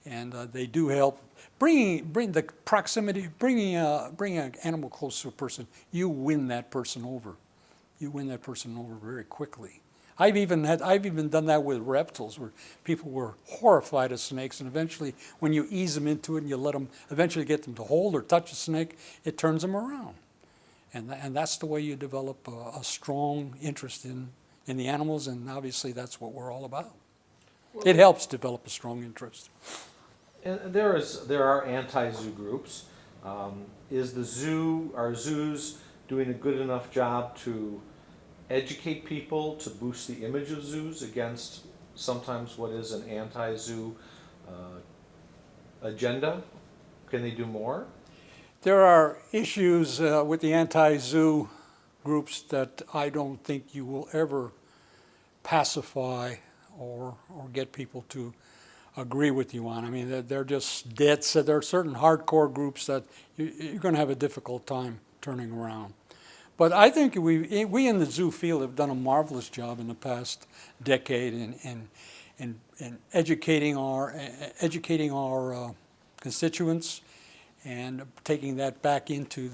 and they do help. Bring the proximity, bringing an animal close to a person. You win that person over. You win that person over very quickly. I've even done that with reptiles, where people were horrified of snakes, and eventually, when you ease them into it and you let them eventually get them to hold or touch a snake, it turns them around, and that's the way you develop a strong interest in the animals, and obviously that's what we're all about. It helps develop a strong interest. And there are anti-zoo groups. Are zoos doing a good enough job to educate people, to boost the image of zoos against sometimes what is an anti-zoo agenda? Can they do more? There are issues with the anti-zoo groups that I don't think you will ever pacify or get people to agree with you on. I mean, they're just dead set. There are certain hardcore groups that you're going to have a difficult time turning around. But I think we in the zoo field have done a marvelous job in the past decade in educating our constituents and taking that back into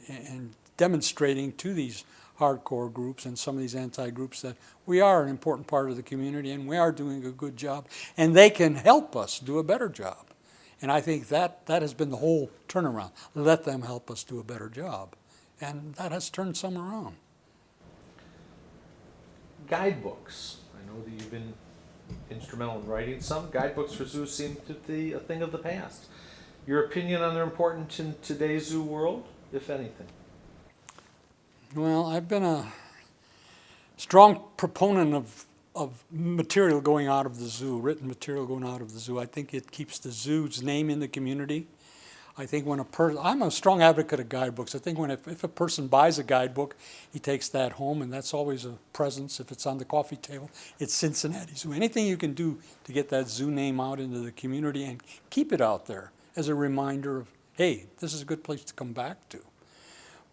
and demonstrating to these hardcore groups and some of these anti-groups that we are an important part of the community and we are doing a good job, and they can help us do a better job. And I think that has been the whole turnaround. Let them help us do a better job. And that has turned some around. Guidebooks. I know that you've been instrumental in writing some. Guidebooks for zoos seem to be a thing of the past. Your opinion on their importance in today's zoo world, if anything? Well, I've been a strong proponent of material going out of the zoo, written material going out of the zoo. I think it keeps the zoo's name in the community. I think when I'm a strong advocate of guidebooks. I think if a person buys a guidebook, he takes that home, and that's always a presence. If it's on the coffee table, it's Cincinnati Zoo. Anything you can do to get that zoo name out into the community and keep it out there as a reminder of, hey, this is a good place to come back to.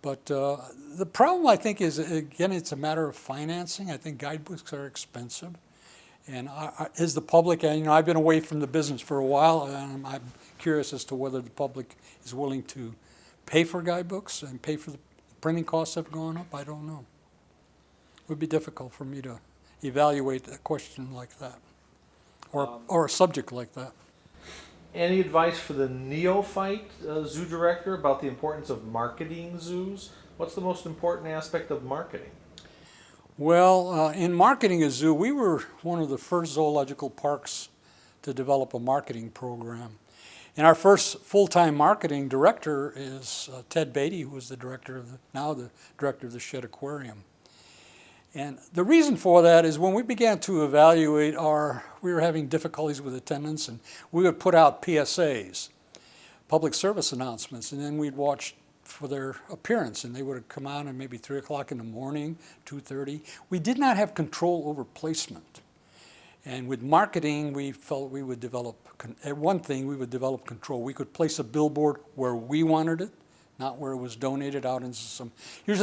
But the problem, I think, is, again, it's a matter of financing. I think guidebooks are expensive. And is the public, I've been away from the business for a while, and I'm curious as to whether the public is willing to pay for guidebooks and pay for the printing costs have gone up. I don't know. It would be difficult for me to evaluate a question like that or a subject like that. Any advice for the neophyte zoo director about the importance of marketing zoos? What's the most important aspect of marketing? Well, in marketing a zoo, we were one of the first zoological parks to develop a marketing program. And our first full-time marketing director is Ted Beatty, who was the director now the director of the Shed Aquarium. And the reason for that is when we began to evaluate we were having difficulties with attendance, and we would put out PSAs, public service announcements, and then we'd watch for their appearance, and they would have come out at maybe 3 o'clock in the morning, 2:30. We did not have control over placement. And with marketing, we felt we would develop, one thing, we would develop control. We could place a billboard where we wanted it, not where it was donated out into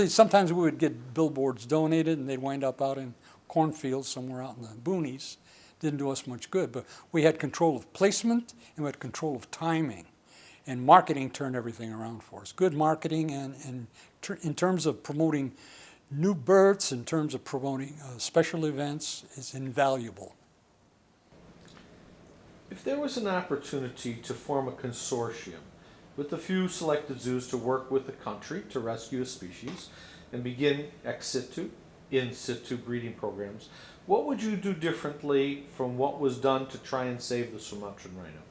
sometimes we would get billboards donated and they'd wind up out in cornfields somewhere out in the boonies. Didn't do us much good, but we had control of placement and we had control of timing. And marketing turned everything around for us. Good marketing and in terms of promoting new births, in terms of promoting special events, is invaluable. If there was an opportunity to form a consortium with a few selected zoos to work with the country to rescue a species and begin in situ breeding programs, what would you do differently from what was done to try and save the Sumatran rhino?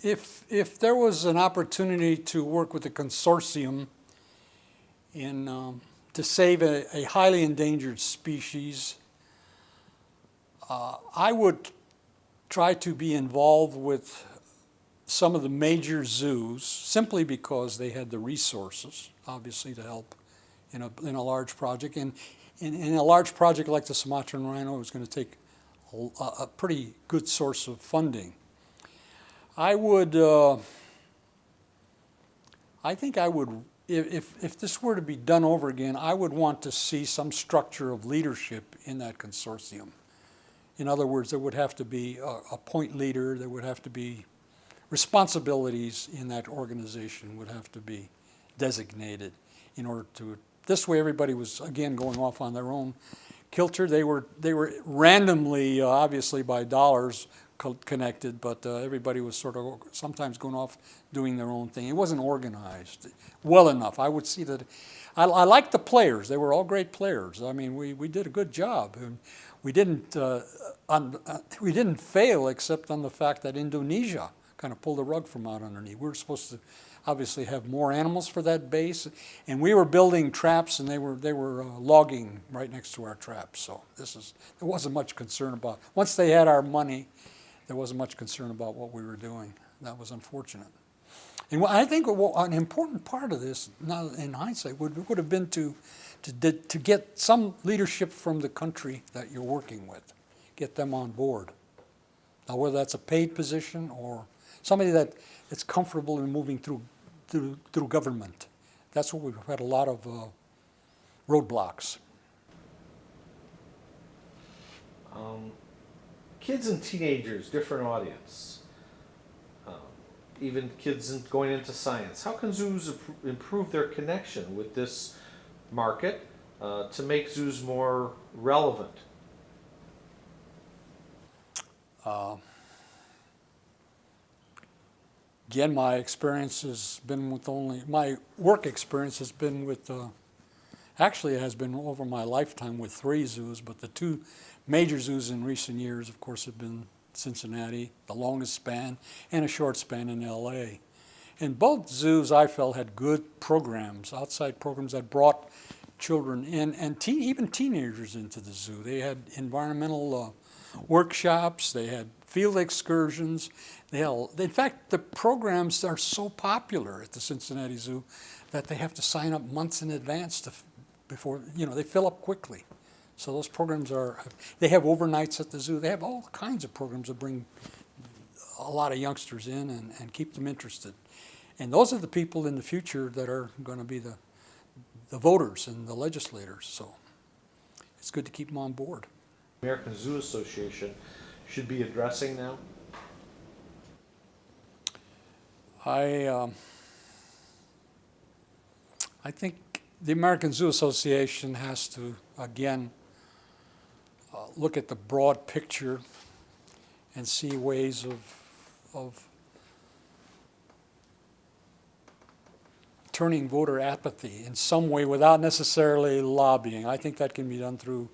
If there was an opportunity to work with a consortium to save a highly endangered species, I would try to be involved with some of the major zoos simply because they had the resources, obviously, to help in a large project. And in a large project like the Sumatran rhino, it was going to take a pretty good source of funding. I would, I think I would, if this were to be done over again, I would want to see some structure of leadership in that consortium. In other words, there would have to be a point leader, there would have to be responsibilities in that organization would have to be designated in order to, this way everybody was, again, going off on their own kilter. They were randomly, obviously by dollars, connected, but everybody was sort of sometimes going off doing their own thing. It wasn't organized well enough. I would see that. I liked the players. They were all great players. I mean, we did a good job. And we didn't fail except on the fact that Indonesia kind of pulled the rug from out underneath. We were supposed to obviously have more animals for that base, and we were building traps, and they were logging right next to our traps. So there wasn't much concern about. Once they had our money, there wasn't much concern about what we were doing. That was unfortunate. And I think an important part of this, now in hindsight, would have been to get some leadership from the country that you're working with, get them on board. Now, whether that's a paid position or somebody that's comfortable in moving through government, that's where we've had a lot of roadblocks. Kids and teenagers, different audience. Even kids going into science. How can zoos improve their connection with this market to make zoos more relevant? Again, my experience has been with my work experience has been with, actually it has been over my lifetime with 3 zoos, but the 2 major zoos in recent years, of course, have been Cincinnati, the longest span, and a short span in LA. And both zoos, I felt, had good programs, outside programs that brought children in, and even teenagers into the zoo. They had environmental workshops, they had field excursions. In fact, the programs are so popular at the Cincinnati Zoo that they have to sign up months in advance before, they fill up quickly. So those programs they have overnights at the zoo. They have all kinds of programs that bring a lot of youngsters in and keep them interested. And those are the people in the future that are going to be the voters and the legislators. So it's good to keep them on board. American Zoo Association should be addressing now? I think the American Zoo Association has to, again, look at the broad picture and see ways of turning voter apathy in some way without necessarily lobbying. I think that can be done through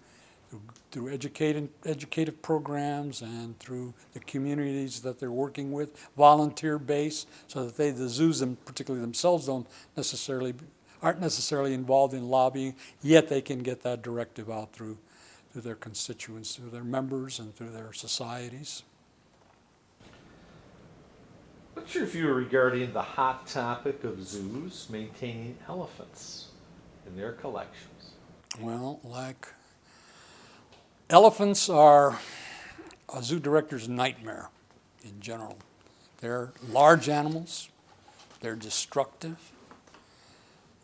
educative programs and through the communities that they're working with, volunteer base, so that the zoos, and particularly themselves, aren't necessarily involved in lobbying, yet they can get that directive out through their constituents, through their members, and through their societies. What's your view regarding the hot topic of zoos maintaining elephants in their collections? Well, elephants are a zoo director's nightmare in general. They're large animals, they're destructive,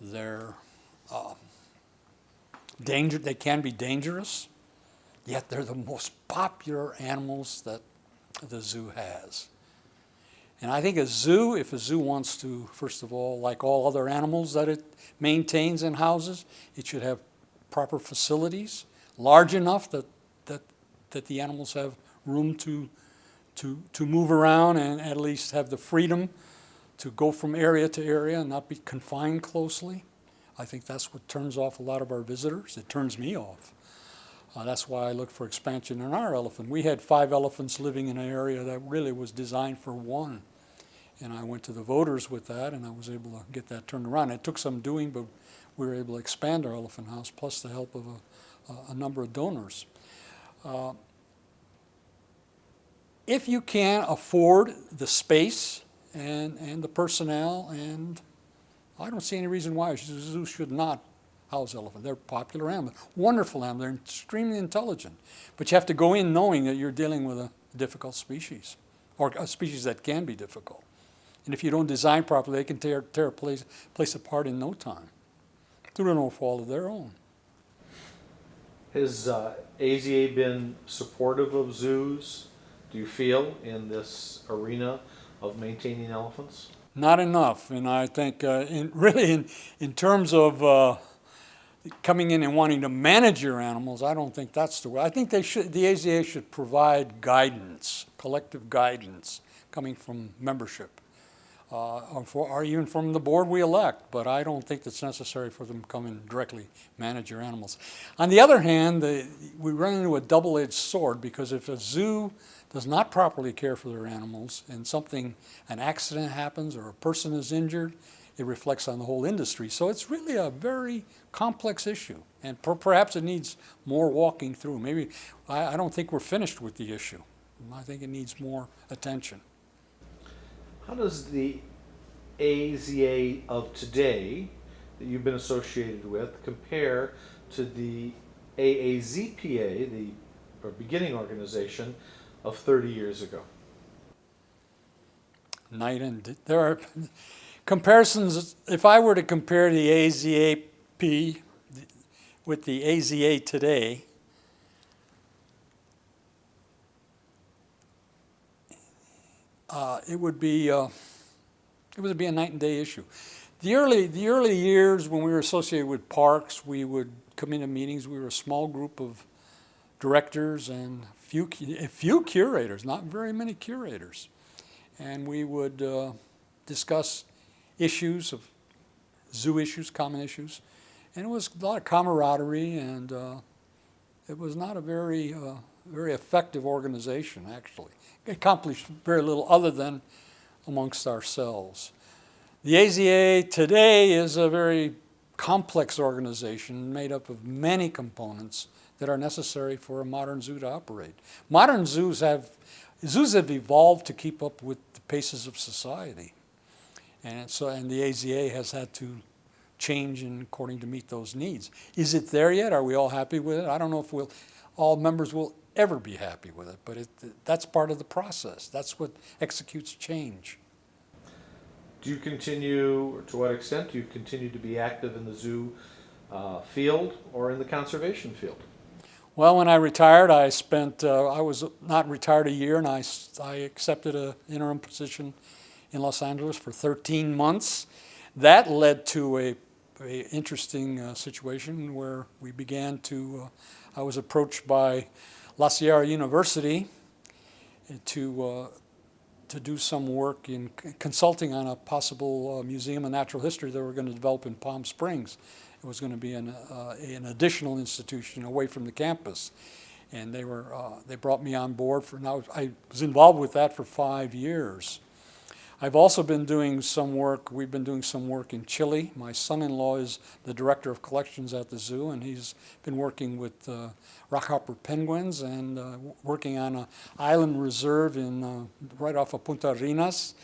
they're they can be dangerous, yet they're the most popular animals that the zoo has. And I think if a zoo wants to, first of all, like all other animals that it maintains and houses, it should have proper facilities, large enough that the animals have room to move around and at least have the freedom to go from area to area and not be confined closely. I think that's what turns off a lot of our visitors. It turns me off. That's why I look for expansion in our elephant. We had 5 elephants living in an area that really was designed for 1. And I went to the voters with that, and I was able to get that turned around. It took some doing, but we were able to expand our elephant house, plus the help of a number of donors. If you can afford the space and the personnel, and I don't see any reason why a zoo should not house elephant. They're popular animals, wonderful animals. They're extremely intelligent. But you have to go in knowing that you're dealing with a difficult species, or a species that can be difficult. And if you don't design properly, they can tear a place apart in no time, through no fault of their own. Has AZA been supportive of zoos, do you feel, in this arena of maintaining elephants? Not enough, and I think in terms of coming in and wanting to manage your animals, I don't think that's the way. I think the AZA should provide guidance, collective guidance, coming from membership, or even from the board we elect, but I don't think it's necessary for them to come and directly manage your animals. On the other hand, we run into a double-edged sword, because if a zoo does not properly care for their animals and an accident happens or a person is injured, it reflects on the whole industry. So it's really a very complex issue, and perhaps it needs more walking through. Maybe, I don't think we're finished with the issue. I think it needs more attention. How does the AZA of today that you've been associated with compare to the AAZPA, the beginning organization, of 30 years ago? Night and there are comparisons. If I were to compare the AZAP with the AZA today, it would be a night and day issue. The early years when we were associated with parks, we would come into meetings. We were a small group of directors and a few curators, not very many curators, and we would discuss issues of zoo issues, common issues, and it was a lot of camaraderie, and it was not a very effective organization, actually. It accomplished very little other than amongst ourselves. The AZA today is a very complex organization made up of many components that are necessary for a modern zoo to operate. Modern zoos have evolved to keep up with the paces of society, and the AZA has had to change according to meet those needs. Is it there yet? Are we all happy with it? I don't know if all members will ever be happy with it, but that's part of the process. That's what executes change. Do you continue, or to what extent do you continue to be active in the zoo field or in the conservation field? Well, when I retired, I was not retired a year, and I accepted an interim position in Los Angeles for 13 months. That led to a interesting situation where we began to, I was approached by La Sierra University to do some work in consulting on a possible museum of natural history that we're going to develop in Palm Springs. It was going to be an additional institution away from the campus, and they brought me on board for. Now I was involved with that for 5 years. I've also been doing some work. We've been doing some work in Chile. My son-in-law is the director of collections at the zoo, and he's been working with rockhopper penguins and working on an island reserve right off of Punta Arenas.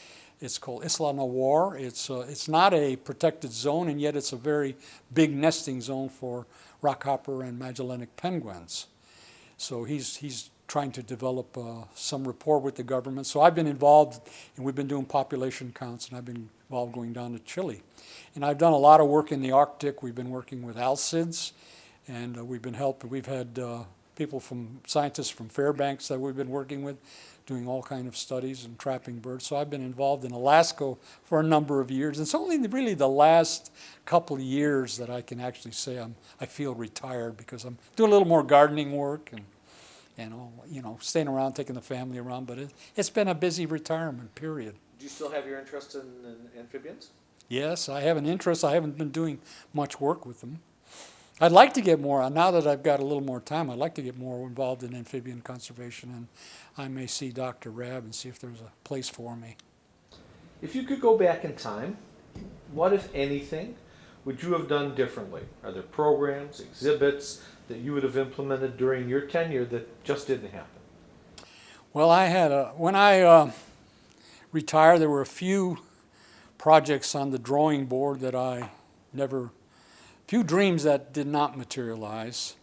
It's called Isla Nawar. It's not a protected zone, and yet it's a very big nesting zone for rockhopper and Magellanic penguins. So he's trying to develop some rapport with the government. So I've been involved, and we've been doing population counts, and I've been involved going down to Chile. And I've done a lot of work in the Arctic. We've been working with alcids, and we've had scientists from Fairbanks that we've been working with, doing all kinds of studies and trapping birds. So I've been involved in Alaska for a number of years. It's only really the last couple of years that I can actually say I feel retired, because I'm doing a little more gardening work and staying around, taking the family around. But it's been a busy retirement period. Do you still have your interest in amphibians? Yes, I have an interest. I haven't been doing much work with them. I'd like to get more, now that I've got a little more time, I'd like to get more involved in amphibian conservation, and I may see Dr. Rabb and see if there's a place for me. If you could go back in time, what, if anything, would you have done differently? Are there programs, exhibits that you would have implemented during your tenure that just didn't happen? Well, when I retired, there were a few projects on the drawing board that I never few dreams that did not materialize.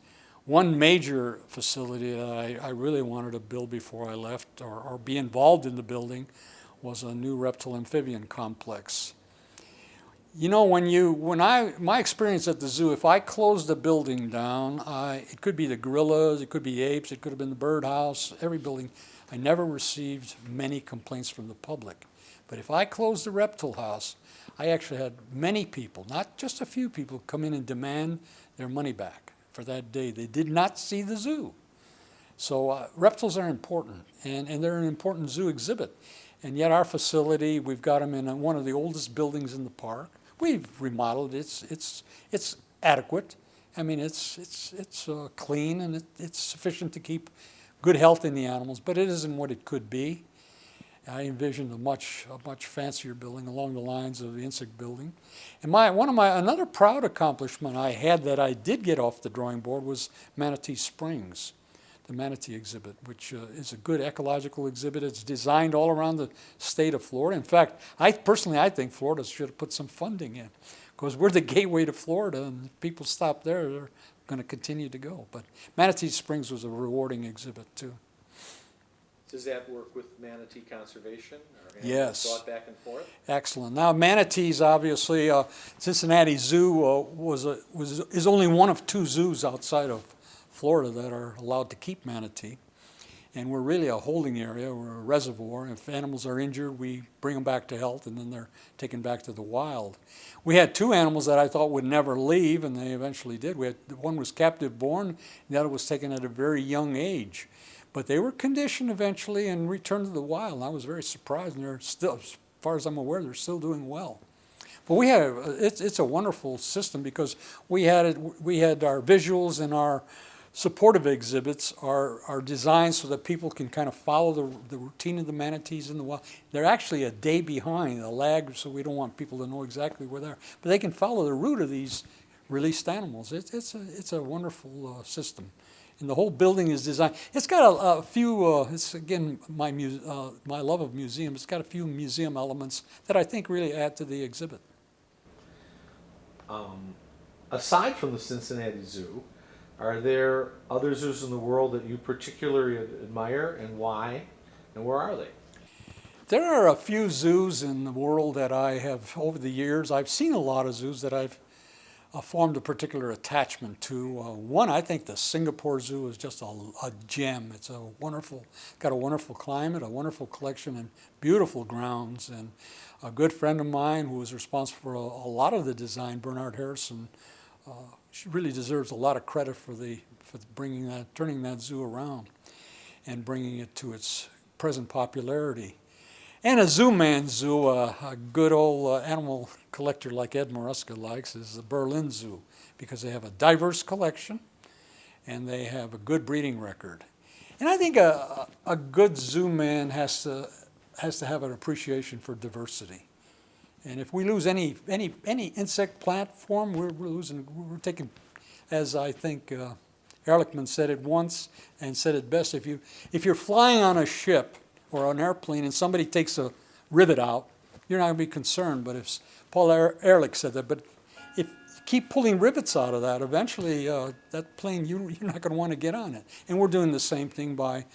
One major facility that I really wanted to build before I left, or be involved in the building, was a new reptile amphibian complex. You know, my experience at the zoo, if I closed the building down, it could be the gorillas, it could be apes, it could have been the birdhouse, every building. I never received many complaints from the public. But if I closed the reptile house, I actually had many people, not just a few people, come in and demand their money back for that day. They did not see the zoo. So reptiles are important, and they're an important zoo exhibit. And yet our facility, we've got them in one of the oldest buildings in the park. We've remodeled it. It's adequate. I mean, it's clean, and it's sufficient to keep good health in the animals, but it isn't what it could be. I envisioned a much fancier building along the lines of the insect building. And another proud accomplishment I had that I did get off the drawing board was Manatee Springs, the manatee exhibit, which is a good ecological exhibit. It's designed all around the state of Florida. In fact, I think Florida should have put some funding in, because we're the gateway to Florida, and if people stop there, they're going to continue to go. But Manatee Springs was a rewarding exhibit too. Does that work with manatee conservation? Or Yes. Thought back and forth? Excellent. Now, manatees, obviously, Cincinnati Zoo is only one of 2 zoos outside of Florida that are allowed to keep manatee. And we're really a holding area. We're a reservoir. If animals are injured, we bring them back to health, and then they're taken back to the wild. We had 2 animals that I thought would never leave, and they eventually did. One was captive born, and the other was taken at a very young age. But they were conditioned eventually and returned to the wild. And I was very surprised, and they're still, as far as I'm aware, they're still doing well. But it's a wonderful system, because we had our visuals and our supportive exhibits are designed so that people can kind of follow the routine of the manatees in the wild. They're actually a day behind, a lag, so we don't want people to know exactly where they are. But they can follow the route of these released animals. It's a wonderful system. And the whole building is designed. It's got a few, it's again my love of museums, it's got a few museum elements that I think really add to the exhibit. Aside from the Cincinnati Zoo, are there other zoos in the world that you particularly admire, and why, and where are they? There are a few zoos in the world that I have, over the years, I've seen a lot of zoos that I've formed a particular attachment to. One, I think the Singapore Zoo is just a gem. It's got a wonderful climate, a wonderful collection, and beautiful grounds. And a good friend of mine who was responsible for a lot of the design, Bernard Harrison, she really deserves a lot of credit for turning that zoo around and bringing it to its present popularity. And a zoo man zoo, a good old animal collector like Ed Maruska likes, is the Berlin Zoo, because they have a diverse collection and they have a good breeding record. And I think a good zoo man has to have an appreciation for diversity. And if we lose any insect plant form, we're taking, as I think Ehrlichman said it once and said it best, if you're flying on a ship or an airplane and somebody takes a rivet out, you're not going to be concerned. But if Paul Ehrlich said that, but if you keep pulling rivets out of that, eventually that plane, you're not going to want to get on it. And we're doing the same thing by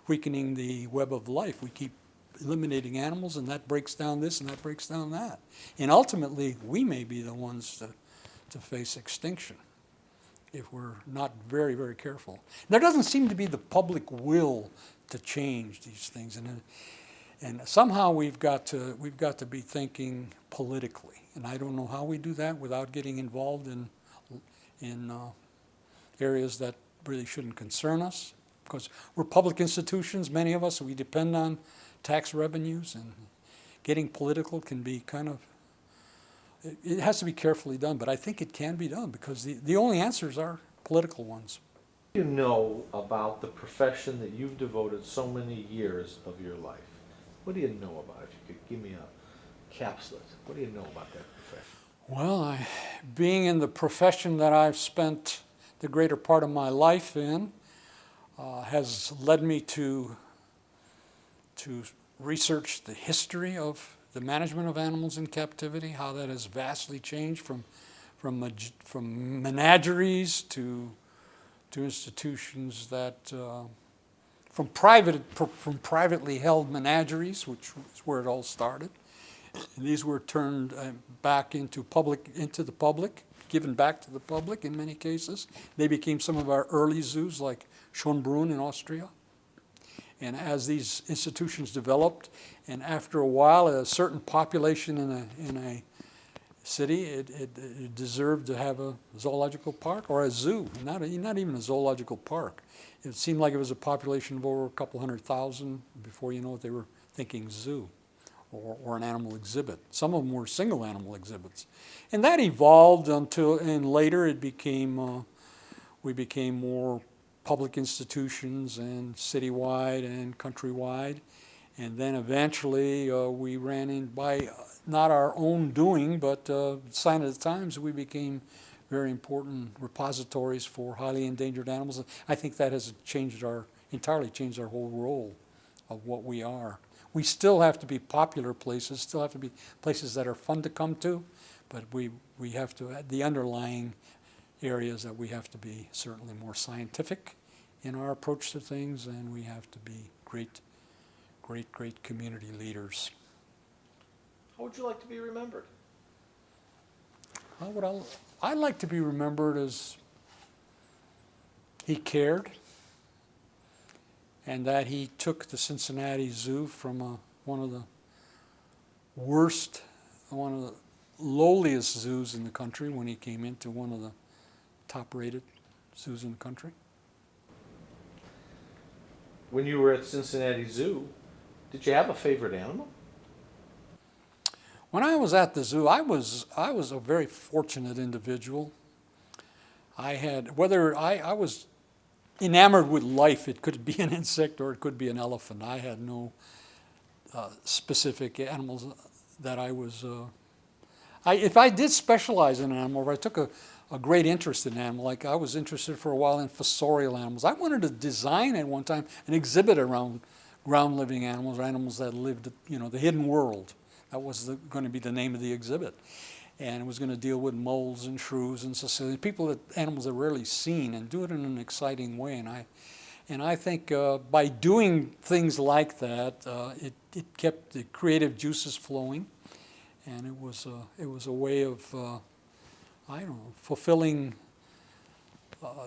weakening the web of life. We keep eliminating animals, and that breaks down this and that breaks down that. And ultimately, we may be the ones to face extinction if we're not very, very careful. There doesn't seem to be the public will to change these things, and somehow we've got to be thinking politically, and I don't know how we do that without getting involved in areas that really shouldn't concern us, because we're public institutions, many of us, we depend on tax revenues, and getting political can be kind of, it has to be carefully done, but I think it can be done, because the only answers are political ones. What do you know about the profession that you've devoted so many years of your life? What do you know about it? If you could give me a capsule, what do you know about that profession? Well, being in the profession that I've spent the greater part of my life in has led me to research the history of the management of animals in captivity, how that has vastly changed from from menageries to institutions that from privately held menageries, which is where it all started. And these were turned back into the public, given back to the public in many cases. They became some of our early zoos, like Schönbrunn in Austria. And as these institutions developed, and after a while, a certain population in a city, it deserved to have a zoological park or a zoo, not even a zoological park. It seemed like it was a population of over a couple 100,000. Before you know it, they were thinking zoo or an animal exhibit. Some of them were single animal exhibits. And that evolved until, and later it became, we became more public institutions and citywide and countrywide. And then eventually we ran in, by not our own doing, but sign of the times, we became very important repositories for highly endangered animals. I think that has entirely changed our whole role of what we are. We still have to be popular places, still have to be places that are fun to come to, but we have to, the underlying areas that we have to be certainly more scientific in our approach to things, and we have to be great community leaders. How would you like to be remembered? I'd like to be remembered as he cared, and that he took the Cincinnati Zoo from one of the lowliest zoos in the country when he came into one of the top-rated zoos in the country. When you were at Cincinnati Zoo, did you have a favorite animal? When I was at the zoo, I was a very fortunate individual. I was enamored with life. It could be an insect or it could be an elephant. I had no specific animals that I was. If I did specialize in an animal, or I took a great interest in an animal, like I was interested for a while in fossorial animals. I wanted to design at one time an exhibit around ground-living animals, or animals that lived, the hidden world. That was going to be the name of the exhibit. And it was going to deal with moles and shrews and Sicilian animals that are rarely seen, and do it in an exciting way. And I think by doing things like that, it kept the creative juices flowing, and it was a way of fulfilling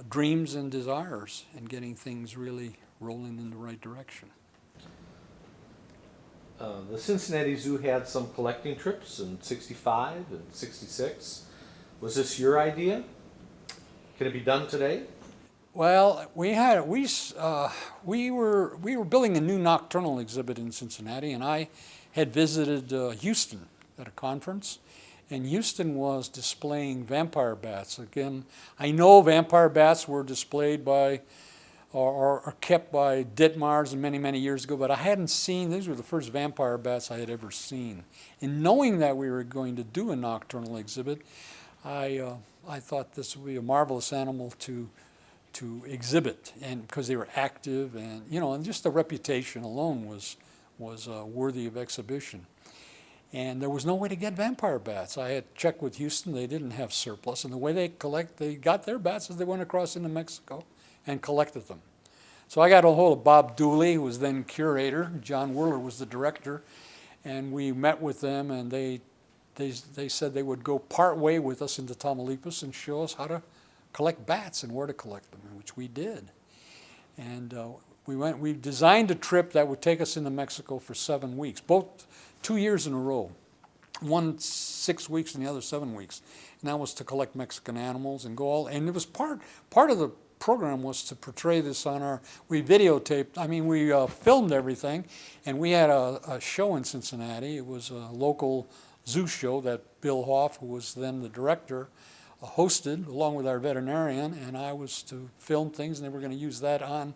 dreams and desires and getting things really rolling in the right direction. The Cincinnati Zoo had some collecting trips in '65 and '66. Was this your idea? Can it be done today? Well, we were building a new nocturnal exhibit in Cincinnati, and I had visited Houston at a conference, and Houston was displaying vampire bats. Again, I know vampire bats were displayed by or kept by Ditmars many, many years ago, but I hadn't seen, these were the first vampire bats I had ever seen. And knowing that we were going to do a nocturnal exhibit, I thought this would be a marvelous animal to exhibit, and because they were active, and and just the reputation alone was worthy of exhibition. And there was no way to get vampire bats. I had checked with Houston; they didn't have surplus, and the way they got their bats is they went across into Mexico and collected them. So I got a hold of Bob Dooley, who was then curator. John Whirler was the director, and we met with them, and they said they would go part way with us into Tamaulipas and show us how to collect bats and where to collect them, which we did. And we designed a trip that would take us into Mexico for 7 weeks, both 2 years in a row. One 6 weeks and the other 7 weeks. And that was to collect Mexican animals and go all, and it was part of the program was to portray this on we videotaped, we filmed everything, and we had a show in Cincinnati. It was a local zoo show that Bill Hoff, who was then the director, hosted along with our veterinarian, and I was to film things, and they were going to use that on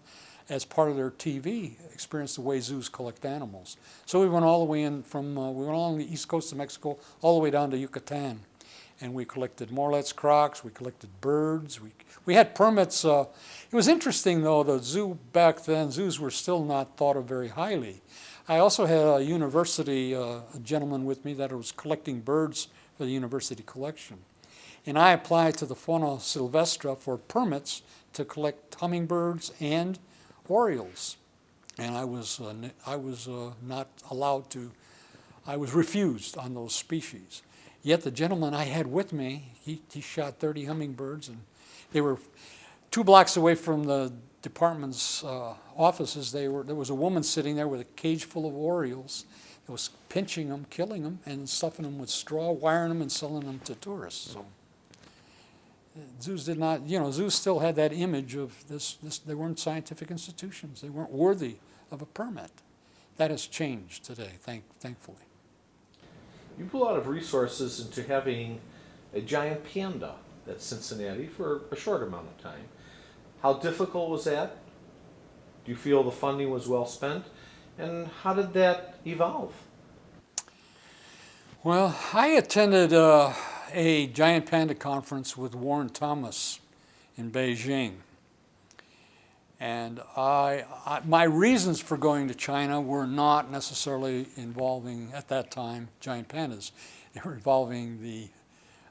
as part of their TV experience, the way zoos collect animals. So we went all the way in we went along the east coast of Mexico, all the way down to Yucatan. And we collected morlets, crocs, we collected birds. We had permits. It was interesting, though, the zoo back then, zoos were still not thought of very highly. I also had a university, a gentleman with me that was collecting birds for the university collection. and I applied to the Fauna Silvestre for permits to collect hummingbirds and orioles. And I was not allowed to, I was refused on those species. Yet the gentleman I had with me, he shot 30 hummingbirds, and they were 2 blocks away from the department's offices. There was a woman sitting there with a cage full of orioles that was pinching them, killing them, and stuffing them with straw, wiring them, and selling them to tourists. So zoos did not, zoos still had that image of this. They weren't scientific institutions. They weren't worthy of a permit. That has changed today, thankfully. You put a lot of resources into having a giant panda at Cincinnati for a short amount of time. How difficult was that? Do you feel the funding was well spent? And how did that evolve? Well, I attended a giant panda conference with Warren Thomas in Beijing. And my reasons for going to China were not necessarily involving, at that time, giant pandas. They were involving the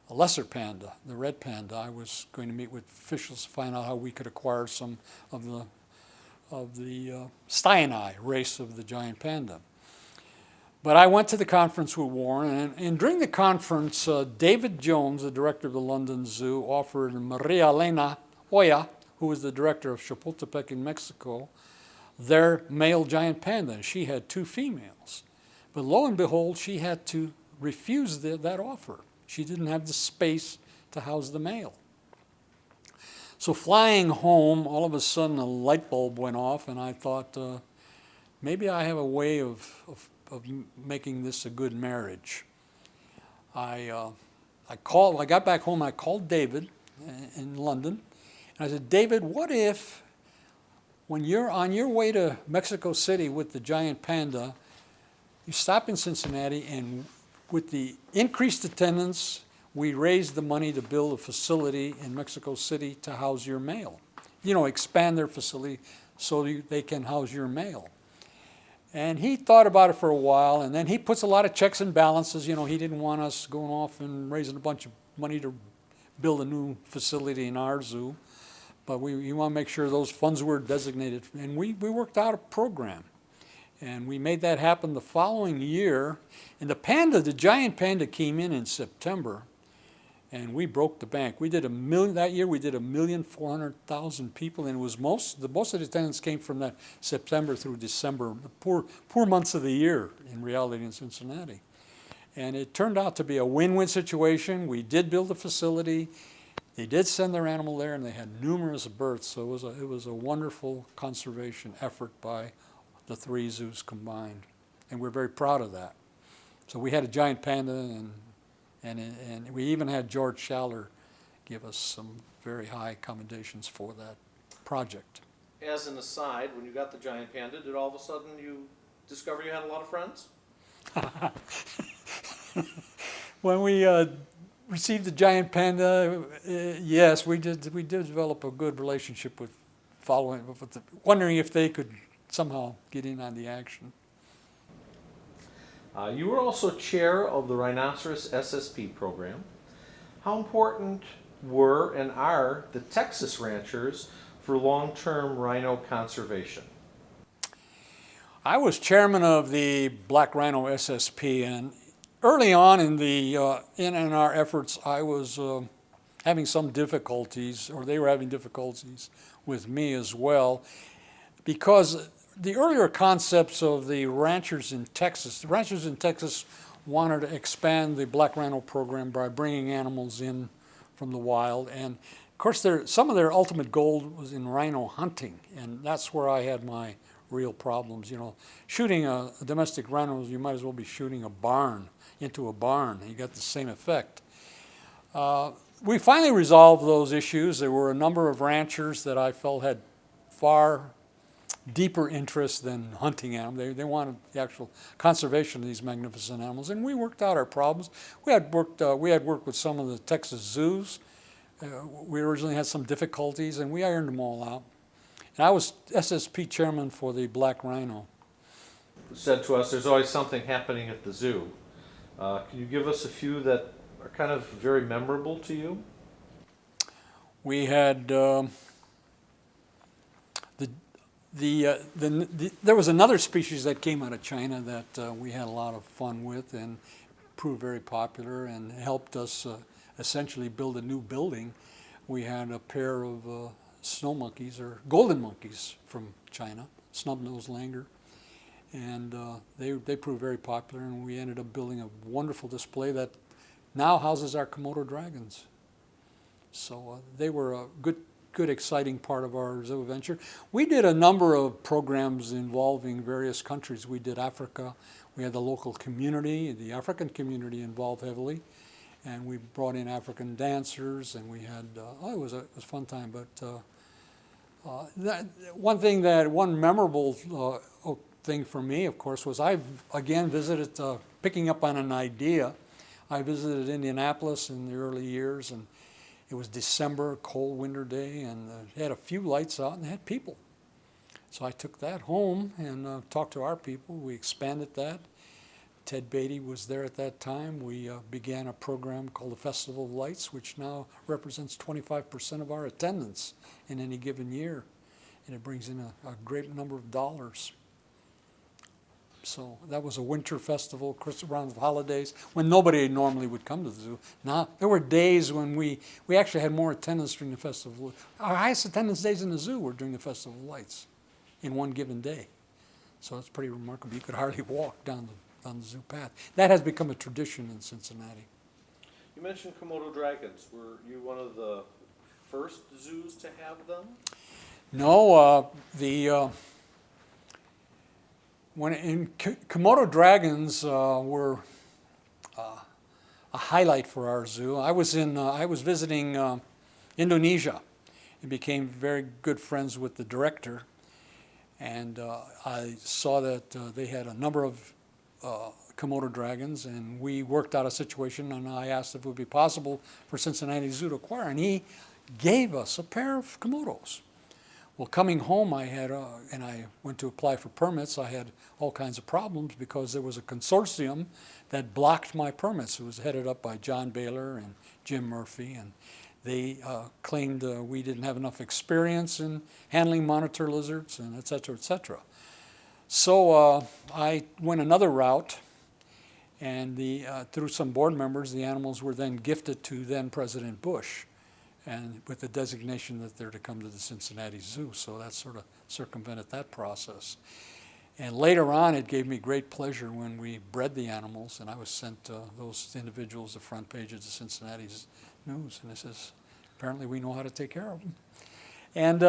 lesser panda, the red panda. I was going to meet with officials to find out how we could acquire some of the Steinei race of the giant panda. But I went to the conference with Warren, and during the conference, David Jones, the director of the London Zoo, offered Maria Elena Hoya, who was the director of Chapultepec in Mexico, their male giant panda. And she had 2 females. But lo and behold, she had to refuse that offer. She didn't have the space to house the male. So flying home, all of a sudden a light bulb went off, and I thought, maybe I have a way of making this a good marriage. I got back home, I called David in London, and I said, David, what if when you're on your way to Mexico City with the giant panda, you stop in Cincinnati, and with the increased attendance, we raised the money to build a facility in Mexico City to house your male. Expand their facility so they can house your male. And he thought about it for a while, and then he puts a lot of checks and balances. He didn't want us going off and raising a bunch of money to build a new facility in our zoo. But we want to make sure those funds were designated. And we worked out a program. And we made that happen the following year. And the giant panda came in September, and we broke the bank. We did that year we did 1,400,000 people, and it was most of the attendance came from that September through December, the poor months of the year in reality in Cincinnati. And it turned out to be a win-win situation. We did build a facility. They did send their animal there, and they had numerous births. So it was a wonderful conservation effort by the 3 zoos combined, and we're very proud of that. So we had a giant panda, and we even had George Schaller give us some very high commendations for that project. As an aside, when you got the giant panda, did all of a sudden you discover you had a lot of friends? When we received the giant panda, yes, we did develop a good relationship with wondering if they could somehow get in on the action. You were also chair of the Rhinoceros SSP program. How important were and are the Texas ranchers for long-term rhino conservation? I was chairman of the Black Rhino SSP, and early on in our efforts, I was having some difficulties, or they were having difficulties with me as well, because the earlier concepts of the ranchers in Texas wanted to expand the black rhino program by bringing animals in from the wild, and of course some of their ultimate goal was in rhino hunting, and that's where I had my real problems. Shooting a domestic rhino, you might as well be shooting into a barn, and you got the same effect. We finally resolved those issues. There were a number of ranchers that I felt had far deeper interest than hunting animals. They wanted the actual conservation of these magnificent animals, and we worked out our problems. We had worked with some of the Texas zoos. We originally had some difficulties, and we ironed them all out. And I was SSP chairman for the black rhino. Said to us, there's always something happening at the zoo. Can you give us a few that are kind of very memorable to you? We had there was another species that came out of China that we had a lot of fun with and proved very popular and helped us essentially build a new building. We had a pair of snow monkeys, or golden monkeys, from China, snub-nosed langur, and they proved very popular, and we ended up building a wonderful display that now houses our Komodo dragons. So they were a good, exciting part of our zoo adventure. We did a number of programs involving various countries. We did Africa. We had the local community, the African community involved heavily, and we brought in African dancers, and we had, it was a fun time. But one memorable thing for me, of course, was I again visited, picking up on an idea. I visited Indianapolis in the early years, and it was December, cold winter day, and it had a few lights out and it had people. So I took that home and talked to our people. We expanded that. Ted Beatty was there at that time. We began a program called the Festival of Lights, which now represents 25% of our attendance in any given year. And it brings in a great number of dollars. So that was a winter festival, around the holidays, when nobody normally would come to the zoo. Now, there were days when we actually had more attendance during the Festival. Our highest attendance days in the zoo were during the Festival of Lights in one given day. So it's pretty remarkable. You could hardly walk down the zoo path. That has become a tradition in Cincinnati. You mentioned Komodo dragons. Were you one of the first zoos to have them? No, Komodo dragons were a highlight for our zoo. I was visiting Indonesia and became very good friends with the director, and I saw that they had a number of Komodo dragons, and we worked out a situation, and I asked if it would be possible for Cincinnati Zoo to acquire, and he gave us a pair of Komodos. Well, coming home, and I went to apply for permits. I had all kinds of problems because there was a consortium that blocked my permits. It was headed up by John Baylor and Jim Murphy, and they claimed we didn't have enough experience in handling monitor lizards, and et cetera, et cetera. So I went another route, and through some board members, the animals were then gifted to then President Bush, and with the designation that they're to come to the Cincinnati Zoo. So that sort of circumvented that process. And later on, it gave me great pleasure when we bred the animals, and I was sent those individuals the front page of the Cincinnati News, and it says, apparently we know how to take care of them. And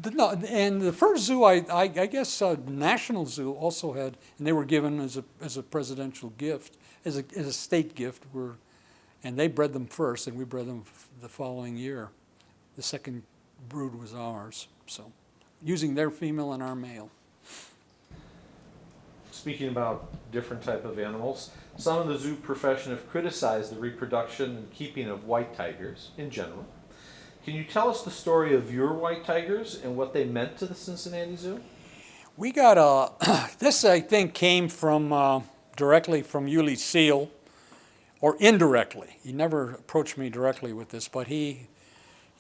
the first zoo, I guess National Zoo also had, and they were given as a presidential gift, as a state gift, and they bred them first, and we bred them the following year. The second brood was ours, so using their female and our male. Speaking about different type of animals, some in the zoo profession have criticized the reproduction and keeping of white tigers in general. Can you tell us the story of your white tigers and what they meant to the Cincinnati Zoo? We got this I think came from directly from Yulee Seal, or indirectly. He never approached me directly with this, but he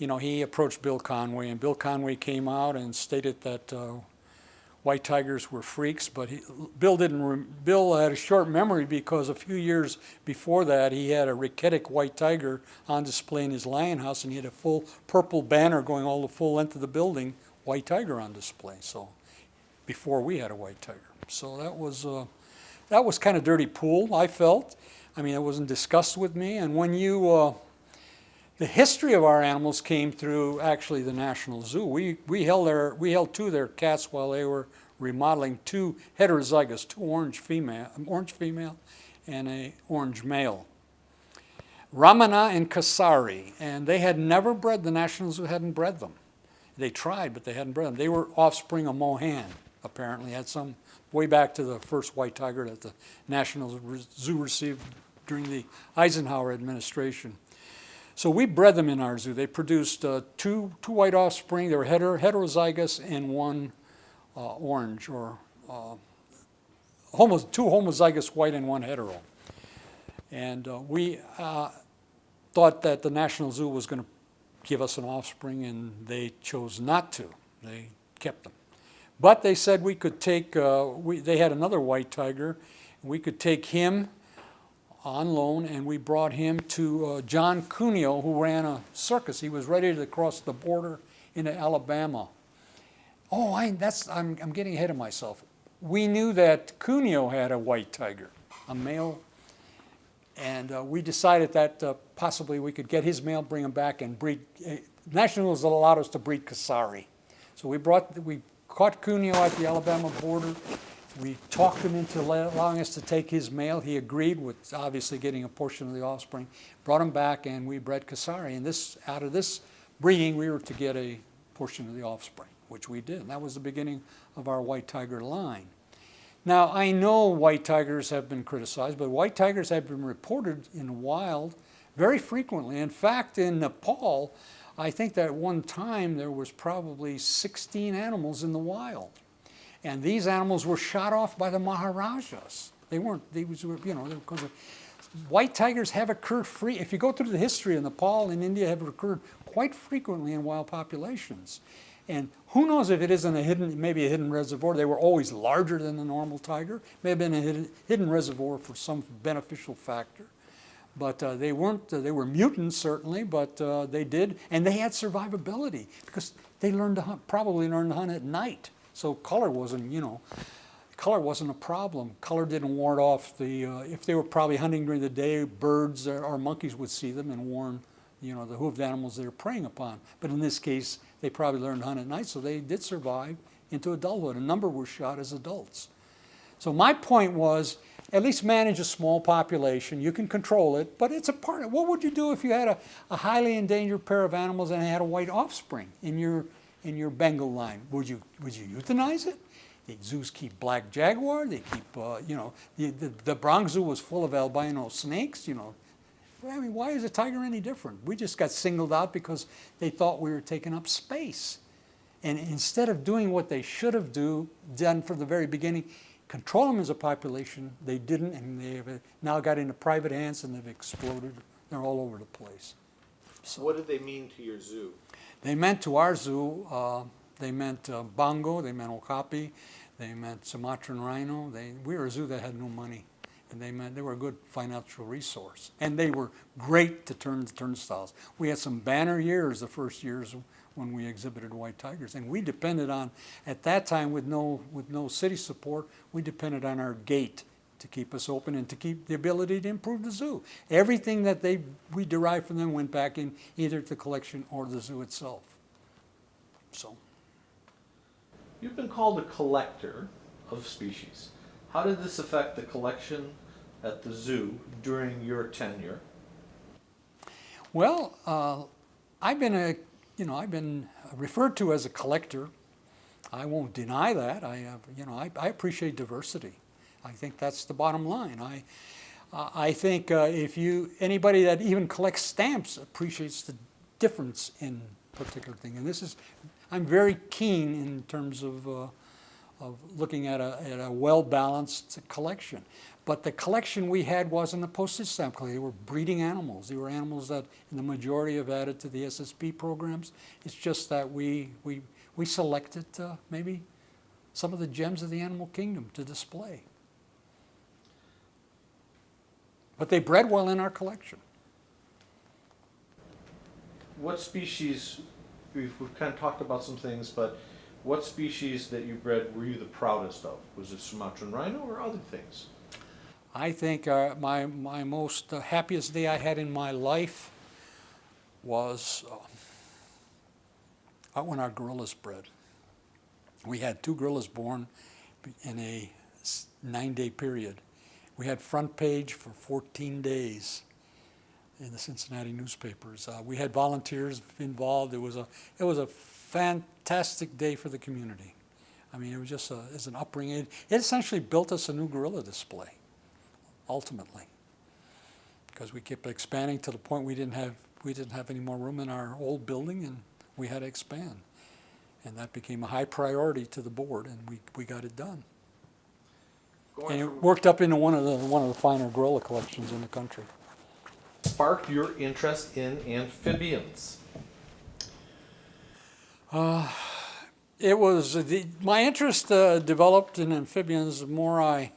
approached Bill Conway, and Bill Conway came out and stated that white tigers were freaks, but Bill had a short memory because a few years before that he had a ricketic white tiger on display in his lion house, and he had a full purple banner going all the full length of the building, white tiger on display. So before we had a white tiger, so that was kind of dirty pool, I felt. I mean, it wasn't discussed with me, and when the history of our animals came through actually the National Zoo. We held two of their cats while they were remodeling, two heterozygous, two orange female and a orange male, Ramana and Kasari, and they had never bred. The National Zoo hadn't bred them. They tried, but they hadn't bred them. They were offspring of Mohan, apparently. Had some way back to the first white tiger that the National Zoo received during the Eisenhower administration. So we bred them in our zoo. They produced two white offspring. They were heterozygous and one orange, or two homozygous white and one hetero. And we thought that the National Zoo was going to give us an offspring, and they chose not to. They kept them. But they said we could take, they had another white tiger, we could take him on loan, and we brought him to John Cuneo, who ran a circus. He was ready to cross the border into Alabama. Oh, I'm getting ahead of myself. We knew that Cuneo had a white tiger, a male, and we decided that possibly we could get his male, bring him back, and breed. National Zoo allowed us to breed Kasari. So we caught Cuneo at the Alabama border. We talked him into allowing us to take his male. He agreed with obviously getting a portion of the offspring. Brought him back, and we bred Kasari. And out of this breeding, we were to get a portion of the offspring, which we did. And that was the beginning of our white tiger line. Now, I know white tigers have been criticized, but white tigers have been reported in the wild very frequently. In fact, in Nepal, I think that at one time there was probably 16 animals in the wild. And these animals were shot off by the Maharajas. White tigers have occurred if you go through the history of Nepal and India, have occurred quite frequently in wild populations. And who knows if it isn't maybe a hidden reservoir. They were always larger than the normal tiger. May have been a hidden reservoir for some beneficial factor. But they were mutants certainly, but they did, and they had survivability because they probably learned to hunt at night. So color wasn't a problem. Color didn't ward off if they were probably hunting during the day, birds or monkeys would see them and warn, the hoofed animals they were preying upon. But in this case, they probably learned to hunt at night, so they did survive into adulthood. A number were shot as adults. So my point was, at least manage a small population. You can control it, but it's a part of what would you do if you had a highly endangered pair of animals and had a white offspring in your Bengal line? Would you euthanize it? The zoos keep black jaguar. They keep the Bronx Zoo was full of albino snakes. I mean, why is a tiger any different? We just got singled out because they thought we were taking up space, and instead of doing what they should have done from the very beginning, control them as a population, they didn't, and they have now got into private hands and they've exploded. They're all over the place. So what did they mean to your zoo? They meant to our zoo, they meant bongo, they meant okapi, they meant Sumatran rhino. We were a zoo that had no money, and they were a good financial resource. And they were great to turn the turnstiles. We had some banner years, the first years when we exhibited white tigers, and we depended on, at that time with no city support, we depended on our gate to keep us open and to keep the ability to improve the zoo. Everything that we derived from them went back in either to the collection or the zoo itself. So, you've been called a collector of species. How did this affect the collection at the zoo during your tenure? Well, I've been referred to as a collector. I won't deny that. I appreciate diversity. I think that's the bottom line. I think anybody that even collects stamps appreciates the difference in particular thing. And I'm very keen in terms of looking at a well-balanced collection. But the collection we had wasn't a postage stamp collection. They were breeding animals. They were animals that in the majority have added to the SSP programs. It's just that we selected maybe some of the gems of the animal kingdom to display. But they bred well in our collection. What species, we've kind of talked about some things, but what species that you bred were you the proudest of? Was it Sumatran rhino or other things? I think my most happiest day I had in my life was when our gorillas bred. We had 2 gorillas born in a 9-day period. We had front page for 14 days in the Cincinnati newspapers. We had volunteers involved. It was a fantastic day for the community. I mean, it was just as an upbringing. It essentially built us a new gorilla display, ultimately, because we kept expanding to the point we didn't have any more room in our old building, and we had to expand. And that became a high priority to the board, and we got it done. And it worked up into one of the finer gorilla collections in the country. Sparked your interest in amphibians? It was my interest developed in amphibians the more I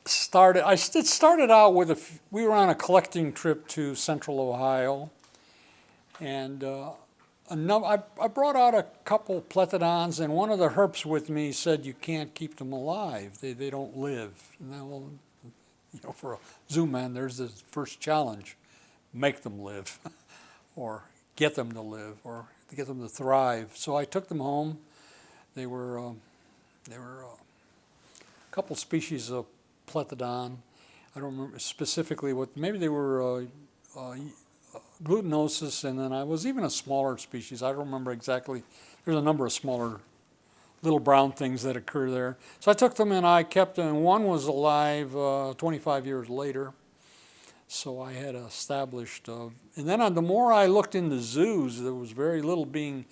started. It started out with we were on a collecting trip to Central Ohio, and I brought out a couple plethodons, and one of the herps with me said you can't keep them alive. They don't live. Well, for a zoo man, there's the first challenge: make them live, or get them to live, or to get them to thrive. So I took them home. They were a couple species of plethodon. I don't remember specifically what. Maybe they were glutinosus, and then I was even a smaller species. I don't remember exactly. There's a number of smaller little brown things that occur there. So I took them and I kept them. And one was alive 25 years later. So I had established, and then the more I looked into zoos, there was very little being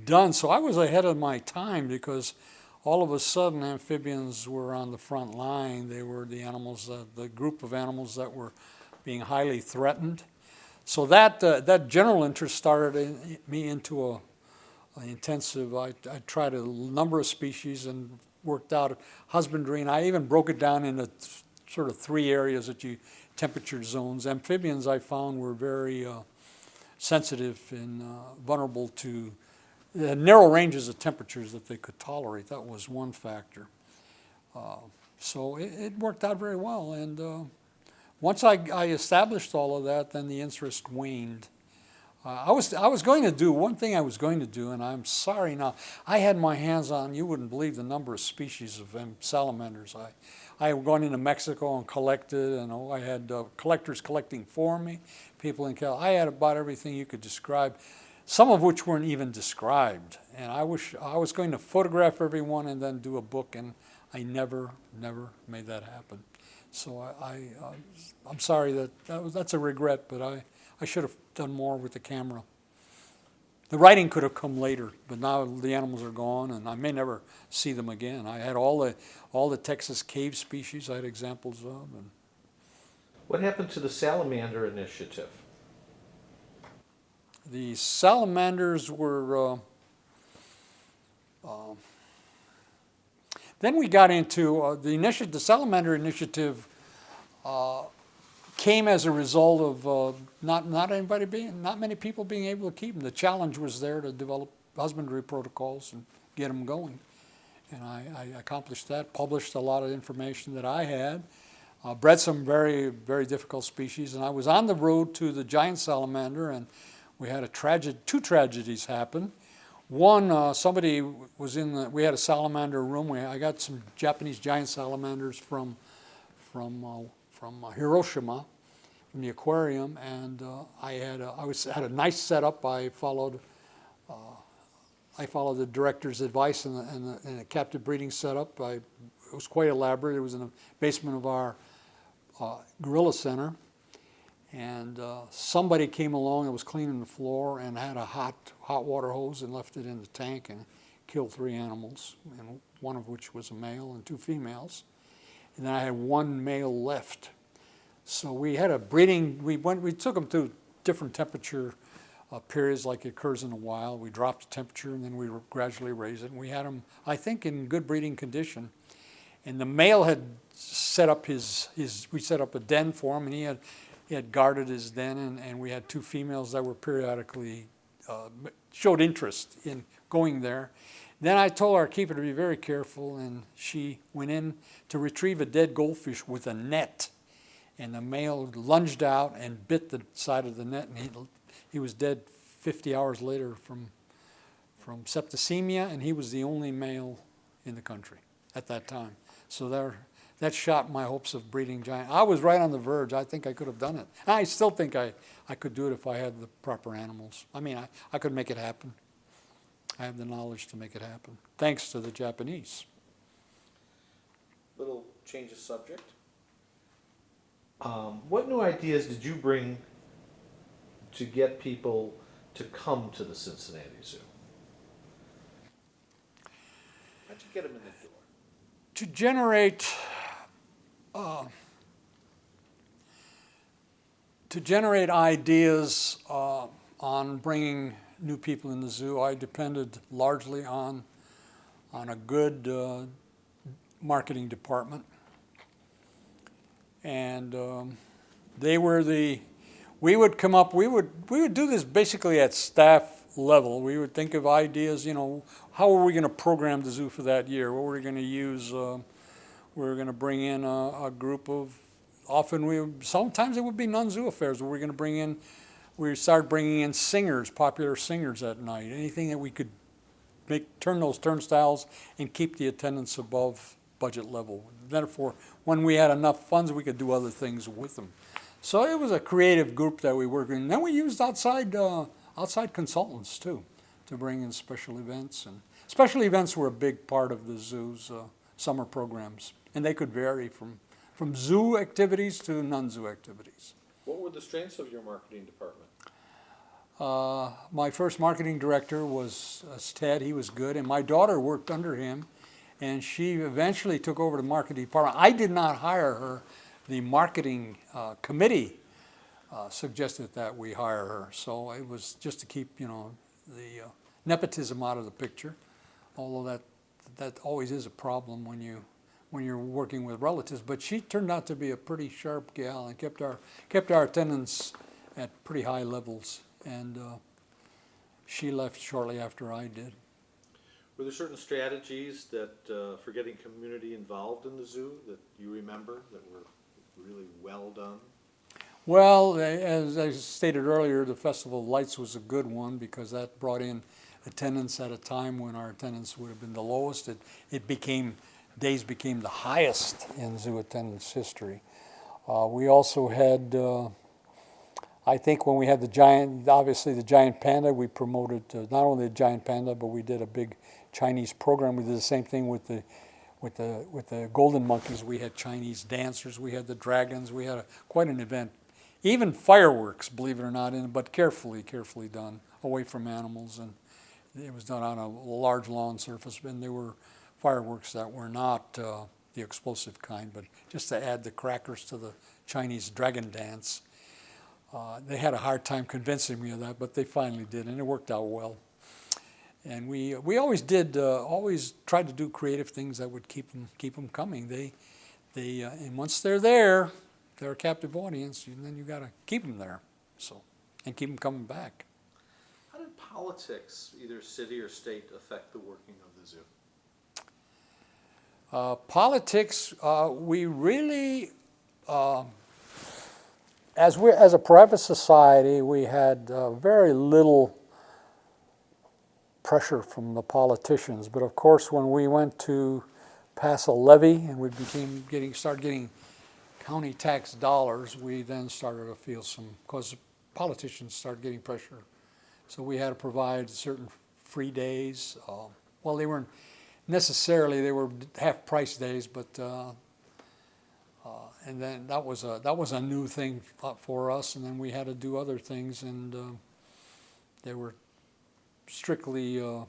done. So I was ahead of my time because all of a sudden amphibians were on the front line. They were the animals, the group of animals that were being highly threatened. So that general interest started me into an intensive. I tried a number of species and worked out husbandry, and I even broke it down into sort of 3 areas that temperature zones. Amphibians I found were very sensitive and vulnerable to narrow ranges of temperatures that they could tolerate. That was one factor. So it worked out very well. And once I established all of that, then the interest waned. I was going to do one thing. I was going to do, and I'm sorry now. I had my hands on. You wouldn't believe the number of species of salamanders. I had gone into Mexico and collected, and I had collectors collecting for me. People in Cal. I had about everything you could describe, some of which weren't even described. And I was going to photograph everyone and then do a book, and I never made that happen. So I'm sorry that's a regret, but I should have done more with the camera. The writing could have come later, but now the animals are gone, and I may never see them again. I had all the Texas cave species I had examples of. And what happened to the salamander initiative? The salamanders were. Then we got into the salamander initiative. Came as a result of not many people being able to keep them. The challenge was there to develop husbandry protocols and get them going, and I accomplished that. Published a lot of information that I had, bred some very difficult species, and I was on the road to the giant salamander, and we had two tragedies happen. One, somebody was we had a salamander room. I got some Japanese giant salamanders from Hiroshima, from the aquarium, and I had a nice setup. I followed the director's advice in a captive breeding setup. It was quite elaborate. It was in the basement of our gorilla center, and somebody came along and was cleaning the floor and had a hot water hose and left it in the tank and killed 3 animals, and one of which was a male and 2 females. And then I had 1 male left. So we had a breeding. We took them through different temperature periods, like it occurs in the wild. We dropped the temperature, and then we gradually raised it. And we had them, I think, in good breeding condition. And the male had set up we set up a den for him, and he had guarded his den. And we had 2 females that were periodically showed interest in going there. Then I told our keeper to be very careful, and she went in to retrieve a dead goldfish with a net. And the male lunged out and bit the side of the net, and he was dead 50 hours later from septicemia, and he was the only male in the country at that time. So that shot my hopes of breeding giant. I was right on the verge. I think I could have done it. I still think I could do it if I had the proper animals. I mean, I could make it happen. I have the knowledge to make it happen, thanks to the Japanese. Little change of subject. What new ideas did you bring to get people to come to the Cincinnati Zoo? I How'd you get them in the door? To generate ideas on bringing new people in the zoo, I depended largely on a good marketing department, and they were we would come up. We would do this basically at staff level. We would think of ideas. How are we going to program the zoo for that year? What were we going to use? We were going to bring in a group of. Sometimes it would be non-zoo affairs. Where we're going to bring in. We started bringing in singers, popular singers at night. Anything that we could turn those turnstiles and keep the attendance above budget level. Therefore, when we had enough funds, we could do other things with them. So it was a creative group that we worked in. Then we used outside consultants too, to bring in special events. And special events were a big part of the zoo's summer programs, and they could vary from zoo activities to non-zoo activities. What were the strengths of your marketing department? My first marketing director was Ted. He was good, and my daughter worked under him, and she eventually took over the marketing department. I did not hire her. The marketing committee suggested that we hire her, so it was just to keep the nepotism out of the picture. Although that always is a problem when you're working with relatives. But she turned out to be a pretty sharp gal and kept our attendance at pretty high levels. And she left shortly after I did. Were there certain strategies that for getting community involved in the zoo that you remember that were really well done? Well, as I stated earlier, the Festival of Lights was a good one because that brought in attendance at a time when our attendance would have been the lowest. Days became the highest in zoo attendance history. We also had, I think when we had the giant panda, we promoted not only the giant panda, but we did a big Chinese program. We did the same thing with the golden monkeys. We had Chinese dancers, we had the dragons, we had quite an event. Even fireworks, believe it or not, but carefully done, away from animals, and it was done on a large lawn surface, and they were fireworks that were not the explosive kind, but just to add the crackers to the Chinese dragon dance. They had a hard time convincing me of that, but they finally did, and it worked out well. And we always tried to do creative things that would keep them coming. And once they're there, they're a captive audience, and then you got to keep them there, and keep them coming back. How did politics, either city or state, affect the working of the zoo? Politics, we really, as a private society, we had very little pressure from the politicians. But of course, when we went to pass a levy and we started getting county tax dollars, we then started to feel because politicians started getting pressure. So we had to provide certain free days. Well, they weren't necessarily, they were half-price days, but and then that was a new thing for us. And then we had to do other things, and they were strictly. It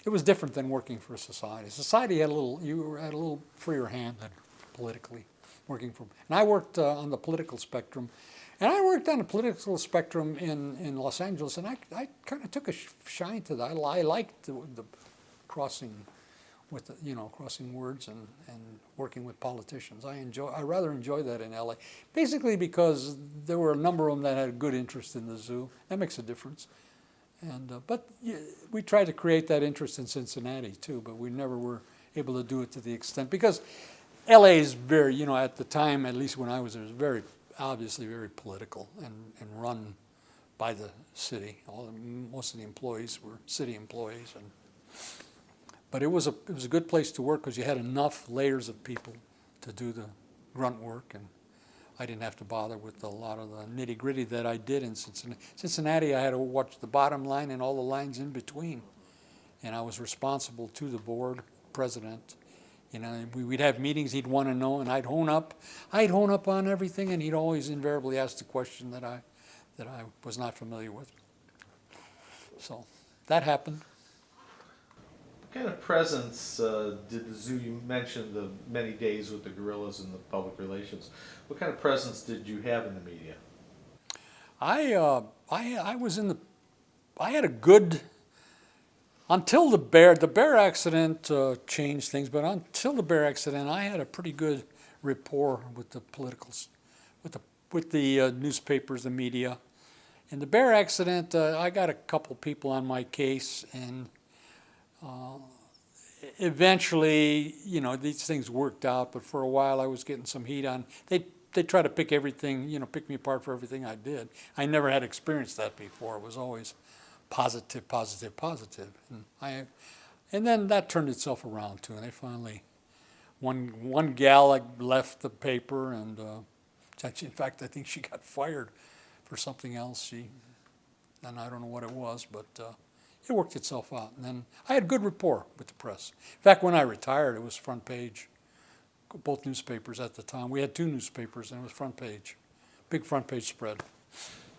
was different than working for a society. Society had a little freer hand than politically working for. And I worked on the political spectrum. And I worked on the political spectrum in Los Angeles, and I kind of took a shine to that. I liked the crossing with crossing words and working with politicians. I rather enjoy that in LA, basically because there were a number of them that had a good interest in the zoo. That makes a difference. And but we tried to create that interest in Cincinnati too, but we never were able to do it to the extent because LA is very, at the time, at least when I was there, it was very obviously very political and run by the city. Most of the employees were city employees, but it was a good place to work because you had enough layers of people to do the grunt work, and I didn't have to bother with a lot of the nitty gritty that I did in Cincinnati. Cincinnati, I had to watch the bottom line and all the lines in between, and I was responsible to the board president. We'd have meetings, he'd want to know, and I'd hone up on everything, and he'd always invariably ask the question that I was not familiar with. So that happened. What kind of presence did the zoo, you mentioned the many days with the gorillas and the public relations, what kind of presence did you have in the media? I was in the, I had a good, until the bear accident changed things, but until the bear accident, I had a pretty good rapport with the politicals, with the newspapers, the media. In the bear accident, I got a couple people on my case, and eventually, you know, these things worked out. But for a while, I was getting some heat on. They try to pick everything, you know, pick me apart for everything I did. I never had experienced that before. It was always positive, positive, positive. And then that turned itself around too. And they finally, one gal left the paper, and in fact, I think she got fired for something else. And I don't know what it was, but it worked itself out. And then I had good rapport with the press. In fact, when I retired, it was front page. Both newspapers at the time. We had two newspapers, and it was front page, big front page spread.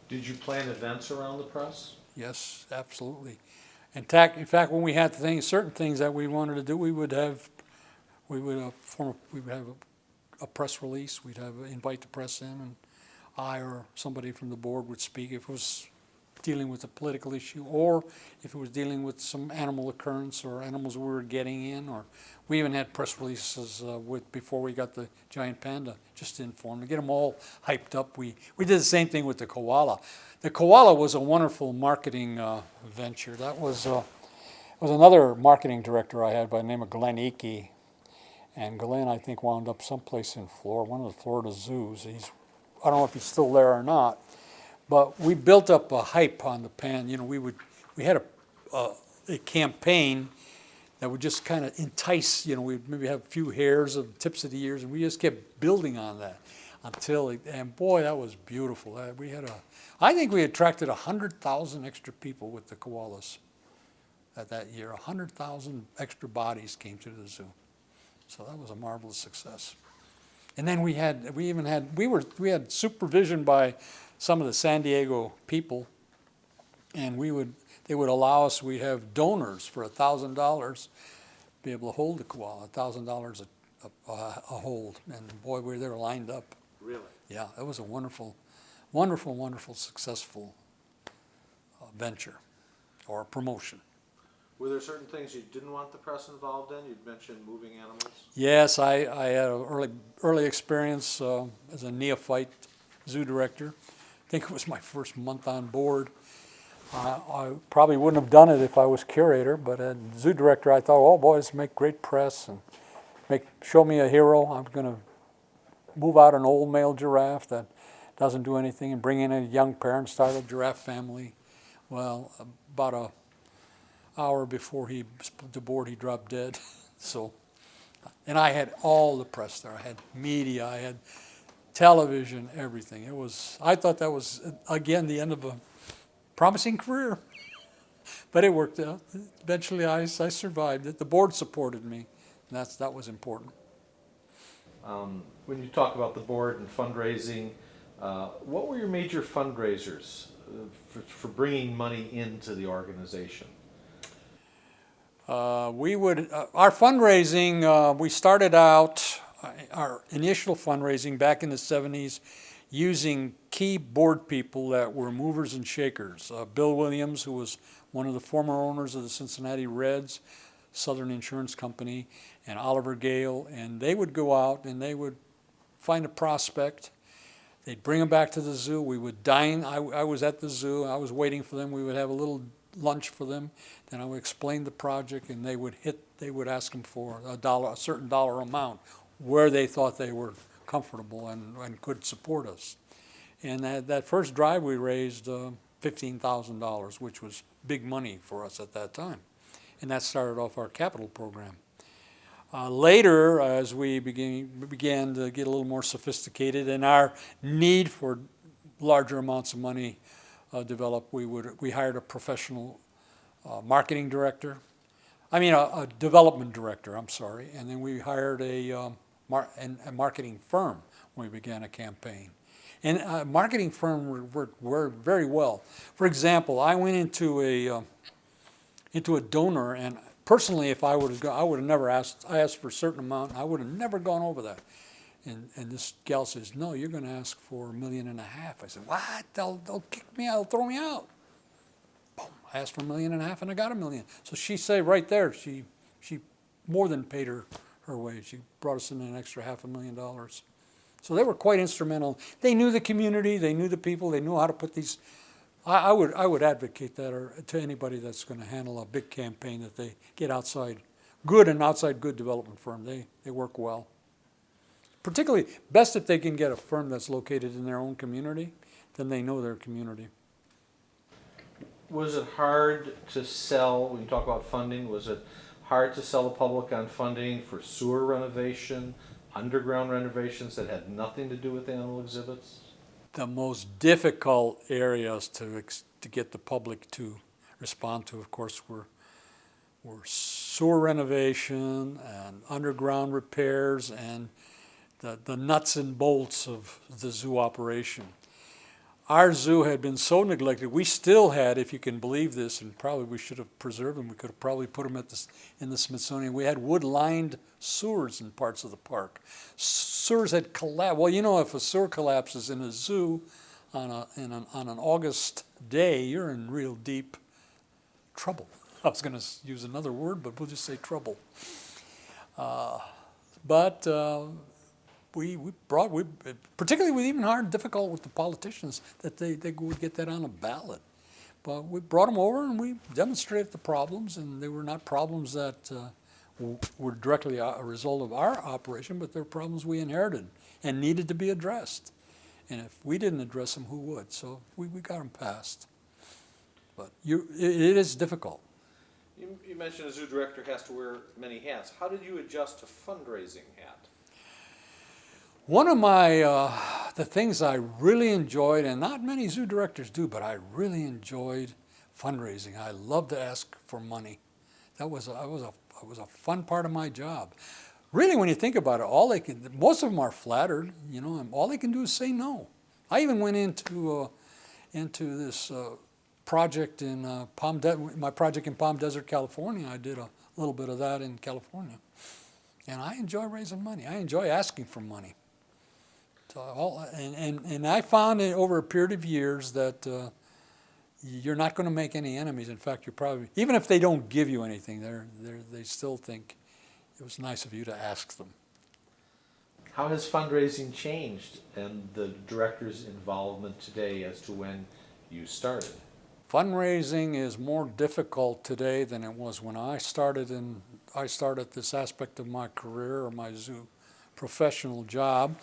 Did you plan events around the press? Yes, absolutely. In fact, when we had certain things that we wanted to do, we would have a press release. We'd invite the press in, and I or somebody from the board would speak if it was dealing with a political issue, or if it was dealing with some animal occurrence or animals we were getting in. Or we even had press releases before we got the giant panda, just to inform, to get them all hyped up. We did the same thing with the koala. The koala was a wonderful marketing venture. That was another marketing director I had by the name of Glenn Eakey. And Glenn, I think, wound up someplace in Florida, one of the Florida zoos. I don't know if he's still there or not. But we built up a hype on the pan. You know, we had a campaign that would just kind of entice. You know, we'd maybe have a few hairs of tips of the ears, and we just kept building on that and boy, that was beautiful. I think we attracted 100,000 extra people with the koalas that year. 100,000 extra bodies came to the zoo, so that was a marvelous success. And then we had supervision by some of the San Diego people, and they would allow us. We'd have donors for $1,000 be able to hold the koala, $1,000 a hold, and boy, they were lined up. Really? Yeah, that was a wonderful, wonderful, wonderful, successful venture or promotion. Were there certain things you didn't want the press involved in? You'd mentioned moving animals. Yes, I had an early experience as a neophyte zoo director. I think it was my first month on board. I probably wouldn't have done it if I was curator, but as zoo director, I thought, oh boy, this make great press and show me a hero. I'm going to move out an old male giraffe that doesn't do anything and bring in a young parent, start a giraffe family. Well, about an hour before he split the board, he dropped dead. So, and I had all the press there. I had media, I had television, everything. I thought that was, again, the end of a promising career. But it worked out. Eventually, I survived it. The board supported me, and that was important. When you talk about the board and fundraising, what were your major fundraisers for bringing money into the organization? Our fundraising, we started out our initial fundraising back in the 70s using key board people that were movers and shakers. Bill Williams, who was one of the former owners of the Cincinnati Reds, Southern Insurance Company, and Oliver Gale, and they would go out and they would find a prospect. They'd bring them back to the zoo. We would dine. I was at the zoo. I was waiting for them. We would have a little lunch for them. Then I would explain the project, and they would ask them for a certain dollar amount where they thought they were comfortable and could support us. And that first drive we raised $15,000, which was big money for us at that time. And that started off our capital program. Later, as we began to get a little more sophisticated and our need for larger amounts of money developed, we hired a professional marketing director. A development director, I'm sorry. And then we hired a marketing firm when we began a campaign. And marketing firm worked very well. For example, I went into a donor, and personally, if I would have gone, I would have never asked. I asked for a certain amount, and I would have never gone over that. And this gal says, no, you're going to ask for $1.5 million. I said, what? They'll kick me out. They'll throw me out. Boom. I asked for $1.5 million, and I got $1 million. So she said right there, she more than paid her way. She brought us in an extra $500,000. So they were quite instrumental. They knew the community. They knew the people. They knew how to put these. I would advocate that to anybody that's going to handle a big campaign, that they get outside good development firm. They work well. Particularly, best if they can get a firm that's located in their own community, then they know their community. Was it hard to sell, when you talk about funding, was it hard to sell the public on funding for sewer renovation, underground renovations that had nothing to do with animal exhibits? The most difficult areas to get the public to respond to, of course, were sewer renovation and underground repairs and the nuts and bolts of the zoo operation. Our zoo had been so neglected. We still had, if you can believe this, and probably we should have preserved them. We could have probably put them in the Smithsonian. We had wood-lined sewers in parts of the park. Sewers had collapsed. Well, you know, if a sewer collapses in a zoo on an August day, you're in real deep trouble. I was going to use another word, but we'll just say trouble. We particularly with even difficult with the politicians, that they would get that on a ballot. But we brought them over and we demonstrated the problems, and they were not problems that were directly a result of our operation, but they're problems we inherited and needed to be addressed. And if we didn't address them, who would? So we got them passed. But it is difficult. You mentioned a zoo director has to wear many hats. How did you adjust to fundraising hat? One of the things I really enjoyed, and not many zoo directors do, but I really enjoyed fundraising. I loved to ask for money. That was a fun part of my job. Really, when you think about it, most of them are flattered, you know, and all they can do is say no. I even went into this project in my project in Palm Desert, California. I did a little bit of that in California, and I enjoy raising money. I enjoy asking for money. So and I found over a period of years that you're not going to make any enemies. In fact, you're probably, even if they don't give you anything, they still think it was nice of you to ask them. How has fundraising changed and the director's involvement today as to when you started? Fundraising is more difficult today than it was when I started this aspect of my career or my zoo professional job.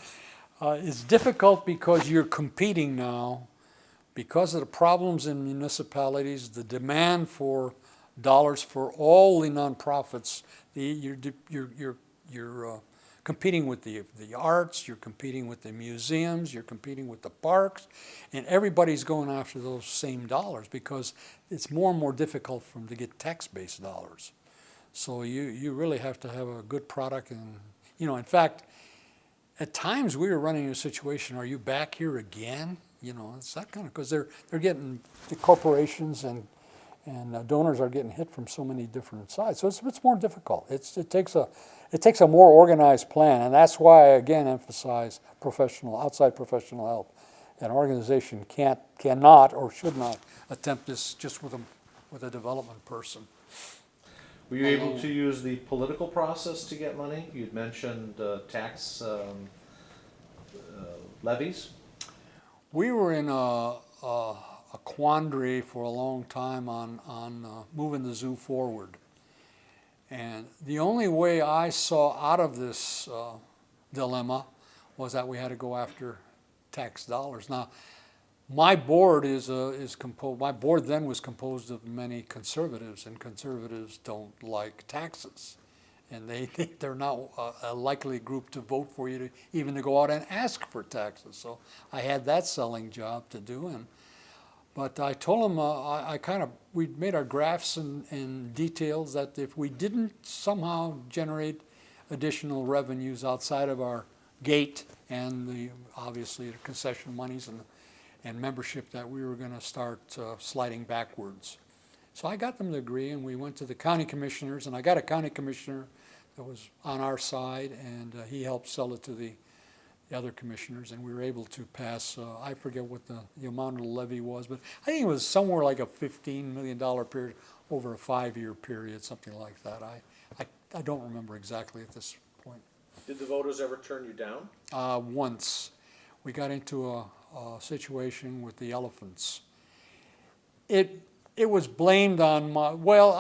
It's difficult because you're competing now, because of the problems in municipalities, the demand for dollars for all the nonprofits. You're competing with the arts, you're competing with the museums, you're competing with the parks, and everybody's going after those same dollars because it's more and more difficult for them to get tax-based dollars. So you really have to have a good product, and in fact, at times we were running a situation, are you back here again? It's that kind of, because they're getting, the corporations and donors are getting hit from so many different sides. So it's more difficult. It takes a more organized plan, and that's why I again emphasize outside professional help. An organization cannot or should not attempt this just with a development person. Were you able to use the political process to get money? You'd mentioned tax levies. We were in a quandary for a long time on moving the zoo forward. And the only way I saw out of this dilemma was that we had to go after tax dollars. Now, my board my board then was composed of many conservatives, and conservatives don't like taxes. And they're not a likely group to vote for you even to go out and ask for taxes. So I had that selling job to do. But I told them, we made our graphs and details that if we didn't somehow generate additional revenues outside of our gate and obviously the concession monies and membership, that we were going to start sliding backwards. So I got them to agree, and we went to the county commissioners, and I got a county commissioner that was on our side, and he helped sell it to the other commissioners, and we were able to pass, I forget what the amount of the levy was, but I think it was somewhere like a $15 million period over a 5-year period, something like that. I don't remember exactly at this point. Did the voters ever turn you down? Once we got into a situation with the elephants. It was blamed on my, well,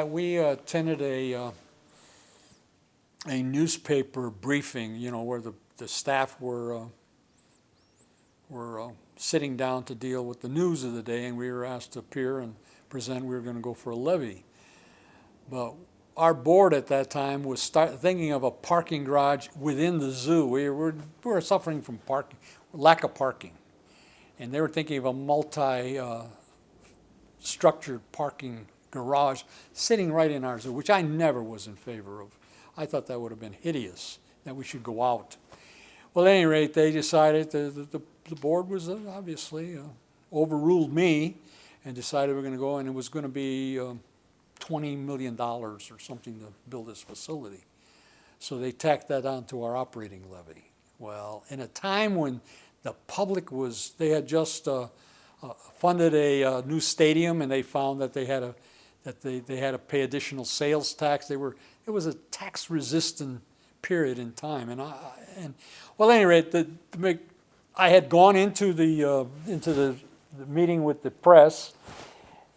we attended a newspaper briefing, you know, where the staff were sitting down to deal with the news of the day, and we were asked to appear and present. We were going to go for a levy. But our board at that time was thinking of a parking garage within the zoo. We were suffering from lack of parking. And they were thinking of a multi-structured parking garage sitting right in our zoo, which I never was in favor of. I thought that would have been hideous, that we should go out. Well, at any rate, they decided, the board was obviously overruled me and decided we're going to go, and it was going to be $20 million or something to build this facility. So they tacked that onto our operating levy. Well, in a time when the public they had just funded a new stadium, and they found that they had to pay additional sales tax. It was a tax-resistant period in time, well, at any rate, I had gone into the meeting with the press,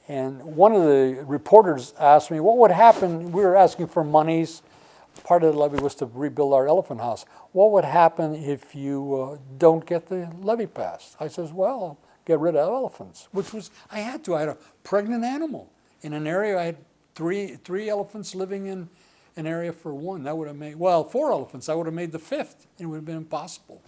and one of the reporters asked me, what would happen, we were asking for monies, part of the levy was to rebuild our elephant house. What would happen if you don't get the levy passed? I says, well, get rid of elephants, which was, I had a pregnant animal in an area. I had three elephants living in an area for one. That would have made, 4 elephants. That would have made the 5th. It would have been impossible.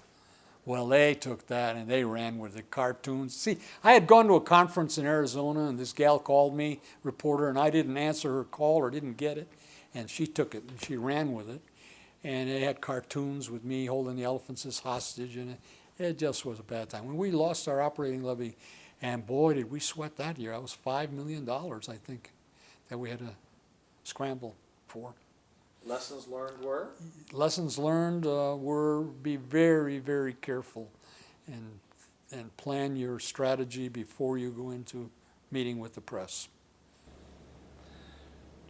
Well, they took that and they ran with the cartoons. See, I had gone to a conference in Arizona, and this gal called me, reporter, and I didn't answer her call or didn't get it. And she took it and she ran with it. And they had cartoons with me holding the elephants as hostage, and it just was a bad time. When we lost our operating levy, and boy, did we sweat that year. That was $5 million, I think, that we had to scramble for. Lessons learned were? Lessons learned were be very, very careful and plan your strategy before you go into meeting with the press.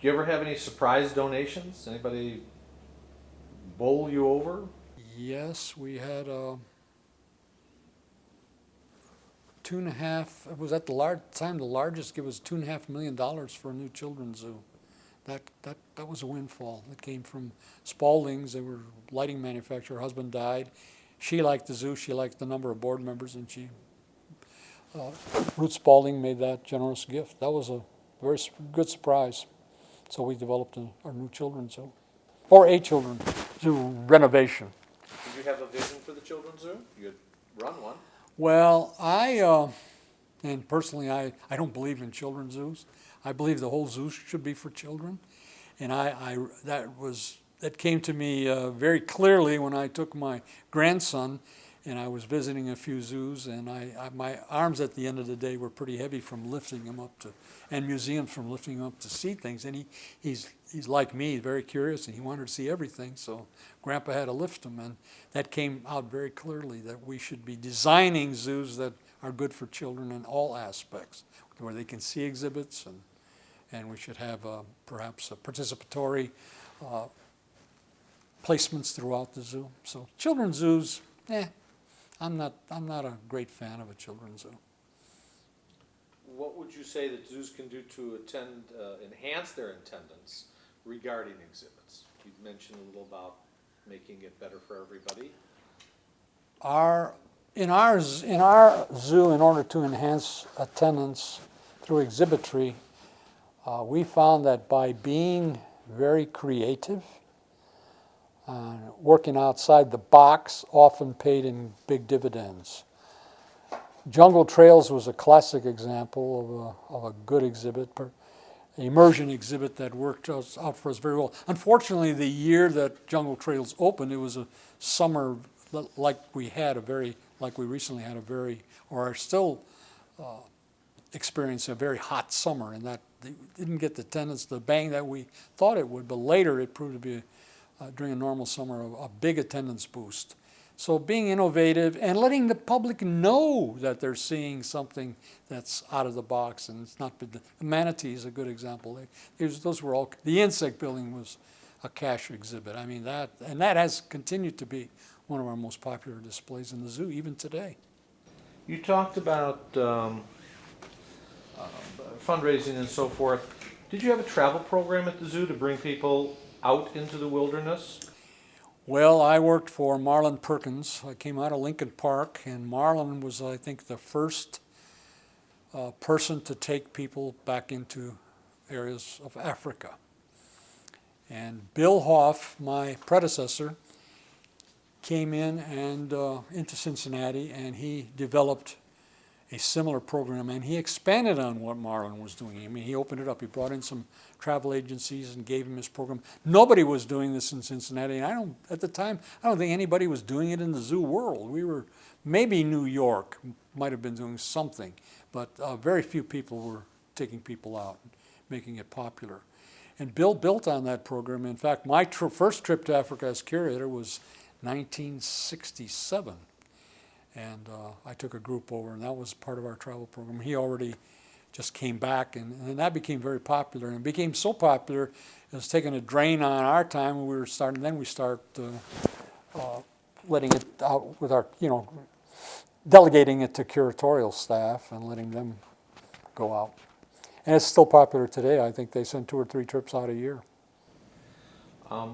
Do you ever have any surprise donations? Anybody bowl you over? Yes, we had 2.5, it was at the time the largest, it was $2.5 million for a new children's zoo. That was a windfall. It came from Spalding's. They were a lighting manufacturer. Her husband died. She liked the zoo. She liked the number of board members, and Ruth Spalding made that generous gift. That was a very good surprise. So we developed our new children's zoo, or a children's zoo renovation. Did you have a vision for the children's zoo? You had run one. Well, and personally, I don't believe in children's zoos. I believe the whole zoo should be for children, and that came to me very clearly when I took my grandson, and I was visiting a few zoos, and my arms at the end of the day were pretty heavy from lifting him up and museums from lifting him up to see things, and he's like me, very curious, and he wanted to see everything, so Grandpa had to lift him, and that came out very clearly that we should be designing zoos that are good for children in all aspects, where they can see exhibits, and we should have perhaps a participatory placements throughout the zoo. So children's zoos, I'm not a great fan of a children's zoo. What would you say that zoos can do to enhance their attendance regarding exhibits? You mentioned a little about making it better for everybody. In our zoo, in order to enhance attendance through exhibitry, we found that by being very creative, working outside the box often paid in big dividends. Jungle Trails was a classic example of a good exhibit, an immersion exhibit that worked out for us very well. Unfortunately, the year that Jungle Trails opened, it was a summer like we recently had or are still experienced a very hot summer, and that didn't get the attendance, the bang that we thought it would, but later it proved to be, during a normal summer, a big attendance boost. So being innovative and letting the public know that they're seeing something that's out of the box, and it's not been, the manatee is a good example. Those were all, the insect building was a cash exhibit. I mean, that has continued to be one of our most popular displays in the zoo, even today. You talked about fundraising and so forth. Did you have a travel program at the zoo to bring people out into the wilderness? Well, I worked for Marlin Perkins. I came out of Lincoln Park, and Marlin was, I think, the first person to take people back into areas of Africa. And Bill Hoff, my predecessor, came in and into Cincinnati, and he developed a similar program, and he expanded on what Marlin was doing. I mean, he opened it up. He brought in some travel agencies and gave him his program. Nobody was doing this in Cincinnati, and at the time, I don't think anybody was doing it in the zoo world. We were, maybe New York might have been doing something, but very few people were taking people out and making it popular. And Bill built on that program. In fact, my first trip to Africa as curator was 1967. And I took a group over, and that was part of our travel program. He already just came back, and that became very popular. And it became so popular, it was taking a drain on our time, and we were starting, then we start letting it out with our, delegating it to curatorial staff and letting them go out. And it's still popular today. I think they send 2 or 3 trips out a year.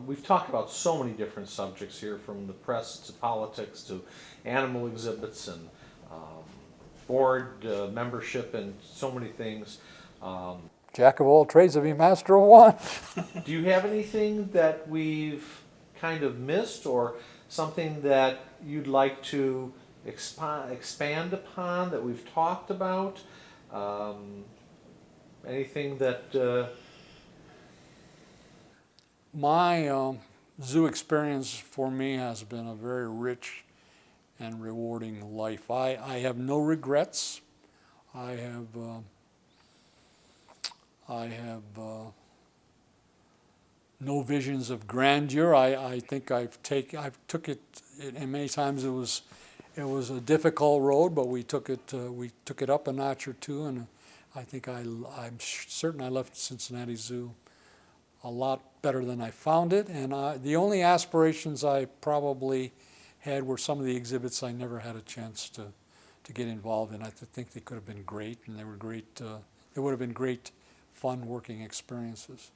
We've talked about so many different subjects here, from the press to politics to animal exhibits and board membership and so many things. Jack of all trades, if he master of one. Do you have anything that we've kind of missed, or something that you'd like to expand upon that we've talked about? Anything that... My zoo experience for me has been a very rich and rewarding life. I have no regrets. I have no visions of grandeur. I think I've took it, and many times it was a difficult road, but we took it up a notch or two, and I think I'm certain I left Cincinnati Zoo a lot better than I found it, and the only aspirations I probably had were some of the exhibits I never had a chance to get involved in. I think they could have been great, and they were great. They would have been great, fun working experiences.